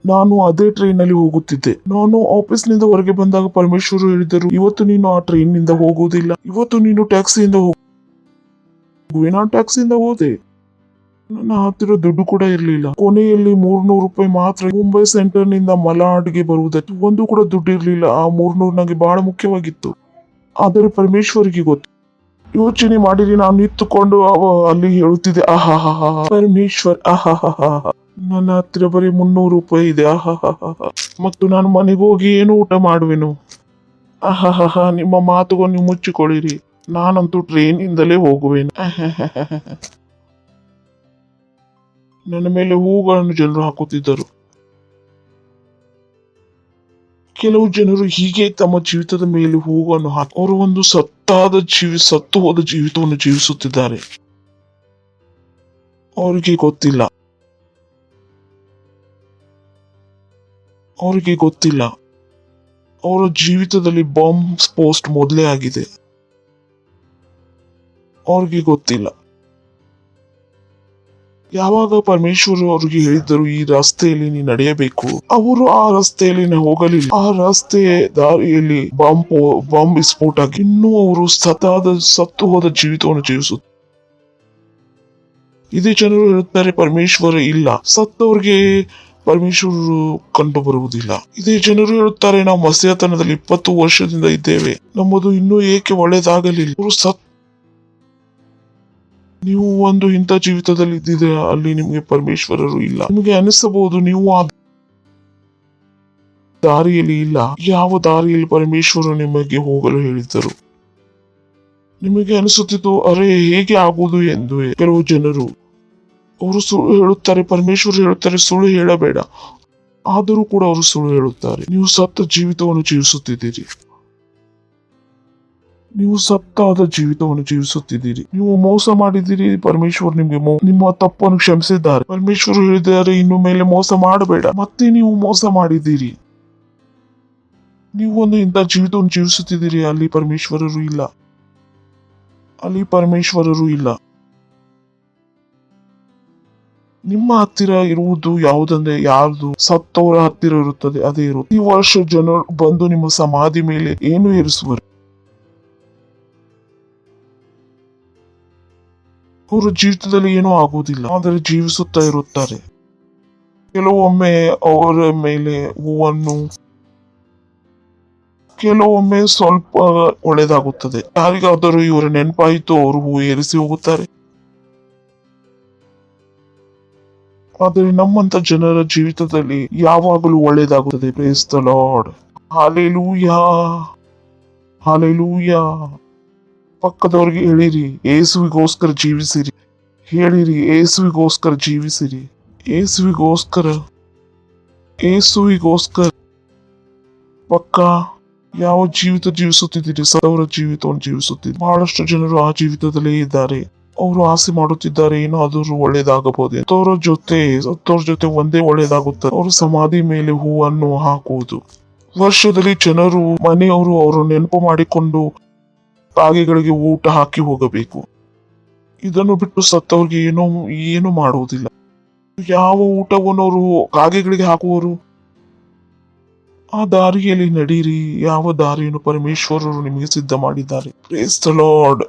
ನಾನು ಅದೇ ಟ್ರೈನ್ ನಲ್ಲಿ ಹೋಗುತ್ತಿದ್ದೆ. ನಾನು ಆಫೀಸ್ ನಿಂದ ಹೊರಗೆ ಬಂದಾಗ ಪರಮೇಶ್ವರು ಹೇಳಿದರು, ಇವತ್ತು ನೀನು ಆ ಟ್ರೈನ್ ನಿಂದ ಹೋಗುವುದಿಲ್ಲ, ಇವತ್ತು ನೀನು ಟ್ಯಾಕ್ಸಿಯಿಂದ ಹೋಗುವೆ. ನಾನು ಟ್ಯಾಕ್ಸಿಯಿಂದ ಹೋದೆ. ನನ್ನ ಹತ್ತಿರ ದುಡ್ಡು ಕೂಡ ಇರಲಿಲ್ಲ. ಕೊನೆಯಲ್ಲಿ 300 ರೂಪಾಯಿ ಮಾತ್ರ. ಮುಂಬೈ ಸೆಂಟರ್ ನಿಂದ ಮಲಾಡ್ಗೆ ಬರುವುದಕ್ಕೆ ಒಂದು ಕೂಡ ದುಡ್ಡು ಇರಲಿಲ್ಲ. ಆ 300 ನನಗೆ ಬಹಳ ಮುಖ್ಯವಾಗಿತ್ತು. ಆದರೆ ಪರಮೇಶ್ವರಿಗೆ ಗೊತ್ತು. ಯೋಚನೆ ಮಾಡಿರಿ, ನಾನು ನಿಂತುಕೊಂಡು ಅಲ್ಲಿ ಹೇಳುತ್ತಿದ್ದೆ, ಪರಮೇಶ್ವರ್, ನನ್ನ ಹತ್ತಿರ ಬರೀ 300 ರೂಪಾಯಿ ಇದೆ. ಮತ್ತು ನಾನು ಮನೆಗೆ ಹೋಗಿ ಏನು ಊಟ ಮಾಡುವೆನು? ನಿಮ್ಮ ಮಾತುಗಳನ್ನು ನೀವು ಮುಚ್ಚಿಕೊಳ್ಳಿರಿ. ನಾನಂತೂ ಟ್ರೈನ್ ಇಂದಲೇ ಹೋಗುವೆನು. ನನ್ನ ಮೇಲೆ ಹೂಗಳನ್ನು ಜನರು ಹಾಕುತ್ತಿದ್ದರು. ಕೆಲವು ಜನರು ಹೀಗೆ ತಮ್ಮ ಜೀವಿತದ ಮೇಲೆ ಹೂವನ್ನು ಹಾಕಿ ಅವರು ಒಂದು ಸತ್ತು ಹೋದ ಜೀವಿತವನ್ನು ಜೀವಿಸುತ್ತಿದ್ದಾರೆ. ಅವರಿಗೆ ಗೊತ್ತಿಲ್ಲ ಅವರ ಜೀವಿತದಲ್ಲಿ ಬಾಂಬ್ ಪೋಸ್ಟ್ ಮೊದಲೇ ಆಗಿದೆ. ಅವ್ರಿಗೆ ಗೊತ್ತಿಲ್ಲ. ಯಾವಾಗ ಪರಮೇಶ್ವರ್ ಅವ್ರಿಗೆ ಹೇಳಿದ್ದರು, ಈ ರಸ್ತೆಯಲ್ಲಿ ನೀ ನಡೆಯಬೇಕು, ಅವರು ಆ ರಸ್ತೆಯಲ್ಲಿ ಹೋಗಲಿಲ್ಲ. ಆ ರಸ್ತೆ ದಾರಿಯಲ್ಲಿ ಬಾಂಬ್ ವಿಸ್ಫೋಟ ಆಗಿ ಇನ್ನೂ ಅವರು ಸತ್ತು ಹೋದ ಜೀವಿತವನ್ನು ಜೀವಿಸುತ್ತಾರೆ. ಇದೇ ಜನರು ಹೇಳುತ್ತಾರೆ, ಪರಮೇಶ್ವರ ಇಲ್ಲ, ಸತ್ತವ್ರಿಗೆ ಪರಮೇಶ್ವರರು ಕಂಡು ಬರುವುದಿಲ್ಲ. ಇದೇ ಜನರು ಹೇಳುತ್ತಾರೆ, ನಾವು ಮಸೀಹತನದಲ್ಲಿ 20 ವರ್ಷದಿಂದ ಇದ್ದೇವೆ, ನಮ್ಮದು ಇನ್ನೂ ಏಕೆ ಒಳ್ಳೇದಾಗಲಿಲ್ಲ. ಅವರು ನೀವು ಒಂದು ಇಂಥ ಜೀವಿತದಲ್ಲಿ ಇದ್ದಿದೆ, ಅಲ್ಲಿ ನಿಮಗೆ ಪರಮೇಶ್ವರರು ಇಲ್ಲ. ನಿಮಗೆ ಅನಿಸಬಹುದು ನೀವು ಆ ದಾರಿಯಲ್ಲಿ ಇಲ್ಲ. ಯಾವ ದಾರಿಯಲ್ಲಿ ಪರಮೇಶ್ವರರು ನಿಮಗೆ ಹೋಗಲು ಹೇಳಿದ್ದರು? ನಿಮಗೆ ಅನಿಸುತ್ತಿತ್ತು, ಅರೆ ಹೇಗೆ ಆಗುವುದು ಎಂದು. ಕೆಲವು ಜನರು ಅವರು ಸುಳ್ಳು ಹೇಳುತ್ತಾರೆ. ಪರಮೇಶ್ವರ ಹೇಳುತ್ತಾರೆ, ಸುಳ್ಳು ಹೇಳಬೇಡ. ಆದರೂ ಕೂಡ ಅವರು ಸುಳ್ಳು ಹೇಳುತ್ತಾರೆ. ನೀವು ಸತ್ತ ಜೀವಿತವನ್ನು ಜೀವಿಸುತ್ತಿದ್ದೀರಿ. ನೀವು ಸತ್ತಾದ ಜೀವಿತವನ್ನು ಜೀವಿಸುತ್ತಿದ್ದೀರಿ. ನೀವು ಮೋಸ ಮಾಡಿದ್ದೀರಿ. ಪರಮೇಶ್ವರ್ ನಿಮ್ಗೆ ನಿಮ್ಮ ತಪ್ಪನ್ನು ಕ್ಷಮಿಸಿದ್ದಾರೆ. ಪರಮೇಶ್ವರ್ ಹೇಳಿದ್ದಾರೆ, ಇನ್ನು ಮೇಲೆ ಮೋಸ ಮಾಡಬೇಡ. ಮತ್ತೆ ನೀವು ಮೋಸ ಮಾಡಿದ್ದೀರಿ. ನೀವು ಒಂದು ಇಂಥ ಜೀವಿತವನ್ನು ಜೀವಿಸುತ್ತಿದ್ದೀರಿ. ಅಲ್ಲಿ ಪರಮೇಶ್ವರರು ಇಲ್ಲ. ನಿಮ್ಮ ಹತ್ತಿರ ಇರುವುದು ಯಾವುದಂದ್ರೆ, ಯಾರ್ದು ಸತ್ತವರ ಹತ್ತಿರ ಇರುತ್ತದೆ, ಅದೇ ಇರುತ್ತದೆ. ಈ ವರ್ಷ ಜನರು ಬಂದು ನಿಮ್ಮ ಸಮಾಧಿ ಮೇಲೆ ಏನು ಏರಿಸುವರು? ಅವರ ಜೀವಿತದಲ್ಲಿ ಏನೂ ಆಗುವುದಿಲ್ಲ, ಆದರೆ ಜೀವಿಸುತ್ತಾ ಇರುತ್ತಾರೆ. ಕೆಲವೊಮ್ಮೆ ಅವರ ಮೇಲೆ ಹೂವನ್ನು, ಕೆಲವೊಮ್ಮೆ ಸ್ವಲ್ಪ ಒಳ್ಳೆದಾಗುತ್ತದೆ. ಯಾರಿಗಾದರೂ ಇವರ ನೆನಪಾಯಿತು, ಅವರು ಹೂ ಏರಿಸಿ ಹೋಗುತ್ತಾರೆ. ಆದರೆ ನಮ್ಮಂತ ಜನರ ಜೀವಿತದಲ್ಲಿ ಯಾವಾಗಲೂ ಒಳ್ಳೆಯದಾಗುತ್ತದೆ. Praise the Lord. Hallelujah, hallelujah. ಪಕ್ಕದವ್ರಿಗೆ ಹೇಳಿರಿ ಏಸುವಿಗೋಸ್ಕರ ಜೀವಿಸಿರಿ. ಹೇಳಿರಿ ಏಸುವಿಗೋಸ್ಕರ ಜೀವಿಸಿರಿ. ಏಸುವಿಗೋಸ್ಕರ ಏಸುವಿಗೋಸ್ಕರ. ಪಕ್ಕ ಯಾವ ಜೀವಿತ ಜೀವಿಸುತ್ತಿದ್ದೀರಿ? ಸತ್ತವರ ಜೀವಿತವನ್ನು ಜೀವಿಸುತ್ತಿದ್ದೀರಿ. ಬಹಳಷ್ಟು ಜನರು ಆ ಜೀವಿತದಲ್ಲೇ ಇದ್ದಾರೆ. ಅವರು ಆಸೆ ಮಾಡುತ್ತಿದ್ದಾರೆ ಏನಾದರೂ ಒಳ್ಳೇದಾಗಬಹುದು. ಸತ್ತವರ ಜೊತೆ ಒಂದೇ ಒಳ್ಳೇದಾಗುತ್ತದೆ, ಅವರು ಸಮಾಧಿ ಮೇಲೆ ಹೂವನ್ನು ಹಾಕುವುದು. ವರ್ಷದಲ್ಲಿ ಜನರು ಮನೆಯವರು ಅವರು ನೆನಪು ಮಾಡಿಕೊಂಡು ಕಾಗೆಗಳಿಗೆ ಊಟ ಹಾಕಿ ಹೋಗಬೇಕು. ಇದನ್ನು ಬಿಟ್ಟು ಸತ್ತವ್ರಿಗೆ ಏನು ಮಾಡುವುದಿಲ್ಲ. ಯಾವ ಊಟವನ್ನು ಅವರು ಕಾಗೆಗಳಿಗೆ ಹಾಕುವರು? ಆ ದಾರಿಯಲ್ಲಿ ನಡೀರಿ. ಯಾವ ದಾರಿಯನ್ನು ಪರಮೇಶ್ವರರು ನಿಮಗೆ ಸಿದ್ಧ ಮಾಡಿದ್ದಾರೆ. Praise the Lord.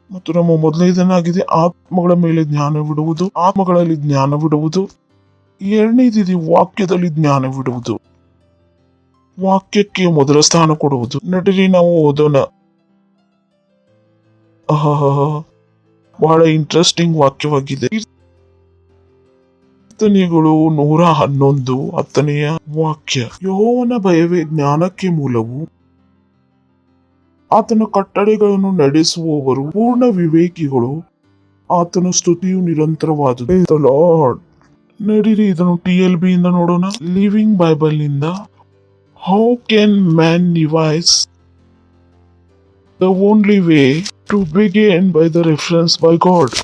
ಮತ್ತು ನಮ್ಮ ಮೊದಲನೇದನ್ನಾಗಿದೆ ಆತ್ಮಗಳ ಮೇಲೆ ಜ್ಞಾನವಿಡುವುದು, ಆತ್ಮಗಳಲ್ಲಿ ಜ್ಞಾನವಿಡುವುದು. ಎರಡನೇದಿದೆ ವಾಕ್ಯದಲ್ಲಿ ಜ್ಞಾನವಿಡುವುದು, ವಾಕ್ಯಕ್ಕೆ ಮೊದಲ ಸ್ಥಾನ ಕೊಡುವುದು. ನಡೀರಿ ನಾವು ಓದೋಣ. ಬಹಳ ಇಂಟ್ರೆಸ್ಟಿಂಗ್ ವಾಕ್ಯವಾಗಿದೆ. ಕೀರ್ತನೆಗಳು 111 10ನೇ ವಾಕ್ಯ. ಯೆಹೋವನ ಭಯವೇ ಜ್ಞಾನಕ್ಕೆ ಮೂಲವು, ಆತನ ಕಟ್ಟಳೆಗಳನ್ನು ನಡೆಸುವವರು ಪೂರ್ಣ ವಿವೇಕಿಗಳು. ಆತನ ಸ್ತುತಿಯು ನಿರಂತರವಾದುದು. ಲಾರ್ಡ್. ನಡೀರಿ ಇದನ್ನು TLB ಇಂದ ನೋಡೋಣ. ಲಿವಿಂಗ್ ಬೈಬಲ್ ನಿಂದ. How can man devise the only way to begin by the reference by God.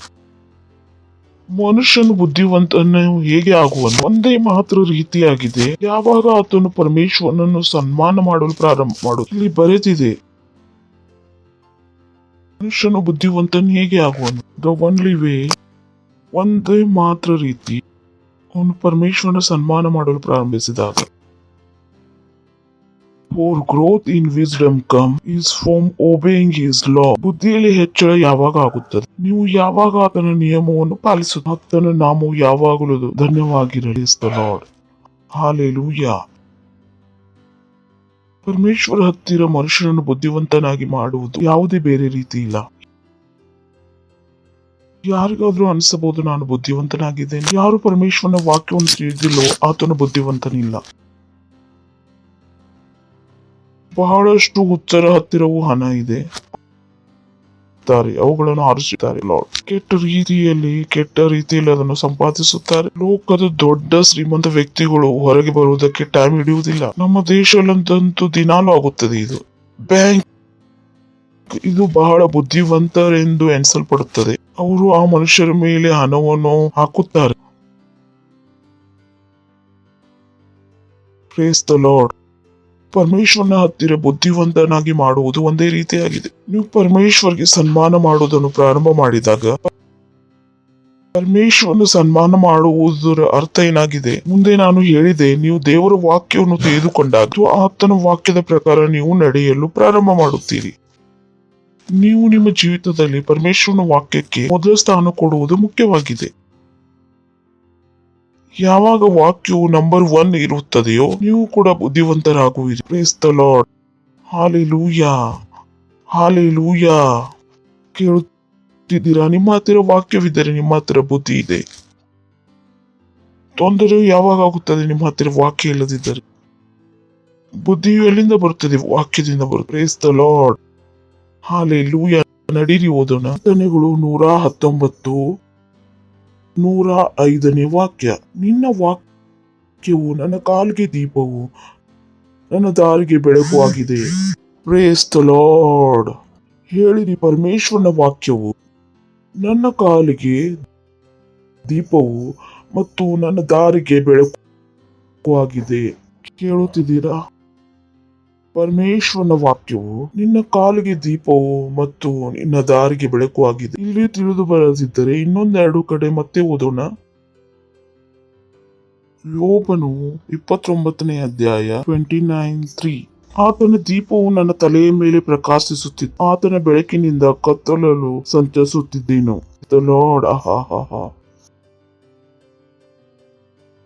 ಮನುಷ್ಯನು ಬುದ್ಧಿವಂತನು ಹೇಗೆ ಆಗುವನು? ಒಂದೇ ಮಾತ್ರ ರೀತಿಯಾಗಿದೆ, ಯಾವಾಗ ಆತನು ಪರಮೇಶ್ವರನನ್ನು ಸನ್ಮಾನ ಮಾಡಲು ಪ್ರಾರಂಭ ಮಾಡುವುದು. ಇಲ್ಲಿ ಬರೆದಿದೆ, ಮನುಷ್ಯನು ಬುದ್ಧಿವಂತನು ಹೇಗೆ ಆಗುವನು? ದ ಓನ್ಲಿ ವೇ, ಒಂದೇ ಮಾತ್ರ ರೀತಿ, ಅವನು ಪರಮೇಶ್ವರನ ಸನ್ಮಾನ ಮಾಡಲು ಪ್ರಾರಂಭಿಸಿದಾಗ. For growth in wisdom come is from obeying his law. ಬುದ್ಧಿಯಲ್ಲಿ ಹೆಚ್ಚಳ ಯಾವಾಗ ಆಗುತ್ತದೆ? ನೀವು ಯಾವಾಗ ಆತನ ನಿಯಮವನ್ನು ಪಾಲಿಸುತ್ತೀರಿ. ಆತನ ನಾಮವು ಯಾವಾಗಲೂ ಧನ್ಯವಾಗಿರಲಿ. The Lord. ಹಾಲೆಲೂಯಾ. ಪರಮೇಶ್ವರ ಹತ್ತಿರ ಮನುಷ್ಯನನ್ನು ಬುದ್ಧಿವಂತನಾಗಿ ಮಾಡುವುದು ಯಾವುದೇ ಬೇರೆ ರೀತಿ ಇಲ್ಲ. ಯಾರಿಗಾದ್ರೂ ಅನಿಸಬಹುದು ನಾನು ಬುದ್ಧಿವಂತನಾಗಿದ್ದೇನೆ. ಯಾರು ಪರಮೇಶ್ವರನ ವಾಕ್ಯವನ್ನು ತಿಳಿದಿಲ್ಲೋ ಆತನು ಬುದ್ಧಿವಂತನಿಲ್ಲ. ಬಹಳಷ್ಟು ಹುಚ್ಚರ ಹತ್ತಿರವೂ ಹಣ ಇದೆ, ಅವುಗಳನ್ನು ಆರಿಸುತ್ತಾರೆ. ಲಾರ್ಡ್. ಕೆಟ್ಟ ರೀತಿಯಲ್ಲಿ ಅದನ್ನು ಸಂಪಾದಿಸುತ್ತಾರೆ. ಲೋಕದ ದೊಡ್ಡ ಶ್ರೀಮಂತ ವ್ಯಕ್ತಿಗಳು ಹೊರಗೆ ಬರುವುದಕ್ಕೆ ಟೈಮ್ ಹಿಡಿಯುವುದಿಲ್ಲ. ನಮ್ಮ ದೇಶದಲ್ಲಂತೂ ದಿನಾಲೂ ಆಗುತ್ತದೆ. ಇದು ಬ್ಯಾಂಕ್, ಇದು ಬಹಳ ಬುದ್ಧಿವಂತರೆಂದು ಎನಿಸಲ್ಪಡುತ್ತದೆ. ಅವರು ಆ ಮನುಷ್ಯರ ಮೇಲೆ ಹಣವನ್ನು ಹಾಕುತ್ತಾರೆ. Praise the Lord. ಪರಮೇಶ್ವರನ ಹತ್ತಿರ ಬುದ್ಧಿವಂತನಾಗಿ ಮಾಡುವುದು ಒಂದೇ ರೀತಿಯಾಗಿದೆ. ನೀವು ಪರಮೇಶ್ವರ್ಗೆ ಸನ್ಮಾನ ಮಾಡುವುದನ್ನು ಪ್ರಾರಂಭ ಮಾಡಿದಾಗ, ಪರಮೇಶ್ವರನ ಸನ್ಮಾನ ಮಾಡುವುದರ ಅರ್ಥ ಏನಾಗಿದೆ? ಮುಂದೆ ನಾನು ಹೇಳಿದೆ, ನೀವು ದೇವರ ವಾಕ್ಯವನ್ನು ತೆಗೆದುಕೊಂಡಾಗ ಆತನ ವಾಕ್ಯದ ಪ್ರಕಾರ ನೀವು ನಡೆಯಲು ಪ್ರಾರಂಭ ಮಾಡುತ್ತೀರಿ. ನೀವು ನಿಮ್ಮ ಜೀವಿತದಲ್ಲಿ ಪರಮೇಶ್ವರನ ವಾಕ್ಯಕ್ಕೆ ಮೊದಲ ಸ್ಥಾನ ಕೊಡುವುದು ಮುಖ್ಯವಾಗಿದೆ. ಯಾವಾಗ ವಾಕ್ಯವು ನಂಬರ್ 1 ಇರುತ್ತದೆಯೋ ನೀವು ಕೂಡ ಬುದ್ಧಿವಂತರಾಗುವಿರಿ. Praise the Lord. Hallelujah. Hallelujah. ಕೇಳುತ್ತಿದ್ದೀರಾ? ನಿಮ್ಮ ಹತ್ತಿರ ವಾಕ್ಯವಿದ್ದರೆ ನಿಮ್ಮ ಹತ್ತಿರ ಬುದ್ಧಿ ಇದೆ. ತೊಂದರೆಯು ಯಾವಾಗ ಆಗುತ್ತದೆ? ನಿಮ್ಮ ಹತ್ತಿರ ವಾಕ್ಯ ಇಲ್ಲದಿದ್ದರೆ. ಬುದ್ಧಿಯು ಎಲ್ಲಿಂದ ಬರುತ್ತದೆ? ವಾಕ್ಯದಿಂದ ಬರುತ್ತದೆ. Praise the Lord. ಹಾಲೆಲೂಯಾ. ನಡೀರಿ ಓದೋಣ. ಕೀರ್ತನೆಗಳು 119 105ನೇ ವಾಕ್ಯ. ನಿನ್ನ ವಾಕ್ಯವು ನನ್ನ ಕಾಲಿಗೆ ದೀಪವು, ನನ್ನ ದಾರಿಗೆ ಬೆಳಕು ಆಗಿದೆ. Praise the Lord. ಹೇಳಿರಿ, ಪರಮೇಶ್ವರನ ವಾಕ್ಯವು ನನ್ನ ಕಾಲಿಗೆ ದೀಪವು ಮತ್ತು ನನ್ನ ದಾರಿಗೆ ಬೆಳಕು ಆಗಿದೆ. ಕೇಳುತ್ತಿದ್ದೀರಾ? ಪರಮೇಶ್ವರನ ವಾಕ್ಯವು ನಿನ್ನ ಕಾಲಿಗೆ ದೀಪವು ಮತ್ತು ನಿನ್ನ ದಾರಿಗೆ ಬೆಳಕು ಆಗಿದೆ. ಇಲ್ಲಿ ತಿಳಿದು ಬರದಿದ್ದರೆ ಇನ್ನೊಂದೆರಡು ಕಡೆ ಮತ್ತೆ ಓದೋಣ. ಯೋಬನು 29ನೇ ಅಧ್ಯಾಯ 29:3. ಆತನ ದೀಪವು ನನ್ನ ತಲೆಯ ಮೇಲೆ ಪ್ರಕಾಶಿಸುತ್ತಿತ್ತು, ಆತನ ಬೆಳಕಿನಿಂದ ಕತ್ತಲಲು ಸಂಚರಿಸುತ್ತಿದ್ದೇನು. ಲಾರ್ಡ್.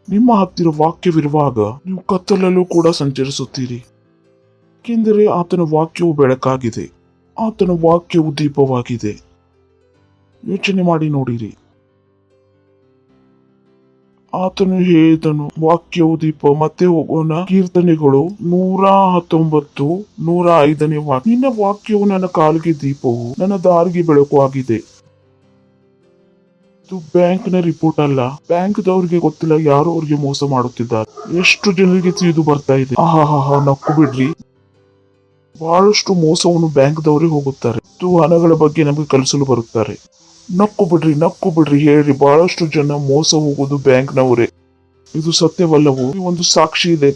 ನಿಮ್ಮ ಹತ್ತಿರ ವಾಕ್ಯವಿರುವಾಗ ನೀವು ಕತ್ತಲಲ್ಲೂ ಕೂಡ ಸಂಚರಿಸುತ್ತೀರಿ. ಏಕೆಂದರೆ ಆತನ ವಾಕ್ಯವು ಬೆಳಕಾಗಿದೆ, ಆತನ ವಾಕ್ಯವು ದೀಪವಾಗಿದೆ. ಯೋಚನೆ ಮಾಡಿ ನೋಡಿರಿ. ಆತನು ಹೇಳಿದನು, ವಾಕ್ಯವು ದೀಪ. ಮತ್ತೆ ಹೋಗೋಣ. ಕೀರ್ತನೆಗಳು 119, 105ನೇ ವಾಕ್ಯ. ನಿನ್ನ ವಾಕ್ಯವು ನನ್ನ ಕಾಲಿಗೆ ದೀಪವು, ನನ್ನ ದಾರಿಗೆ ಬೆಳಕು ಆಗಿದೆ. ಇದು ಬ್ಯಾಂಕ್ ನ ರಿಪೋರ್ಟ್ ಅಲ್ಲ. ಬ್ಯಾಂಕ್ ದವ್ರಿಗೆ ಗೊತ್ತಿಲ್ಲ ಯಾರು ಅವ್ರಿಗೆ ಮೋಸ ಮಾಡುತ್ತಿದ್ದಾರೆ. ಎಷ್ಟು ಜನರಿಗೆ ತಿಳಿದು ಬರ್ತಾ ಇದೆ. ಆಹಾ, ನಕ್ಕು ಬಿಡ್ರಿ. ಬಹಳಷ್ಟು ಮೋಸವನ್ನು ಬ್ಯಾಂಕ್ ದವರೇ ಹೋಗುತ್ತಾರೆ. ಹಣಗಳ ಬಗ್ಗೆ ನಮಗೆ ಕಲಿಸಲು ಬರುತ್ತಾರೆ. ನಕ್ಕು ಬಿಡ್ರಿ ಹೇಳ್ರಿ. ಬಹಳಷ್ಟು ಜನ ಮೋಸ ಹೋಗುವುದು ಬ್ಯಾಂಕ್ನವರೇ. ಇದು ಸತ್ಯವಲ್ಲವೋ? ಈ ಒಂದು ಸಾಕ್ಷಿ ಇದೆ.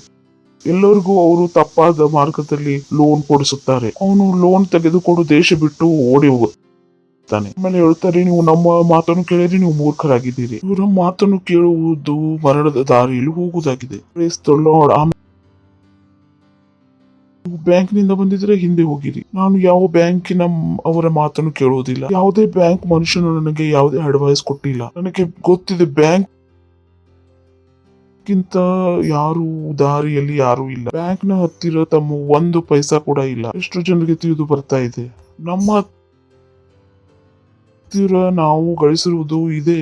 ಎಲ್ಲರಿಗೂ ಅವರು ತಪ್ಪಾದ ಮಾರ್ಗದಲ್ಲಿ ಲೋನ್ ಕೊಡಿಸುತ್ತಾರೆ. ಅವನು ಲೋನ್ ತೆಗೆದುಕೊಂಡು ದೇಶ ಬಿಟ್ಟು ಓಡಿ ಹೋಗುತ್ತಾನೆ. ಆಮೇಲೆ ಹೇಳ್ತಾರೆ, ನೀವು ನಮ್ಮ ಮಾತನ್ನು ಕೇಳಿದ್ರೆ ನೀವು ಮೂರ್ಖರಾಗಿದ್ದೀರಿ. ಇವರ ಮಾತನ್ನು ಕೇಳುವುದು ಮರಣದ ದಾರಿಯಲ್ಲಿ ಹೋಗುವುದಾಗಿದೆ. Praise the Lord. ಬ್ಯಾಂಕ್ ನಿಂದ ಬಂದಿದ್ರೆ ಹಿಂದೆ ಹೋಗಿರಿ. ನಾನು ಯಾವ ಬ್ಯಾಂಕಿನ ಅವರ ಮಾತನ್ನು ಕೇಳುವುದಿಲ್ಲ. ಯಾವುದೇ ಬ್ಯಾಂಕ್ ಮನುಷ್ಯನು ನನಗೆ ಯಾವುದೇ ಅಡ್ವೈಸ್ ಕೊಟ್ಟಿಲ್ಲ. ನನಗೆ ಗೊತ್ತಿದೆ ಬ್ಯಾಂಕ್ ಗಿಂತ ಯಾರು ದಾರಿಯಲ್ಲಿ ಯಾರು ಇಲ್ಲ. ಬ್ಯಾಂಕ್ ನ ಹತ್ತಿರ ತಮ್ಮ 1 ಪೈಸಾ ಕೂಡ ಇಲ್ಲ. ಎಷ್ಟು ಜನರಿಗೆ ತಿಳಿದು ಬರ್ತಾ ಇದೆ. ನಮ್ಮ ಹತ್ತಿರ ನಾವು ಗಳಿಸಿರುವುದು ಇದೆ,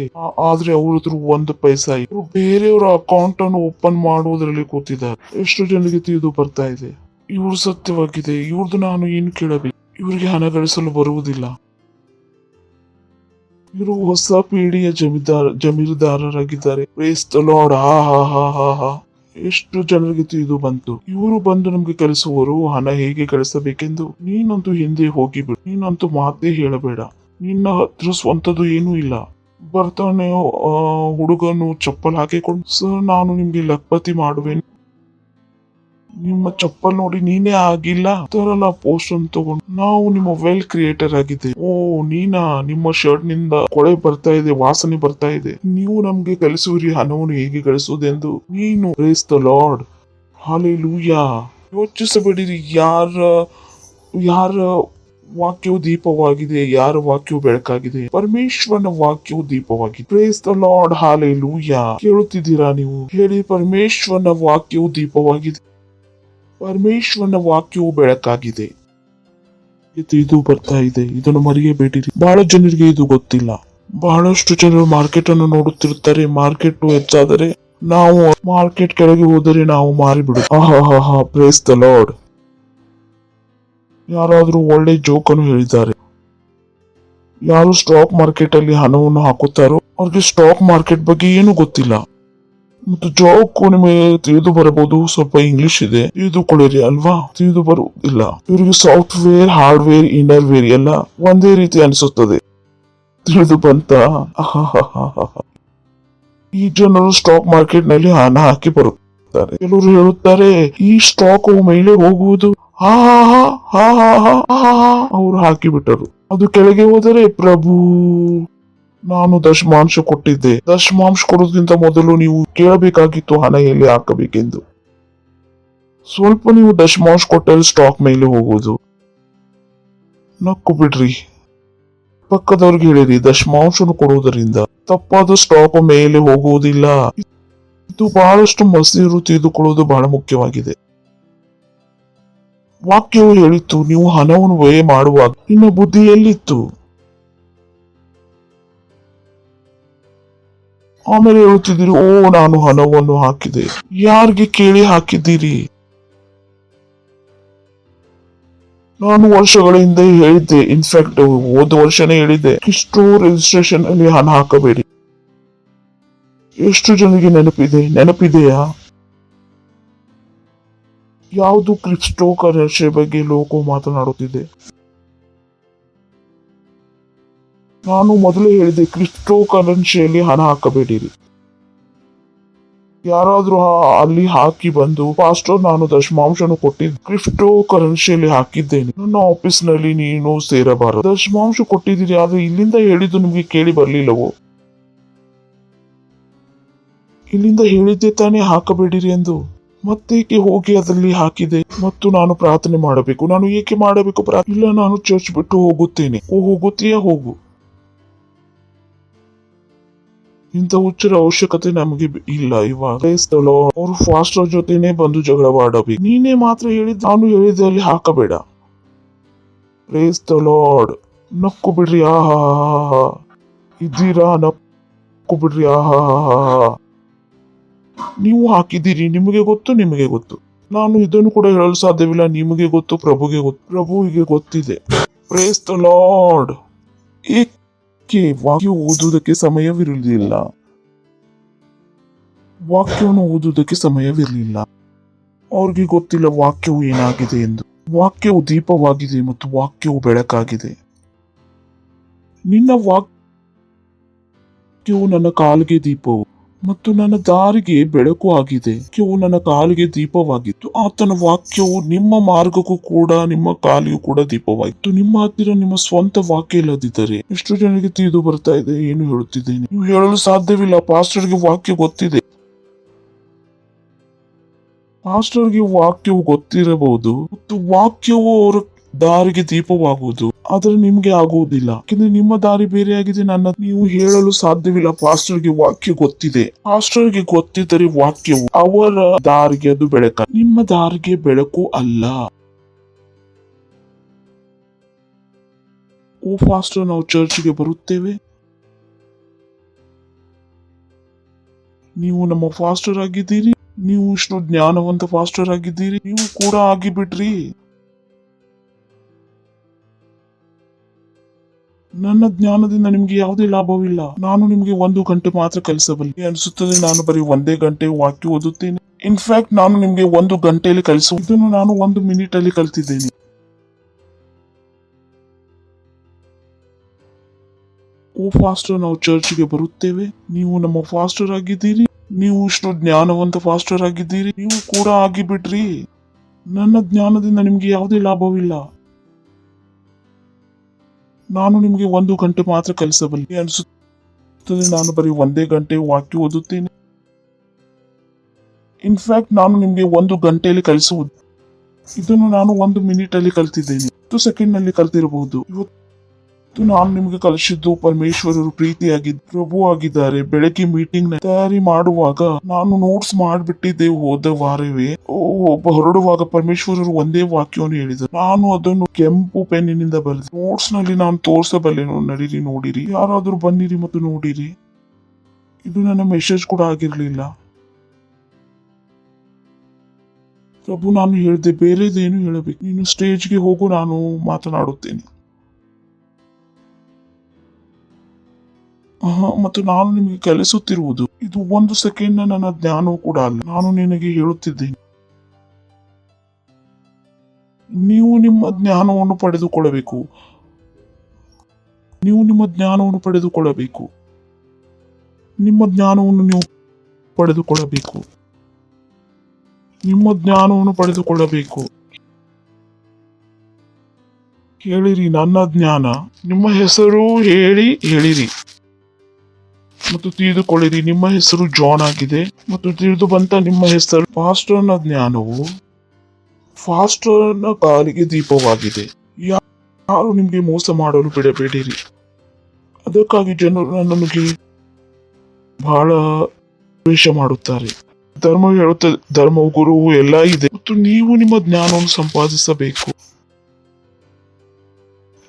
ಆದ್ರೆ ಅವ್ರ ಹತ್ರ 1 ಪೈಸಾ ಇಲ್ಲ. ಬೇರೆಯವರ ಅಕೌಂಟ್ ಅನ್ನು ಓಪನ್ ಮಾಡುವುದರಲ್ಲಿ ಕೂತಿದ್ದಾರೆ. ಎಷ್ಟು ಜನರಿಗೆ ತಿಳಿದು ಬರ್ತಾ ಇದೆ. ಇವ್ರು ಸತ್ಯವಾಗಿದೆ. ಇವ್ರದ್ದು ನಾನು ಏನು ಕೇಳಬೇಕು? ಇವರಿಗೆ ಹಣ ಗಳಿಸಲು ಬರುವುದಿಲ್ಲ. ಇವರು ಹೊಸ ಪೀಳಿಗೆಯ ಜಮೀರ್ದಾರರಾಗಿದ್ದಾರೆ. Praise the Lord. ಎಷ್ಟು ಜನರಿಗೆ ತಿಳಿದು ಬಂತು. ಇವರು ಬಂದು ನಮ್ಗೆ ಕಲಿಸುವರು ಹಣ ಹೇಗೆ ಗಳಿಸಬೇಕೆಂದು. ನೀನಂತೂ ಹಿಂದೆ ಹೋಗಿಬಿಡು. ನೀನಂತೂ ಮಾತೇ ಹೇಳಬೇಡ. ನಿನ್ನ ಹತ್ರ ಸ್ವಂತದ್ದು ಏನೂ ಇಲ್ಲ. ಬರ್ತಾನೆ ಹುಡುಗನು ಚಪ್ಪಲ್ ಹಾಕಿಕೊಂಡು, ಸರ್ ನಾನು ನಿಮ್ಗೆ ಲಕ್ಪತಿ ಮಾಡುವೆನು, ನಿಮ್ಮ ಚಪ್ಪಲ್ ನೋಡಿ ನೀನೇ ಆಗಿಲ್ಲ ತರಲ್ಲ ಪೋಸ್ಟ್ ಅನ್ನು ತಗೊಂಡು, ನಾವು ನಿಮ್ಮ ವೆಲ್ ಕ್ರಿಯೇಟರ್ ಆಗಿದೆ. ಓ ನೀನಾ? ನಿಮ್ಮ ಶರ್ಟ್ ನಿಂದ ಕೊಳೆ ಬರ್ತಾ ಇದೆ, ವಾಸನೆ ಬರ್ತಾ ಇದೆ. ನೀವು ನಮ್ಗೆ ಕಲಿಸುವಿರಿ ಹಣವನ್ನು ಹೇಗೆ ಗಳಿಸುವುದೆಂದು. ನೀನು Praise the Lord. Hallelujah. ಯೋಚಿಸಬೇಡಿರಿ. ಯಾರ ವಾಕ್ಯವು ದೀಪವಾಗಿದೆ, ಯಾರ ವಾಕ್ಯವು ಬೆಳಕಾಗಿದೆ? ಪರಮೇಶ್ವರನ ವಾಕ್ಯವು ದೀಪವಾಗಿದೆ. Praise the Lord. Hallelujah. ಕೇಳುತ್ತಿದ್ದೀರಾ ನೀವು? ಹೇಳಿ, ಪರಮೇಶ್ವರನ ವಾಕ್ಯವು ದೀಪವಾಗಿದೆ, ಪರಮೇಶ್ವರನ ವಾಕ್ಯವು ಬೆಳಕಾಗಿದೆ. ಇದು ಬರ್ತಾ ಇದೆ. ಇದನ್ನು ಮರೆಯಬೇಡಿರಿ. ಬಹಳ ಜನರಿಗೆ ಇದು ಗೊತ್ತಿಲ್ಲ. ಬಹಳಷ್ಟು ಜನರು ಮಾರ್ಕೆಟ್ ಅನ್ನು ನೋಡುತ್ತಿರುತ್ತಾರೆ. ಮಾರ್ಕೆಟ್ ಹೆಚ್ಚಾದರೆ ನಾವು, ಮಾರ್ಕೆಟ್ ಕೆಳಗೆ ಹೋದರೆ ನಾವು ಮಾರಿಬಿಡು. Praise the Lord. ಯಾರಾದ್ರೂ ಒಳ್ಳೆ ಜೋಕ್ ಅನ್ನು ಹೇಳಿದ್ದಾರೆ. ಯಾರು ಸ್ಟಾಕ್ ಮಾರ್ಕೆಟ್ ಅಲ್ಲಿ ಹಣವನ್ನು ಹಾಕುತ್ತಾರೋ ಅವ್ರಿಗೆ ಸ್ಟಾಕ್ ಮಾರ್ಕೆಟ್ ಬಗ್ಗೆ ಏನು ಗೊತ್ತಿಲ್ಲ. ಮತ್ತು ಜೋಕ್ ನಿಮಗೆ ತಿಳಿದು ಬರಬಹುದು. ಸ್ವಲ್ಪ ಇಂಗ್ಲಿಷ್ ಇದೆ, ತಿಳಿದುಕೊಳ್ಳಿರಿ ಅಲ್ವಾ? ತಿಳಿದು ಬರುವುದಿಲ್ಲ. ಇವರಿಗೆ ಸಾಫ್ಟ್ವೇರ್, ಹಾರ್ಡ್ವೇರ್, ಇನ್ನರ್ವೇರ್ ಎಲ್ಲ ಒಂದೇ ರೀತಿ ಅನಿಸುತ್ತದೆ. ತಿಳಿದು ಬಂತ? ಈ ಜನರು ಸ್ಟಾಕ್ ಮಾರ್ಕೆಟ್ ನಲ್ಲಿ ಹಣ ಹಾಕಿ ಬರುತ್ತಾರೆ. ಕೆಲವರು ಹೇಳುತ್ತಾರೆ ಈ ಸ್ಟಾಕ್ ಮೇಲೆ ಹೋಗುವುದು. ಅವರು ಹಾಕಿ ಬಿಟ್ಟರು. ಅದು ಕೆಳಗೆ ಹೋದರೆ, ಪ್ರಭು ನಾನು ದಶಮಾಂಶ ಕೊಟ್ಟಿದ್ದೆ. ದಶಮಾಂಶ ಕೊಡೋದ್ಕಿಂತ ಮೊದಲು ನೀವು ಕೇಳಬೇಕಾಗಿತ್ತು ಹಣ ಎಲ್ಲಿ ಹಾಕಬೇಕೆಂದು. ಸ್ವಲ್ಪ ನೀವು ದಶಮಾಂಶ ಕೊಟ್ಟರೆ ಸ್ಟಾಕ್ ಮೇಲೆ ಹೋಗುವುದು. ನಕ್ಕು ಬಿಡ್ರಿ. ಪಕ್ಕದವ್ರಿಗೆ ಹೇಳಿರಿ, ದಶಮಾಂಶನು ಕೊಡುವುದರಿಂದ ತಪ್ಪಾದ ಸ್ಟಾಕ್ ಮೇಲೆ ಹೋಗುವುದಿಲ್ಲ. ಇದು ಬಹಳಷ್ಟು ಮಸೀರು ತಿಳಿದುಕೊಳ್ಳುವುದು ಬಹಳ ಮುಖ್ಯವಾಗಿದೆ. ವಾಕ್ಯವು ಹೇಳಿತ್ತು, ನೀವು ಹಣವನ್ನು ವ್ಯಯ ಮಾಡುವಾಗ ನಿನ್ನ ಬುದ್ಧಿ ಎಲ್ಲಿತ್ತು? ಆಮೇಲೆ ಹೇಳುತ್ತಿದ್ದೀರಿ, ಓ ನಾನು ಹಣವನ್ನು ಹಾಕಿದೆ. ಯಾರಿಗೆ ಕೇಳಿ ಹಾಕಿದ್ದೀರಿ? ನಾನು ವರ್ಷಗಳ ಹಿಂದೆ ಹೇಳಿದ್ದೆ. ಇನ್ಫ್ಯಾಕ್ಟ್ ಹೋದ ವರ್ಷನೇ ಹೇಳಿದ್ದೆ, ಕ್ರಿಪ್ಟೋ ರಿಜಿಸ್ಟ್ರೇಷನ್ ಅಲ್ಲಿ ಹಣ ಹಾಕಬೇಡಿ. ಎಷ್ಟು ಜನರಿಗೆ ನೆನಪಿದೆಯಾ? ಯಾವುದು ಕ್ರಿಪ್ಟೋ ಕರೆನ್ಸಿ ಬಗ್ಗೆ ಲೋಕೋ ಮಾತನಾಡುತ್ತಿದೆ. ನಾನು ಮೊದಲೇ ಹೇಳಿದೆ, ಕ್ರಿಪ್ಟೋ ಕರೆನ್ಸಿಯಲ್ಲಿ ಹಣ ಹಾಕಬೇಡಿರಿ. ಯಾರಾದ್ರೂ ಅಲ್ಲಿ ಹಾಕಿ ಬಂದು, ಪಾಸ್ಟರ್ ನಾನು ದಶಮಾಂಶನು ಕೊಟ್ಟಿದ್ದೆ, ಕ್ರಿಪ್ಟೋ ಕರೆನ್ಸಿಯಲ್ಲಿ ಹಾಕಿದ್ದೇನೆ, ನನ್ನ ಆಫೀಸ್ ನಲ್ಲಿ ನೀನು ಸೇರಬಾರದು. ದಶಮಾಂಶ ಕೊಟ್ಟಿದ್ದೀರಿ, ಆದ್ರೆ ಇಲ್ಲಿಂದ ಹೇಳಿದ್ದು ನಿಮ್ಗೆ ಕೇಳಿ ಬರ್ಲಿಲ್ಲವೋ? ಇಲ್ಲಿಂದ ಹೇಳಿದ್ದೆ ತಾನೇ ಹಾಕಬೇಡಿರಿ ಎಂದು. ಮತ್ತೇಕೆ ಹೋಗಿ ಅದರಲ್ಲಿ ಹಾಕಿದೆ? ಮತ್ತು ನಾನು ಪ್ರಾರ್ಥನೆ ಮಾಡಬೇಕು. ನಾನು ಏಕೆ ಮಾಡಬೇಕು? ಇಲ್ಲ, ನಾನು ಚರ್ಚ್ ಬಿಟ್ಟು ಹೋಗುತ್ತೇನೆ. ಹೋಗುತ್ತೀಯಾ? ಹೋಗು. ಇಂಥ ಹುಚ್ಚರ ಅವಶ್ಯಕತೆ ನಮಗೆ ಇಲ್ಲ ಇವಾಗ. ಅವರು ಫಾಸ್ಟರ್ ಜೊತೆನೆ ಬಂದು ಜಗಳವಾಡಬೇಕು. ನೀನೇ ಮಾತ್ರ ಹೇಳಿದ್, ನಾನು ಹೇಳಿದೆ ಅಲ್ಲಿ ಹಾಕಬೇಡ. Praise the lord. ನಕ್ಕು ಬಿಡ್ರಿ. ಇದ್ದೀರಾ? ನಕ್ಕು ಬಿಡ್ರಿ. ನೀವು ಹಾಕಿದ್ದೀರಿ, ನಿಮಗೆ ಗೊತ್ತು, ನಿಮಗೆ ಗೊತ್ತು. ನಾನು ಇದನ್ನು ಕೂಡ ಹೇಳಲು ಸಾಧ್ಯವಿಲ್ಲ. ನಿಮಗೆ ಗೊತ್ತು, ಪ್ರಭುಗೆ ಗೊತ್ತು, ಪ್ರಭುವಿಗೆ ಗೊತ್ತಿದೆ. Praise the Lord. ಏಕೆ ವಾಕ್ಯ ಓದುವುದಕ್ಕೆ ಸಮಯವಿರಲಿಲ್ಲ? ವಾಕ್ಯವನ್ನು ಓದುವುದಕ್ಕೆ ಸಮಯವಿರಲಿಲ್ಲ. ಅವ್ರಿಗೆ ಗೊತ್ತಿಲ್ಲ ವಾಕ್ಯವು ಏನಾಗಿದೆ ಎಂದು. ವಾಕ್ಯವು ದೀಪವಾಗಿದೆ ಮತ್ತು ವಾಕ್ಯವು ಬೆಳಕಾಗಿದೆ. ನಿನ್ನ ವಾಕ್ಯವು ನನ್ನ ಕಾಲಿಗೆ ದೀಪವು ಮತ್ತು ನನ್ನ ದಾರಿಗೆ ಬೆಳಕು ಆಗಿದೆ. ವಾಕ್ಯವು ನನ್ನ ಕಾಲಿಗೆ ದೀಪವಾಗಿತ್ತು. ಆತನ ವಾಕ್ಯವು ನಿಮ್ಮ ಮಾರ್ಗಕ್ಕೂ ಕೂಡ ನಿಮ್ಮ ಕಾಲಿಗೂ ಕೂಡ ದೀಪವಾಗಿತ್ತು. ನಿಮ್ಮ ಹತ್ತಿರ ನಿಮ್ಮ ಸ್ವಂತ ವಾಕ್ಯ ಇಲ್ಲದಿದ್ದರೆ ಎಷ್ಟು ಜನರಿಗೆ ತಿಳಿದು ಬರ್ತಾ ಇದೆ ಏನು ಹೇಳುತ್ತಿದ್ದೇನೆ? ನೀವು ಹೇಳಲು ಸಾಧ್ಯವಿಲ್ಲ. ಪಾಸ್ಟರ್ಗೆ ವಾಕ್ಯ ಗೊತ್ತಿದೆ, ಪಾಸ್ಟರ್ಗೆ ವಾಕ್ಯವು ಗೊತ್ತಿರಬಹುದು ಮತ್ತು ವಾಕ್ಯವು ಅವರ ದಾರಿಗೆ ದೀಪವಾಗುವುದು, ಆದ್ರೆ ನಿಮ್ಗೆ ಆಗುವುದಿಲ್ಲ. ಯಾಕಂದ್ರೆ ನಿಮ್ಮ ದಾರಿ ಬೇರೆಯಾಗಿದೆ. ನೀವು ಹೇಳಲು ಸಾಧ್ಯವಿಲ್ಲ ಪಾಸ್ಟರ್ಗೆ ವಾಕ್ಯ ಗೊತ್ತಿದೆ. ಪಾಸ್ಟರ್ಗೆ ಗೊತ್ತಿದ್ದರೆ ವಾಕ್ಯವು ಅವರ ದಾರಿಗೆ ಅದು ಬೆಳಕ, ನಿಮ್ಮ ದಾರಿಗೆ ಬೆಳಕು ಅಲ್ಲ. ಓ ಪಾಸ್ಟರ್, ನಾವು ಚರ್ಚ್ಗೆ ಬರುತ್ತೇವೆ, ನೀವು ನಮ್ಮ ಪಾಸ್ಟರ್ ಆಗಿದ್ದೀರಿ, ನೀವು ಇಷ್ಟು ಜ್ಞಾನವಂತ ಪಾಸ್ಟರ್ ಆಗಿದ್ದೀರಿ, ನೀವು ಕೂಡ ಆಗಿಬಿಡ್ರಿ. ನನ್ನ ಜ್ಞಾನದಿಂದ ನಿಮ್ಗೆ ಯಾವುದೇ ಲಾಭವಿಲ್ಲ. ನಾನು ನಿಮ್ಗೆ 1 ಗಂಟೆ ಮಾತ್ರ ಕಲಿಸಬಲ್ಲೆ ಅನಿಸುತ್ತದೆ. ನಾನು ಬರೀ 1 ಗಂಟೆ ವಾಕ್ಯ ಓದುತ್ತೇನೆ. ಇನ್ಫ್ಯಾಕ್ಟ್ ನಾನು ನಿಮ್ಗೆ 1 ಗಂಟೆಯಲ್ಲಿ ಕಲಿಸುವುದನ್ನು ನಾನು 1 ಮಿನಿಟ್ ಅಲ್ಲಿ ಕಲಿತಿದ್ದೇನೆ. ಓ ಫಾಸ್ಟರ್, ನಾವು ಚರ್ಚ್ಗೆ ಬರುತ್ತೇವೆ, ನೀವು ನಮ್ಮ ಫಾಸ್ಟರ್ ಆಗಿದ್ದೀರಿ, ನೀವು ಇಷ್ಟು ಜ್ಞಾನವಂತ ಫಾಸ್ಟರ್ ಆಗಿದ್ದೀರಿ, ನೀವು ಕೂಡ ಆಗಿಬಿಡ್ರಿ. ನನ್ನ ಜ್ಞಾನದಿಂದ ನಿಮ್ಗೆ ಯಾವುದೇ ಲಾಭವಿಲ್ಲ. ನಾನು ನಿಮ್ಗೆ 1 ಗಂಟೆ ಮಾತ್ರ ಕಲಿಸಬಲ್ಲೆ ಅನಿಸುತ್ತದೆ. ನಾನು ಬರೀ 1 ಗಂಟೆ ವಾಕ್ಯ ಓದುತ್ತೇನೆ. ಇನ್ಫ್ಯಾಕ್ಟ್ ನಾನು ನಿಮ್ಗೆ 1 ಗಂಟೆಯಲ್ಲಿ ಕಲಿಸುವುದು ಇದನ್ನು ನಾನು 1 ಮಿನಿಟ್ ಅಲ್ಲಿ ಕಲ್ತಿದ್ದೇನೆ, 10 ಸೆಕೆಂಡ್ ನಲ್ಲಿ ಕಲ್ತಿರಬಹುದು. ಇವತ್ತು ನಾನು ನಿಮ್ಗೆ ಕಲಿಸಿದ್ದು ಪರಮೇಶ್ವರರು ಪ್ರೀತಿಯಾಗಿದ್ದು ಪ್ರಭು ಆಗಿದ್ದಾರೆ. ಬೆಳಗ್ಗೆ ಮೀಟಿಂಗ್ ತಯಾರಿ ಮಾಡುವಾಗ ನಾನು ನೋಟ್ಸ್ ಮಾಡಿಬಿಟ್ಟಿದ್ದೆ ಹೋದ ವಾರವೇ. ಹೊರಡುವಾಗ ಪರಮೇಶ್ವರರು ಒಂದೇ ವಾಕ್ಯವನ್ನು ಹೇಳಿದರು. ನಾನು ಅದನ್ನು ಕೆಂಪು ಪೆನ್ನಿನಿಂದ ಬರೆದೆ. ನೋಟ್ಸ್ ನಲ್ಲಿ ನಾನು ತೋರಿಸಬಲ್ಲೆನು, ನಡೀರಿ ನೋಡಿರಿ, ಯಾರಾದ್ರೂ ಬನ್ನಿರಿ ಮತ್ತು ನೋಡಿರಿ. ಇದು ನನ್ನ ಮೆಸೇಜ್ ಕೂಡ ಆಗಿರ್ಲಿಲ್ಲ. ಪ್ರಭು, ನಾನು ಹೇಳಿದೆ, ಬೇರೆದೇನು ಹೇಳಬೇಕು, ನೀನು ಸ್ಟೇಜ್ಗೆ ಹೋಗು, ನಾನು ಮಾತನಾಡುತ್ತೇನೆ. ಮತ್ತು ನಾನು ನಿಮಗೆ ಕಲಿಸುತ್ತಿರುವುದು ಇದು 1 ಸೆಕೆಂಡ್ ನನ್ನ ಜ್ಞಾನವೂ ಕೂಡ ಅಲ್ಲ. ನಾನು ನಿನಗೆ ಹೇಳುತ್ತಿದ್ದೇನೆ, ನೀವು ನಿಮ್ಮ ಜ್ಞಾನವನ್ನು ಪಡೆದುಕೊಳ್ಳಬೇಕು. ನೀವು ನಿಮ್ಮ ಜ್ಞಾನವನ್ನು ಪಡೆದುಕೊಳ್ಳಬೇಕು. ನಿಮ್ಮ ಜ್ಞಾನವನ್ನು ನೀವು ಪಡೆದುಕೊಳ್ಳಬೇಕು. ನಿಮ್ಮ ಜ್ಞಾನವನ್ನು ಪಡೆದುಕೊಳ್ಳಬೇಕು. ಹೇಳಿರಿ, ನನ್ನ ಜ್ಞಾನ. ನಿಮ್ಮ ಹೆಸರು ಹೇಳಿರಿ ಮತ್ತು ತಿಳಿದುಕೊಳ್ಳಿರಿ. ನಿಮ್ಮ ಹೆಸರು ಜಾನ್ ಆಗಿದೆ ಮತ್ತು ತಿಳಿದು ಬಂತ ನಿಮ್ಮ ಹೆಸರು. ಫಾಸ್ಟರ್ನ ಜ್ಞಾನವು ಫಾಸ್ಟರ್ನ ಕಾಲಿಗೆ ದೀಪವಾಗಿದೆ. ಯಾರು ನಿಮ್ಗೆ ಮೋಸ ಮಾಡಲು ಬಿಡಬೇಡಿರಿ. ಅದಕ್ಕಾಗಿ ಜನರು ನನಗೆ ಬಹಳ ದ್ವೇಷ ಮಾಡುತ್ತಾರೆ. ಧರ್ಮ ಹೇಳುತ್ತದೆ, ಧರ್ಮವು ಗುರುವು ಎಲ್ಲ ಇದೆ ಮತ್ತು ನೀವು ನಿಮ್ಮ ಜ್ಞಾನವನ್ನು ಸಂಪಾದಿಸಬೇಕು.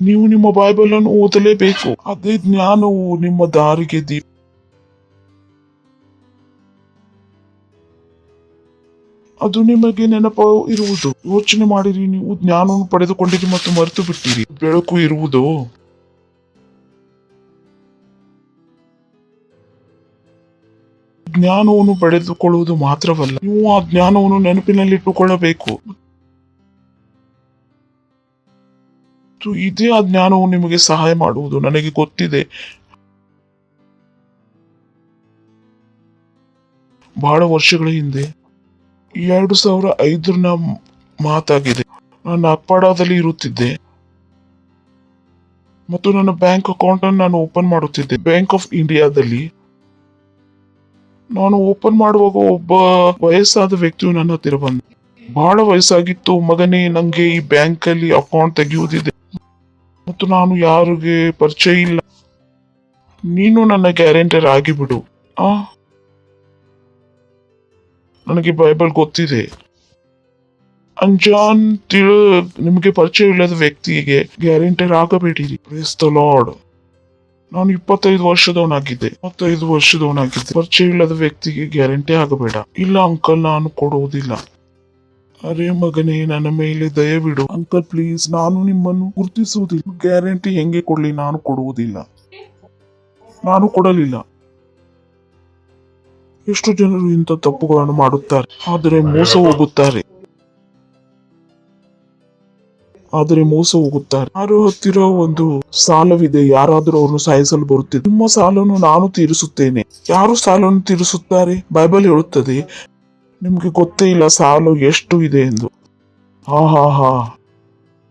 ನೀವು ನಿಮ್ಮ ಬೈಬಲ್ ಅನ್ನು ಓದಲೇಬೇಕು. ಅದೇ ಜ್ಞಾನವು ನಿಮ್ಮ ದಾರಿಗೆ ದೀಪ. ಅದು ನಿಮಗೆ ನೆನಪು ಇರುವುದು. ಯೋಚನೆ ಮಾಡಿರಿ, ನೀವು ಜ್ಞಾನವನ್ನು ಪಡೆದುಕೊಂಡಿರಿ ಮತ್ತು ಮರೆತು ಬಿಟ್ಟಿರಿ. ಬೆಳಕು ಇರುವುದು. ಜ್ಞಾನವನ್ನು ಪಡೆದುಕೊಳ್ಳುವುದು ಮಾತ್ರವಲ್ಲ, ನೀವು ಆ ಜ್ಞಾನವನ್ನು ನೆನಪಿನಲ್ಲಿಟ್ಟುಕೊಳ್ಳಬೇಕು. ಇದೇ ಆ ಜ್ಞಾನವು ನಿಮಗೆ ಸಹಾಯ ಮಾಡುವುದು. ನನಗೆ ಗೊತ್ತಿದೆ, ಬಹಳ ವರ್ಷಗಳ ಹಿಂದೆ 2005 ಮಾತಾಗಿದೆ. ನಾನು ಅಕ್ಪಾಡಾದಲ್ಲಿ ಇರುತ್ತಿದ್ದೆ ಮತ್ತು ನನ್ನ ಬ್ಯಾಂಕ್ ಅಕೌಂಟ್ ಅನ್ನು ನಾನು ಓಪನ್ ಮಾಡುತ್ತಿದ್ದೆ ಬ್ಯಾಂಕ್ ಆಫ್ ಇಂಡಿಯಾದಲ್ಲಿ. ನಾನು ಓಪನ್ ಮಾಡುವಾಗ ಒಬ್ಬ ವಯಸ್ಸಾದ ವ್ಯಕ್ತಿಯು ನನ್ನ ಹತ್ತಿರ ಬಂದ. ಬಹಳ ವಯಸ್ಸಾಗಿತ್ತು. ಮಗನೇ, ನಂಗೆ ಈ ಬ್ಯಾಂಕ್ ಅಲ್ಲಿ ಅಕೌಂಟ್ ತೆಗೆಯುವುದಿದೆ ಮತ್ತು ನಾನು ಯಾರಿಗೆ ಪರಿಚಯ ಇಲ್ಲ, ನೀನು ನನ್ನ ಗ್ಯಾರಂಟರ್ ಆಗಿಬಿಡು. ನನಗೆ ಬೈಬಲ್ ಗೊತ್ತಿದೆ. ಅಂಜಾನ್ ನಿಮಗೆ ಪರಿಚಯ ಇಲ್ಲದ ವ್ಯಕ್ತಿಗೆ ಗ್ಯಾರಂಟರ್ ಆಗಬೇಡಿರಿ. Praise the Lord. ನಾನು 25 ವರ್ಷದವನಾಗಿದ್ದೆ. ಪರಿಚಯ ಇಲ್ಲದ ವ್ಯಕ್ತಿಗೆ ಗ್ಯಾರಂಟಿ ಆಗಬೇಡ. ಇಲ್ಲ ಅಂಕಲ್, ನಾನು ಕೊಡುವುದಿಲ್ಲ. ಅರೆ ಮಗನೇ, ನನ್ನ ಮೇಲೆ ದಯವಿಡು ಅಂಕಲ್ ಪ್ಲೀಸ್, ನಾನು ನಿಮ್ಮನ್ನು ಗುರುತಿಸುವುದಿಲ್ಲ. ಗ್ಯಾರಂಟಿ ಹೆಂಗೆ ಕೊಡ್ಲಿ? ನಾನು ಕೊಡುವುದಿಲ್ಲ, ನಾನು ಕೊಡಲಿಲ್ಲ. ಎಷ್ಟು ಜನರು ಇಂಥ ತಪ್ಪುಗಳನ್ನು ಮಾಡುತ್ತಾರೆ, ಆದರೆ ಮೋಸ ಹೋಗುತ್ತಾರೆ. ಯಾರೋ ಹತ್ತಿರ ಒಂದು ಸಾಲವಿದೆ, ಯಾರಾದರೂ ಅವರನ್ನು ಸಾಯಿಸಲು ಬರುತ್ತಿದೆ. ನಿಮ್ಮ ಸಾಲವನ್ನು ನಾನು ತೀರಿಸುತ್ತೇನೆ. ಯಾರು ಸಾಲವನ್ನು ತೀರಿಸುತ್ತಾರೆ? ಬೈಬಲ್ ಹೇಳುತ್ತದೆ. ನಿಮ್ಗೆ ಗೊತ್ತೇ ಇಲ್ಲ ಸಾಲ ಎಷ್ಟು ಇದೆ ಎಂದು. ಹಾ,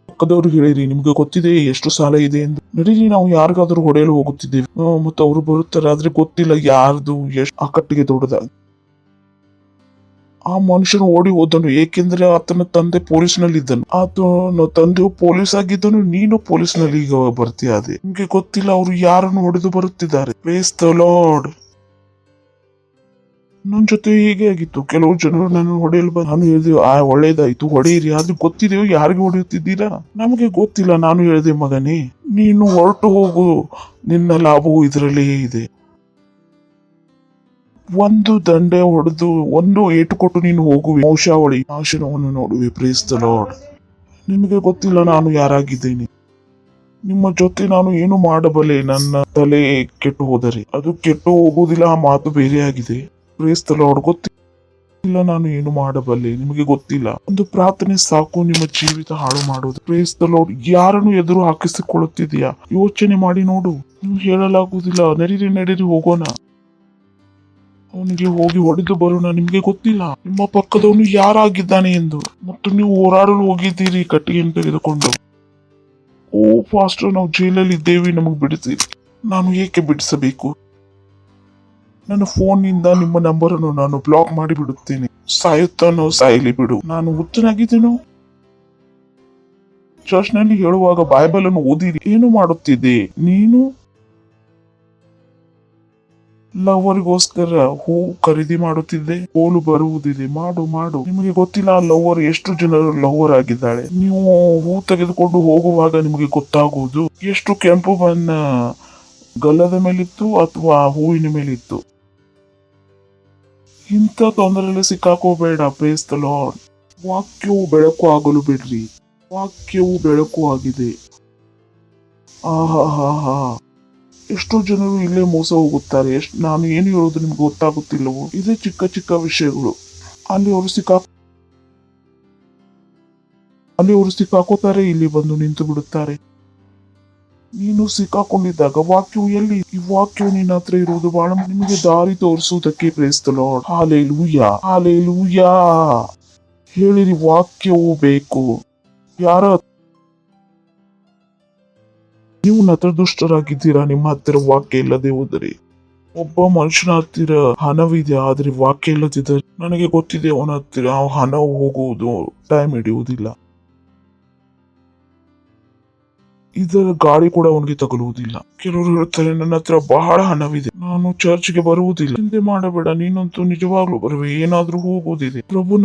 ಪಕ್ಕದವ್ರಿಗೆ ಹೇಳಿರಿ, ನಿಮ್ಗೆ ಗೊತ್ತಿದೆ ಎಷ್ಟು ಸಾಲ ಇದೆ ಎಂದು. ನಡೀರಿ, ನಾವು ಯಾರಿಗಾದ್ರೂ ಹೊಡೆಯಲು ಹೋಗುತ್ತಿದ್ದೇವೆ. ಮತ್ತೆ ಅವರು ಬರುತ್ತಾರೆ, ಆದ್ರೆ ಗೊತ್ತಿಲ್ಲ ಯಾರ್ದು ಎಷ್ಟು ಆ ಕಟ್ಟಿಗೆ ದೊಡ್ಡದ. ಆ ಮನುಷ್ಯನು ಓಡಿ ಹೋದನು, ಏಕೆಂದ್ರೆ ಆತನ ತಂದೆ ಪೊಲೀಸ್ನಲ್ಲಿ ಇದ್ದನು. ಆತನ ತಂದೆಯು ಪೊಲೀಸ್ ಆಗಿದ್ದನು, ನೀನು ಪೊಲೀಸ್ನಲ್ಲಿ ಈಗ ಬರ್ತೀಯಾದೆ. ನಿಮ್ಗೆ ಗೊತ್ತಿಲ್ಲ ಅವರು ಯಾರನ್ನು ಹೊಡೆದು ಬರುತ್ತಿದ್ದಾರೆ. Praise the Lord. ನನ್ನ ಜೊತೆ ಹೀಗೆ ಆಗಿತ್ತು. ಕೆಲವು ಜನರು ನನ್ನ ಹೊಡೆಯಲು ನಾನು ಹೇಳಿದೆ, ಒಳ್ಳೇದಾಯ್ತು, ಹೊಡೆಯಿರಿ. ಆದ್ರೆ ಗೊತ್ತಿದೆಯೋ ಯಾರಿಗೆ ಹೊಡೆಯುತ್ತಿದ್ದೀರಾ? ನಮಗೆ ಗೊತ್ತಿಲ್ಲ. ನಾನು ಹೇಳಿದೆ, ಮಗನೇ ನೀನು ಹೊರಟು ಹೋಗು, ನಿನ್ನ ಲಾಭವು ಇದರಲ್ಲೇ ಇದೆ. ಒಂದು ದಂಡೆ ಹೊಡೆದು ಒಂದು ಏಟು ಕೊಟ್ಟು ನೀನು ಹೋಗುವೆ, ವಂಶಾವಳಿ ನಾಶನವನ್ನು ನೋಡುವೆ. Praise the Lord. ನಿಮಗೆ ಗೊತ್ತಿಲ್ಲ ನಾನು ಯಾರಾಗಿದ್ದೇನೆ. ನಿಮ್ಮ ಜೊತೆ ನಾನು ಏನು ಮಾಡಬಲ್ಲೆ? ನನ್ನ ತಲೆ ಕೆಟ್ಟು ಹೋದರೆ ಅದು ಕೆಟ್ಟು ಹೋಗುವುದಿಲ್ಲ. ಆ ಮಾತು ಬೇರೆ ಆಗಿದೆ. Praise the Lord. ಗೊತ್ತಿಲ್ಲ ನಾನು ಏನು ಮಾಡಬಲ್ಲೆ. ನಿಮಗೆ ಗೊತ್ತಿಲ್ಲ. ಒಂದು ಪ್ರಾರ್ಥನೆ ಸಾಕು ನಿಮ್ಮ ಜೀವಿತ ಹಾಳು ಮಾಡುವುದು. Praise the Lord. ಯಾರನ್ನು ಎದುರು ಹಾಕಿಸಿಕೊಳ್ಳುತ್ತಿದೆಯಾ? ಯೋಚನೆ ಮಾಡಿ ನೋಡು. ನೀವು ಹೇಳಲಾಗುವುದಿಲ್ಲ. ನಡೀರಿ ಹೋಗೋಣ, ಅವನಿಗೆ ಹೋಗಿ ಹೊಡೆದು ಬರೋಣ. ನಿಮ್ಗೆ ಗೊತ್ತಿಲ್ಲ ನಿಮ್ಮ ಪಕ್ಕದವನು ಯಾರಾಗಿದ್ದಾನೆ ಎಂದು. ಮತ್ತು ನೀವು ಹೋರಾಡಲು ಹೋಗಿದ್ದೀರಿ ಕಟ್ಟಿಗೆಯನ್ನು ತೆಗೆದುಕೊಂಡು. ಓ ಫಾಸ್ಟರ್, ನಾವು ಜೈಲಲ್ಲಿ ಇದ್ದೇವೆ, ನಮಗೆ ಬಿಡಿಸಿ. ನಾನು ಏಕೆ ಬಿಡಿಸಬೇಕು? ನನ್ನ ಫೋನ್ನಿಂದ ನಿಮ್ಮ ನಂಬರನ್ನು ನಾನು ಬ್ಲಾಕ್ ಮಾಡಿ ಬಿಡುತ್ತೇನೆ. ಸಾಯುತ್ತಾನೋ ಸಾಯಲಿ ಬಿಡು. ನಾನು ಹುಚ್ಚನಾಗಿದ್ದೇನೋ? ಚರ್ಚ್ನಲ್ಲಿ ಹೇಳುವಾಗ ಬೈಬಲ್ ಅನ್ನು ಓದಿರಿ. ಏನು ಮಾಡುತ್ತಿದ್ದೆ ನೀನು? ಲವರ್ಗೋಸ್ಕರ ಹೂ ಖರೀದಿ ಮಾಡುತ್ತಿದ್ದೆ. ಹೋಲು ಬರುವುದಿದೆ, ಮಾಡು. ನಿಮಗೆ ಗೊತ್ತಿಲ್ಲ ಆ ಲವರ್ ಎಷ್ಟು ಜನರು ಲವರ್ ಆಗಿದ್ದಾಳೆ. ನೀವು ಹೂ ತೆಗೆದುಕೊಂಡು ಹೋಗುವಾಗ ನಿಮಗೆ ಗೊತ್ತಾಗುವುದು ಎಷ್ಟು ಕೆಂಪು ಬಣ್ಣ ಗಲ್ಲದ ಮೇಲಿತ್ತು ಅಥವಾ ಹೂವಿನ ಮೇಲಿತ್ತು. ಇಂಥ ತೊಂದರೆಯಲ್ಲಿ ಸಿಕ್ಕಾಕೋಬೇಡ. Praise the Lord. ವಾಕ್ಯವು ಬೆಳಕು ಆಗಲು ಬಿಡ್ರಿ. ವಾಕ್ಯವು ಬೆಳಕು ಆಗಿದೆ. ಆಹಾ, ಎಷ್ಟೋ ಜನರು ಇಲ್ಲೇ ಮೋಸ ಹೋಗುತ್ತಾರೆ. ನಾನು ಏನು ಹೇಳೋದು ನಿಮ್ಗೆ ಗೊತ್ತಾಗುತ್ತಿಲ್ಲವೋ? ಇದೇ ಚಿಕ್ಕ ವಿಷಯಗಳು. ಅಲ್ಲಿ ಅವರು ಸಿಕ್ಕಾಕೋತಾರೆ, ಇಲ್ಲಿ ಬಂದು ನಿಂತು ಬಿಡುತ್ತಾರೆ. ನೀನು ಸಿಕ್ಕಾಕೊಂಡಿದ್ದಾಗ ವಾಕ್ಯವು ಎಲ್ಲಿ? ಈ ವಾಕ್ಯವು ನಿನ್ನ ಹತ್ರ ಇರುವುದು ಬಹಳ ನಿಮಗೆ ದಾರಿ ತೋರಿಸುವುದಕ್ಕೆ. Praise the Lord. ಹಾಲೆಲೂಯಾ. ಹೇಳಿರಿ, ವಾಕ್ಯವು ಬೇಕು. ನೀವು ನತದುಷ್ಟರಾಗಿದ್ದೀರಾ. ನಿಮ್ಮ ಹತ್ತಿರ ವಾಕ್ಯ ಇಲ್ಲದೆ ಹೋದರೆ. ಒಬ್ಬ ಮನುಷ್ಯನ ಹತ್ತಿರ ಹಣವಿದೆ, ಆದ್ರೆ ವಾಕ್ಯ ಇಲ್ಲದಿದ್ದರೆ ನನಗೆ ಗೊತ್ತಿದೆ ಅವನ ಹತ್ತಿರ ಹಣ ಹೋಗುವುದು ಟೈಮ್ ಹಿಡಿಯುವುದಿಲ್ಲ. ಇದರ ಗಾಳಿ ಕೂಡ ಅವನಿಗೆ ತಗಲುವುದಿಲ್ಲ. ಕೆಲವರು ಹೇಳ್ತಾರೆ, ನನ್ನ ಹತ್ರ ಬಹಳ ಹಣವಿದೆ, ನಾನು ಚರ್ಚ್ಗೆ ಬರುವುದಿಲ್ಲ. ಚಿಂತೆ ಮಾಡಬೇಡ, ನೀನಂತೂ ನಿಜವಾಗ್ಲೂ ಬರುವೆ. ಏನಾದ್ರೂ ಹೋಗುವುದಿದೆ. ಪ್ರಭು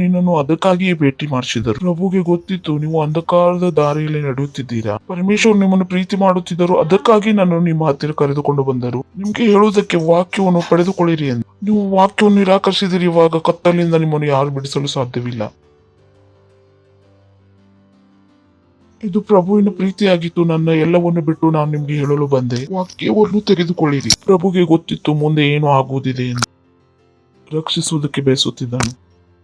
ನಿನ್ನನ್ನು ಅದಕ್ಕಾಗಿಯೇ ಭೇಟಿ ಮಾಡಿಸಿದರು. ಪ್ರಭುಗೆ ಗೊತ್ತಿತ್ತು ನೀವು ಅಂಧಕಾರದ ದಾರಿಯಲ್ಲಿ ನಡೆಯುತ್ತಿದ್ದೀರಾ. ಪರಮೇಶ್ವರ್ ನಿಮ್ಮನ್ನು ಪ್ರೀತಿ ಮಾಡುತ್ತಿದ್ದರು, ಅದಕ್ಕಾಗಿ ನನ್ನನ್ನು ನಿಮ್ಮ ಹತ್ತಿರ ಕರೆದುಕೊಂಡು ಬಂದರು. ನಿಮ್ಗೆ ಹೇಳುವುದಕ್ಕೆ ವಾಕ್ಯವನ್ನು ಪಡೆದುಕೊಳ್ಳಿರಿ ಎಂದು. ನೀವು ವಾಕ್ಯವನ್ನು ನಿರಾಕರಿಸಿದಿರಿ. ಇವಾಗ ಕತ್ತಲಿಂದ ನಿಮ್ಮನ್ನು ಯಾರು ಬಿಡಿಸಲು ಸಾಧ್ಯವಿಲ್ಲ. ಇದು ಪ್ರಭುವಿನ ಪ್ರೀತಿಯಾಗಿತ್ತು. ನನ್ನ ಎಲ್ಲವನ್ನು ಬಿಟ್ಟು ನಾನು ನಿಮ್ಗೆ ಹೇಳಲು ಬಂದೆ. ವಾಕ್ಯವನ್ನು ತೆಗೆದುಕೊಳ್ಳಿರಿ. ಪ್ರಭುಗೆ ಗೊತ್ತಿತ್ತು ಮುಂದೆ ಏನು ಆಗುವುದಿದೆ ಎಂದು. ರಕ್ಷಿಸುವುದಕ್ಕೆ ಬಯಸುತ್ತಿದ್ದನು.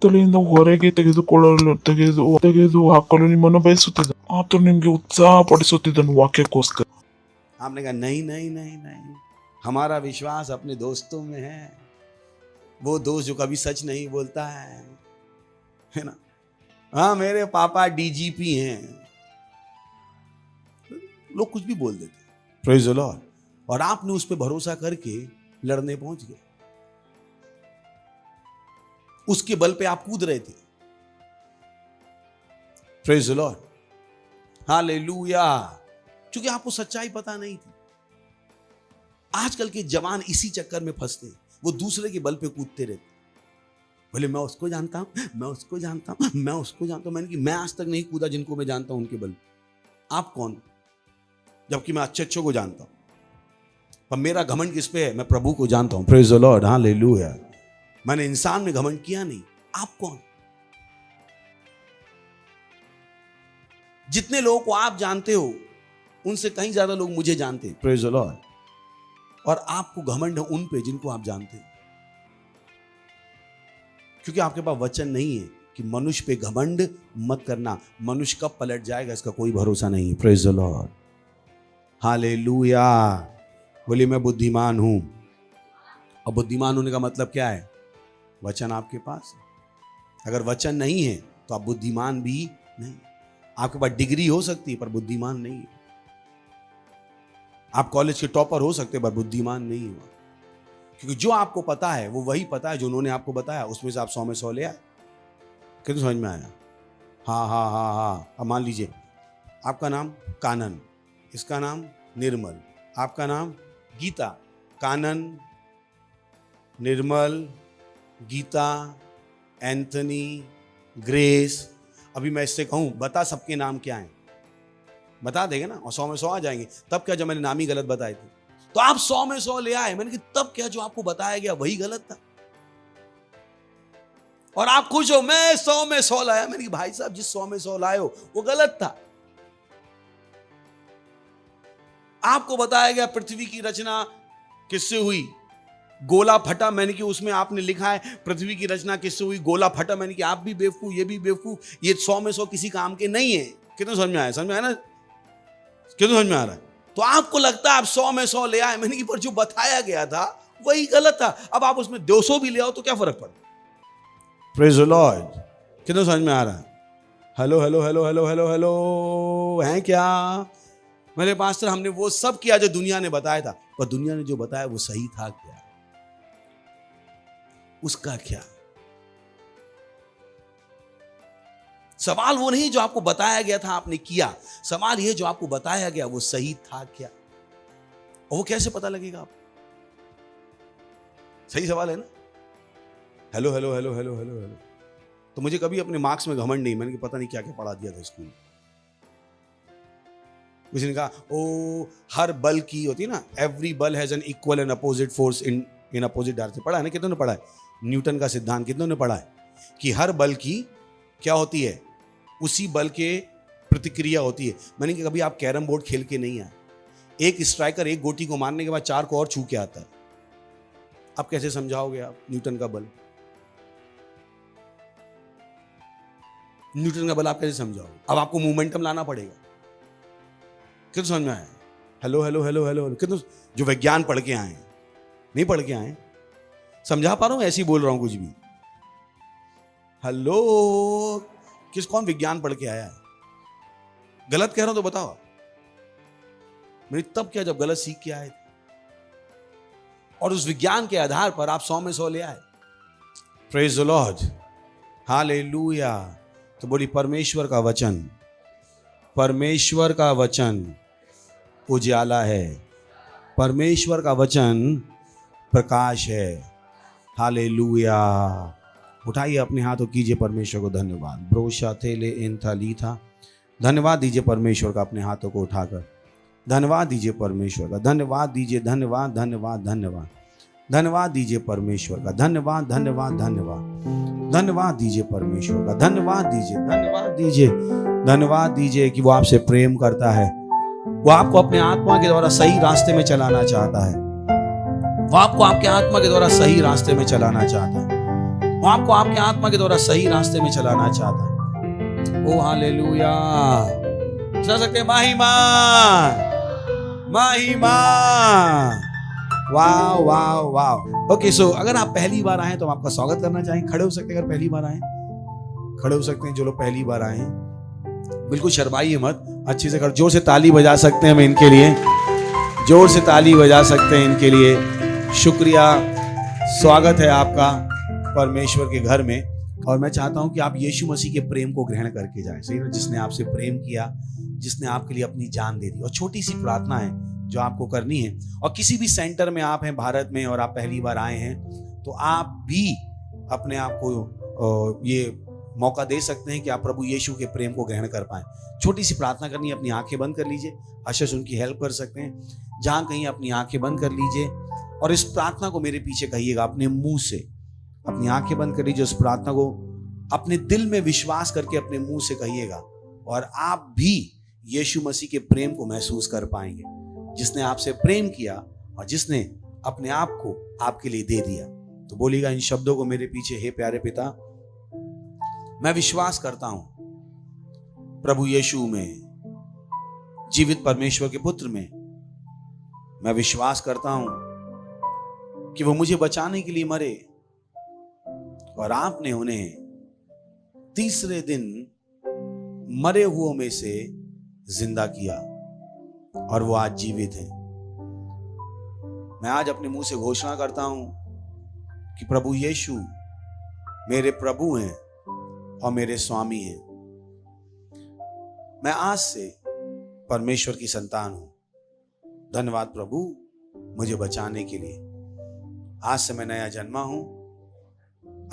ತಲೆಯಿಂದ ಹೊರಗೆ ತೆಗೆದು ಹಾಕಲು ನಿಮ್ಮನ್ನು ಬಯಸುತ್ತಿದ್ದ. ಆತನು ನಿಮ್ಗೆ ಉತ್ಸಾಹ ಪಡಿಸುತ್ತಿದ್ದನು ವಾಕ್ಯಕ್ಕೋಸ್ಕರ. आपने कहा नहीं, हमारा विश्वास अपने दोस्तों में है। वो दोस्त जो कभी सच नहीं बोलता है ना। हाँ, मेरे पापा डीजीपी हैं। लोग कुछ भी बोल देते। Praise the Lord. और आपने उस पर भरोसा करके लड़ने पहुंच गए। उसके बल पे आप कूद रहे थे। Praise the Lord. हालेलुया। क्योंकि आपको सच्चाई पता नहीं थी। आजकल के जवान इसी चक्कर में फंसते हैं। वो दूसरे के बल पे कूदते रहते। बोले मैं उसको जानता हूं, मैं उसको जानता हूं, मैं उसको जानता हूं। मैंने कि मैं आज तक नहीं कूदा जिनको मैं जानता हूं उनके बल पे। आप कौन? जबकि मैं अच्छे को जानता हूं। पर मेरा घमंड किस पे है? मैं प्रभु को जानता हूं। Praise the Lord, hallelujah. मैंने इंसान में घमंड किया नहीं। आप कौन? जितने लोगों को आप जानते हो उनसे कहीं ज्यादा लोग मुझे जानते हैं। Praise the Lord. और आपको घमंड है उन पे जिनको आप जानते हैं, क्योंकि आपके पास वचन नहीं है कि मनुष्य पे घमंड मत करना। मनुष्य कब पलट जाएगा इसका कोई भरोसा नहीं है। Praise the Lord, hallelujah. बोलिए मैं बुद्धिमान हूं। और बुद्धिमान होने का मतलब क्या है? वचन आपके पास है। अगर वचन नहीं है तो आप बुद्धिमान भी नहीं। आपके पास डिग्री हो सकती है पर बुद्धिमान नहीं है। आप कॉलेज के टॉपर हो सकते हैं पर बुद्धिमान नहीं हो, क्योंकि जो आपको पता है वो वही पता है जो उन्होंने आपको बताया। उसमें से आप 100 में 100 ले आए। कितने समझ में आया? हाँ हाँ हाँ हाँ। अब मान लीजिए आपका नाम कानन, इसका नाम निर्मल, आपका नाम गीता। कानन, निर्मल, गीता, एंथनी, ग्रेस। अभी मैं इससे कहूं बता सबके नाम क्या हैं, बता देंगे ना, और 100 में 100 आ जाएंगे। तब क्या, जब मैंने नाम ही गलत बताए थे तो आप 100 में 100 ले आए। मैंने कहा तब क्या, जो आपको बताया गया वही गलत था और आप खुश हो मैं 100 में 100 लाया। मैंने कहा भाई साहब जिस 100 में 100 लाए हो वो गलत था। आपको बताया गया पृथ्वी की रचना किससे हुई? गोला फटा। मैंने कि उसमें आपने लिखा है पृथ्वी की रचना किससे हुई? गोला फटा। मैंने कि आप भी बेवकूफ, ये भी बेवकूफ, ये 100 में 100 किसी काम के नहीं है। कितने समझ में आया? समझ में आया ना? कितने समझ में आ रहा है? तो आपको लगता है आप 100 में 100 ले आए। मैंने कि पर जो बताया गया था वही गलत था। अब आप उसमें 200 भी ले आओ तो क्या फर्क पड़ता? Praise the Lord. कितने समझ में आ रहा है? Hello hello hello hello hello hello, हैं क्या? मेरे पास्टर हमने वो सब किया जो दुनिया ने बताया था, पर दुनिया ने जो बताया वो सही था क्या? उसका क्या? सवाल वो नहीं जो आपको बताया गया था आपने किया, सवाल ये जो आपको बताया गया वो सही था क्या? और वो कैसे पता लगेगा आपको? सही सवाल है ना? Hello hello hello hello hello hello. तो मुझे कभी अपने मार्क्स में घमंड नहीं। मैंने पता नहीं क्या क्या पढ़ा दिया था स्कूल में। किसी ने कहा ओ हर बल की होती है ना, एवरी बल has an equal and opposite force in opposite direction. पढ़ा है ना? कितनों ने पढ़ा है? न्यूटन का सिद्धांत कितनों ने पढ़ा है? कि हर बल की क्या होती है? उसी बल के प्रतिक्रिया होती है। मैंने कहा कभी आप कैरम बोर्ड खेल के नहीं आए? एक स्ट्राइकर एक गोटी को मारने के बाद 4 को और छू के आता है। अब कैसे समझाओगे आप न्यूटन का बल? न्यूटन का बल आप कैसे समझाओगे? अब आपको मोमेंटम लाना पड़ेगा। कितना समझ में आया? Hello hello hello hello. कितना जो विज्ञान पढ़ के आए, नहीं पढ़ के आए, समझा पा रहा हूं? ऐसे ही बोल रहा हूं कुछ भी। हेलो, कौन विज्ञान पढ़ के आया है? गलत कह रहा हूं तो बताओ। मैंने तब क्या, जब गलत सीख के आए थे, और उस विज्ञान के आधार पर आप 100 में 100 ले आए। Praise the Lord, hallelujah. तो बोली परमेश्वर का वचन, परमेश्वर का वचन उजाला है, परमेश्वर का वचन प्रकाश है। हालेलुया। उठाइए अपने हाथ और कीजिए परमेश्वर को धन्यवाद। ब्रोशा थेले इन थाली था। धन्यवाद दीजिए परमेश्वर का अपने हाथों को उठाकर। धन्यवाद दीजिए परमेश्वर का। धन्यवाद दीजिए। धन्यवाद धन्यवाद धन्यवाद धन्यवाद दीजिए परमेश्वर का। धन्यवाद धन्यवाद धन्यवाद धन्यवाद दीजिए परमेश्वर का। धन्यवाद दीजिए, धन्यवाद दीजिए, धन्यवाद दीजिए कि वो आपसे प्रेम करता है। वो आपको अपने आत्मा के द्वारा सही रास्ते में चलाना चाहता है। वो आपको आपके आत्मा के द्वारा सही रास्ते में चलाना चाहता है। वो आपको आपके आत्मा के द्वारा सही रास्ते में चलाना चाहता है। ओ हालेलुया। चला सकते महिमा, महिमा। वाह वाह वाह। ओके, सो अगर आप पहली बार आए तो हम आपका स्वागत करना चाहेंगे। खड़े हो सकते हैं अगर पहली बार आए, खड़े हो सकते हैं जो लोग पहली बार आए हैं। बिल्कुल शर्माइए मत, अच्छे से जोर से ताली बजा सकते हैं हम इनके लिए, जोर से ताली बजा सकते हैं इनके लिए। शुक्रिया, स्वागत है आपका परमेश्वर के घर में। और मैं चाहता हूं कि आप यीशु मसीह के प्रेम को ग्रहण करके जाएं, सही ना? जिसने आपसे प्रेम किया, जिसने आपके लिए अपनी जान दे दी। और छोटी सी प्रार्थना है जो आपको करनी है। और किसी भी सेंटर में आप हैं भारत में और आप पहली बार आए हैं, तो आप भी अपने आप को ये मौका दे सकते हैं कि आप प्रभु यीशु के प्रेम को ग्रहण कर पाएं। छोटी सी प्रार्थना करनी है, अपनी आंखें बंद कर लीजिए। अशस उनकी हेल्प कर सकते हैं। जहां कहीं अपनी आंखें बंद कर लीजिए और इस प्रार्थना को मेरे पीछे कहिएगा अपने मुंह से। अपनी आंखें बंद कर लीजिए, उस प्रार्थना को अपने दिल में विश्वास करके अपने मुंह से कहिएगा और आप भी यीशु मसीह के प्रेम को महसूस कर पाएंगे, जिसने आपसे प्रेम किया और जिसने अपने आप को आपके लिए दे दिया। तो बोलिएगा इन शब्दों को मेरे पीछे, हे प्यारे पिता, मैं विश्वास करता हूं प्रभु यीशु में, जीवित परमेश्वर के पुत्र में। मैं विश्वास करता हूं कि वो मुझे बचाने के लिए मरे और आपने उन्हें तीसरे दिन मरे हुओं में से जिंदा किया और वो आज जीवित हैं। मैं आज अपने मुंह से घोषणा करता हूं कि प्रभु यीशु मेरे प्रभु हैं और मेरे स्वामी हैं। मैं आज से परमेश्वर की संतान हूं। धन्यवाद प्रभु मुझे बचाने के लिए। आज से मैं नया जन्मा हूं।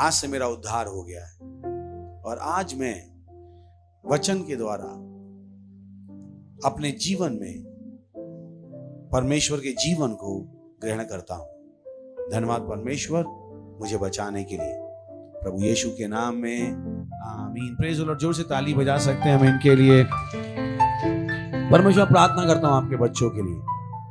आज से मेरा उद्धार हो गया है और आज मैं वचन के द्वारा अपने जीवन में परमेश्वर के जीवन को ग्रहण करता हूं। धन्यवाद परमेश्वर मुझे बचाने के लिए, प्रभु यीशु के नाम में, आमीन। Praise the Lord. जोर से ताली बजा सकते हैं हम इनके लिए। परमेश्वर, प्रार्थना करता हूं आपके बच्चों के लिए।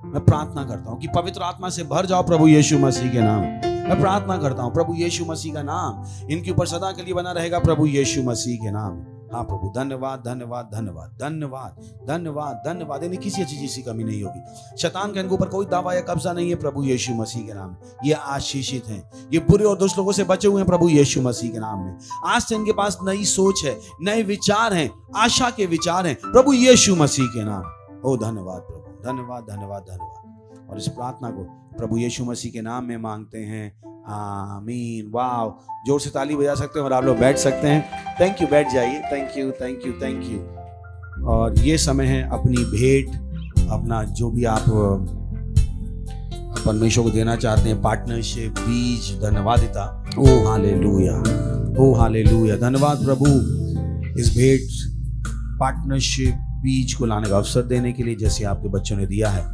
मैं प्रार्थना करता हूं कि पवित्र आत्मा से भर जाओ प्रभु यीशु मसीह के नाम। मैं प्रार्थना करता हूं प्रभु यीशु मसीह का नाम इनके ऊपर सदा के लिए बना रहेगा प्रभु यीशु मसीह के नाम। हाँ प्रभु, धन्यवाद धन्यवाद धन्यवाद धन्यवाद धन्यवाद धन्यवाद। इन्हें किसी अच्छी चीज की कमी नहीं होगी। शैतान के इनके ऊपर कोई दावा या कब्जा नहीं है प्रभु यीशु मसीह के नाम। ये आशीषित हैं, ये बुरे और दुष्ट लोगों से बचे हुए हैं प्रभु यीशु मसीह के नाम में। आज से इनके पास नई सोच है, नए विचार हैं, आशा के विचार हैं प्रभु यीशु मसीह के नाम। ओ धन्यवाद प्रभु, धन्यवाद धन्यवाद धन्यवाद। और इस प्रार्थना को प्रभु यीशु मसीह के नाम में मांगते हैं, आमीन। वाह, जोर से ताली बजा सकते हैं और आप लोग बैठ सकते हैं। थैंक यू, बैठ जाइए। Thank you thank you thank you. और ये समय है अपनी भेंट, अपना जो भी आप परमेश्वर को देना चाहते हैं, पार्टनरशिप, बीज, धन्यवादिता। ओ हालेलुया, ओ हालेलुया। धन्यवाद प्रभु इस भेंट, पार्टनरशिप, बीज को लाने का अवसर देने के लिए, जैसे आपके बच्चों ने दिया है।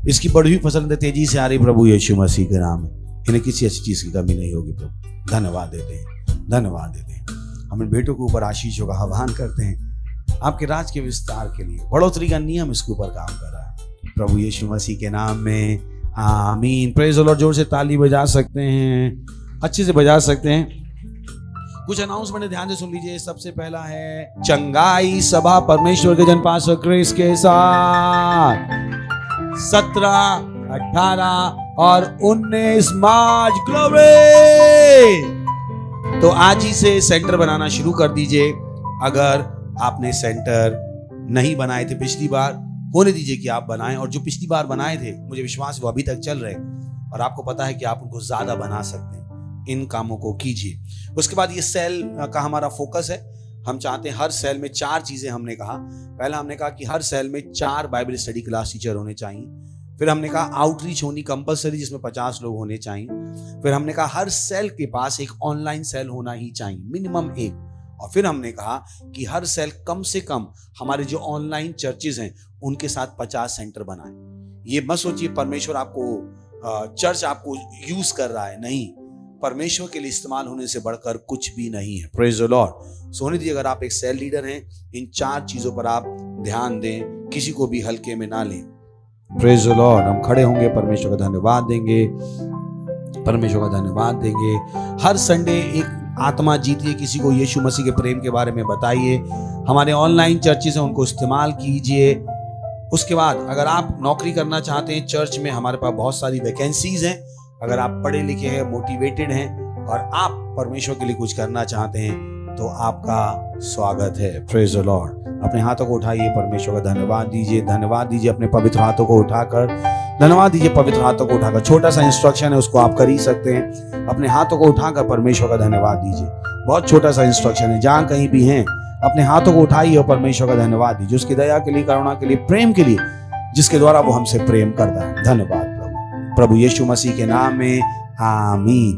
इसकी बढ़ी हुई फसल तेजी से आ रही प्रभु यीशु मसीह के नाम में। इन्हें किसी अच्छी चीज की कमी नहीं होगी प्रभु। धन्यवाद देते हैं, धन्यवाद देते हैं। हम इन बेटों के ऊपर आशीषों का आह्वान करते हैं आपके राज के विस्तार के लिए। बढ़ोतरी का नियम इसके ऊपर काम कर रहा है प्रभु यीशु मसीह के नाम में, आमीन। Praise the Lord. जोर से ताली बजा सकते हैं, अच्छे से बजा सकते हैं। कुछ अनाउंसमेंट ध्यान से सुन लीजिए। सबसे पहला है चंगाई सभा परमेश्वर के जन पास्टर क्रिस के साथ 17, 18 और 19 मार्च। ग्लोरी। तो आज ही से सेंटर बनाना शुरू कर दीजिए। अगर आपने सेंटर नहीं बनाए थे पिछली बार, होने दीजिए कि आप बनाएं। और जो पिछली बार बनाए थे, मुझे विश्वास है वो अभी तक चल रहे और आपको पता है कि आप उनको ज्यादा बना सकते हैं। इन कामों को कीजिए। उसके बाद ये सेल का हमारा फोकस है। हम चाहते हैं हर सेल में 4 चीजें। हमने कहा, पहला हमने कहा कि हर सेल में 4 बाइबल स्टडी क्लास टीचर होने चाहिए। फिर हमने कहा आउटरीच होनी कंपलसरी, जिसमें 50 लोग होने चाहिए। फिर हमने कहा हर सेल के पास एक ऑनलाइन सेल होना ही चाहिए, मिनिमम 1। और फिर हमने कहा कि हर सेल कम से कम हमारे जो ऑनलाइन चर्चेज हैं उनके साथ 50 सेंटर बनाए। ये मत सोचिए परमेश्वर आपको चर्च आपको यूज कर रहा है, नहीं। परमेश्वर के लिए इस्तेमाल होने से बढ़कर कुछ भी नहीं है। Praise the Lord. सोने दीजिए, अगर आप एक सेल लीडर हैं, इन 4 चीजों पर आप ध्यान दें, किसी को भी हल्के में ना लें। Praise the Lord. हम खड़े होंगे, परमेश्वर का धन्यवाद देंगे, परमेश्वर का धन्यवाद देंगे। हर संडे एक आत्मा जीतिए, किसी को यीशु मसीह के प्रेम के बारे में बताइए। हमारे ऑनलाइन चर्चेस हैं, उनको इस्तेमाल कीजिए। उसके बाद अगर आप नौकरी करना चाहते हैं चर्च में, हमारे पास बहुत सारी वैकेंसीज हैं। अगर आप पढ़े लिखे हैं, मोटिवेटेड हैं और आप परमेश्वर के लिए कुछ करना चाहते हैं, तो आपका स्वागत है। Praise the Lord. अपने हाथों को उठाइए, परमेश्वर का धन्यवाद दीजिए, धन्यवाद दीजिए। अपने पवित्र हाथों को उठाकर धन्यवाद दीजिए, पवित्र हाथों को उठाकर। छोटा सा इंस्ट्रक्शन है, उसको आप कर ही सकते हैं। अपने हाथों को उठाकर परमेश्वर का धन्यवाद दीजिए। बहुत छोटा सा इंस्ट्रक्शन है। जहां कहीं भी हैं, अपने हाथों को उठाइए और परमेश्वर का धन्यवाद दीजिए, उसकी दया के लिए, करुणा के लिए, प्रेम के लिए, जिसके द्वारा वो हमसे प्रेम करता है। धन्यवाद प्रभु यीशु मसीह के नाम में, आमीन।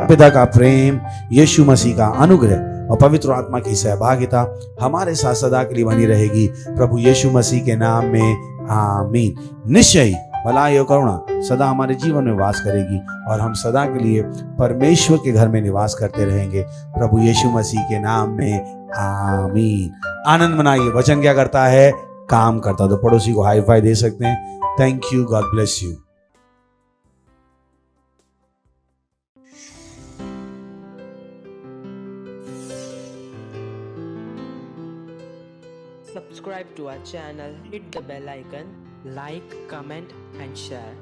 पिता का प्रेम, यीशु मसीह का अनुग्रह और पवित्र आत्मा की सहभागिता हमारे साथ सदा के लिए बनी रहेगी। प्रभु यीशु मसीह के नाम में आमीन। निश्चय ही भलाई और करुणा सदा हमारे जीवन में वास करेगी और हम सदा के लिए परमेश्वर के घर में निवास करते रहेंगे। प्रभु यीशु मसीह के नाम में आमीन। आनंद मनाइए। वचन क्या करता है? काम करता। तो पड़ोसी को हाई फाई दे सकते हैं। Thank you, God bless you. Subscribe to our channel, hit the bell icon, like, comment and share.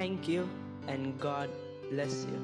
Thank you and God bless you.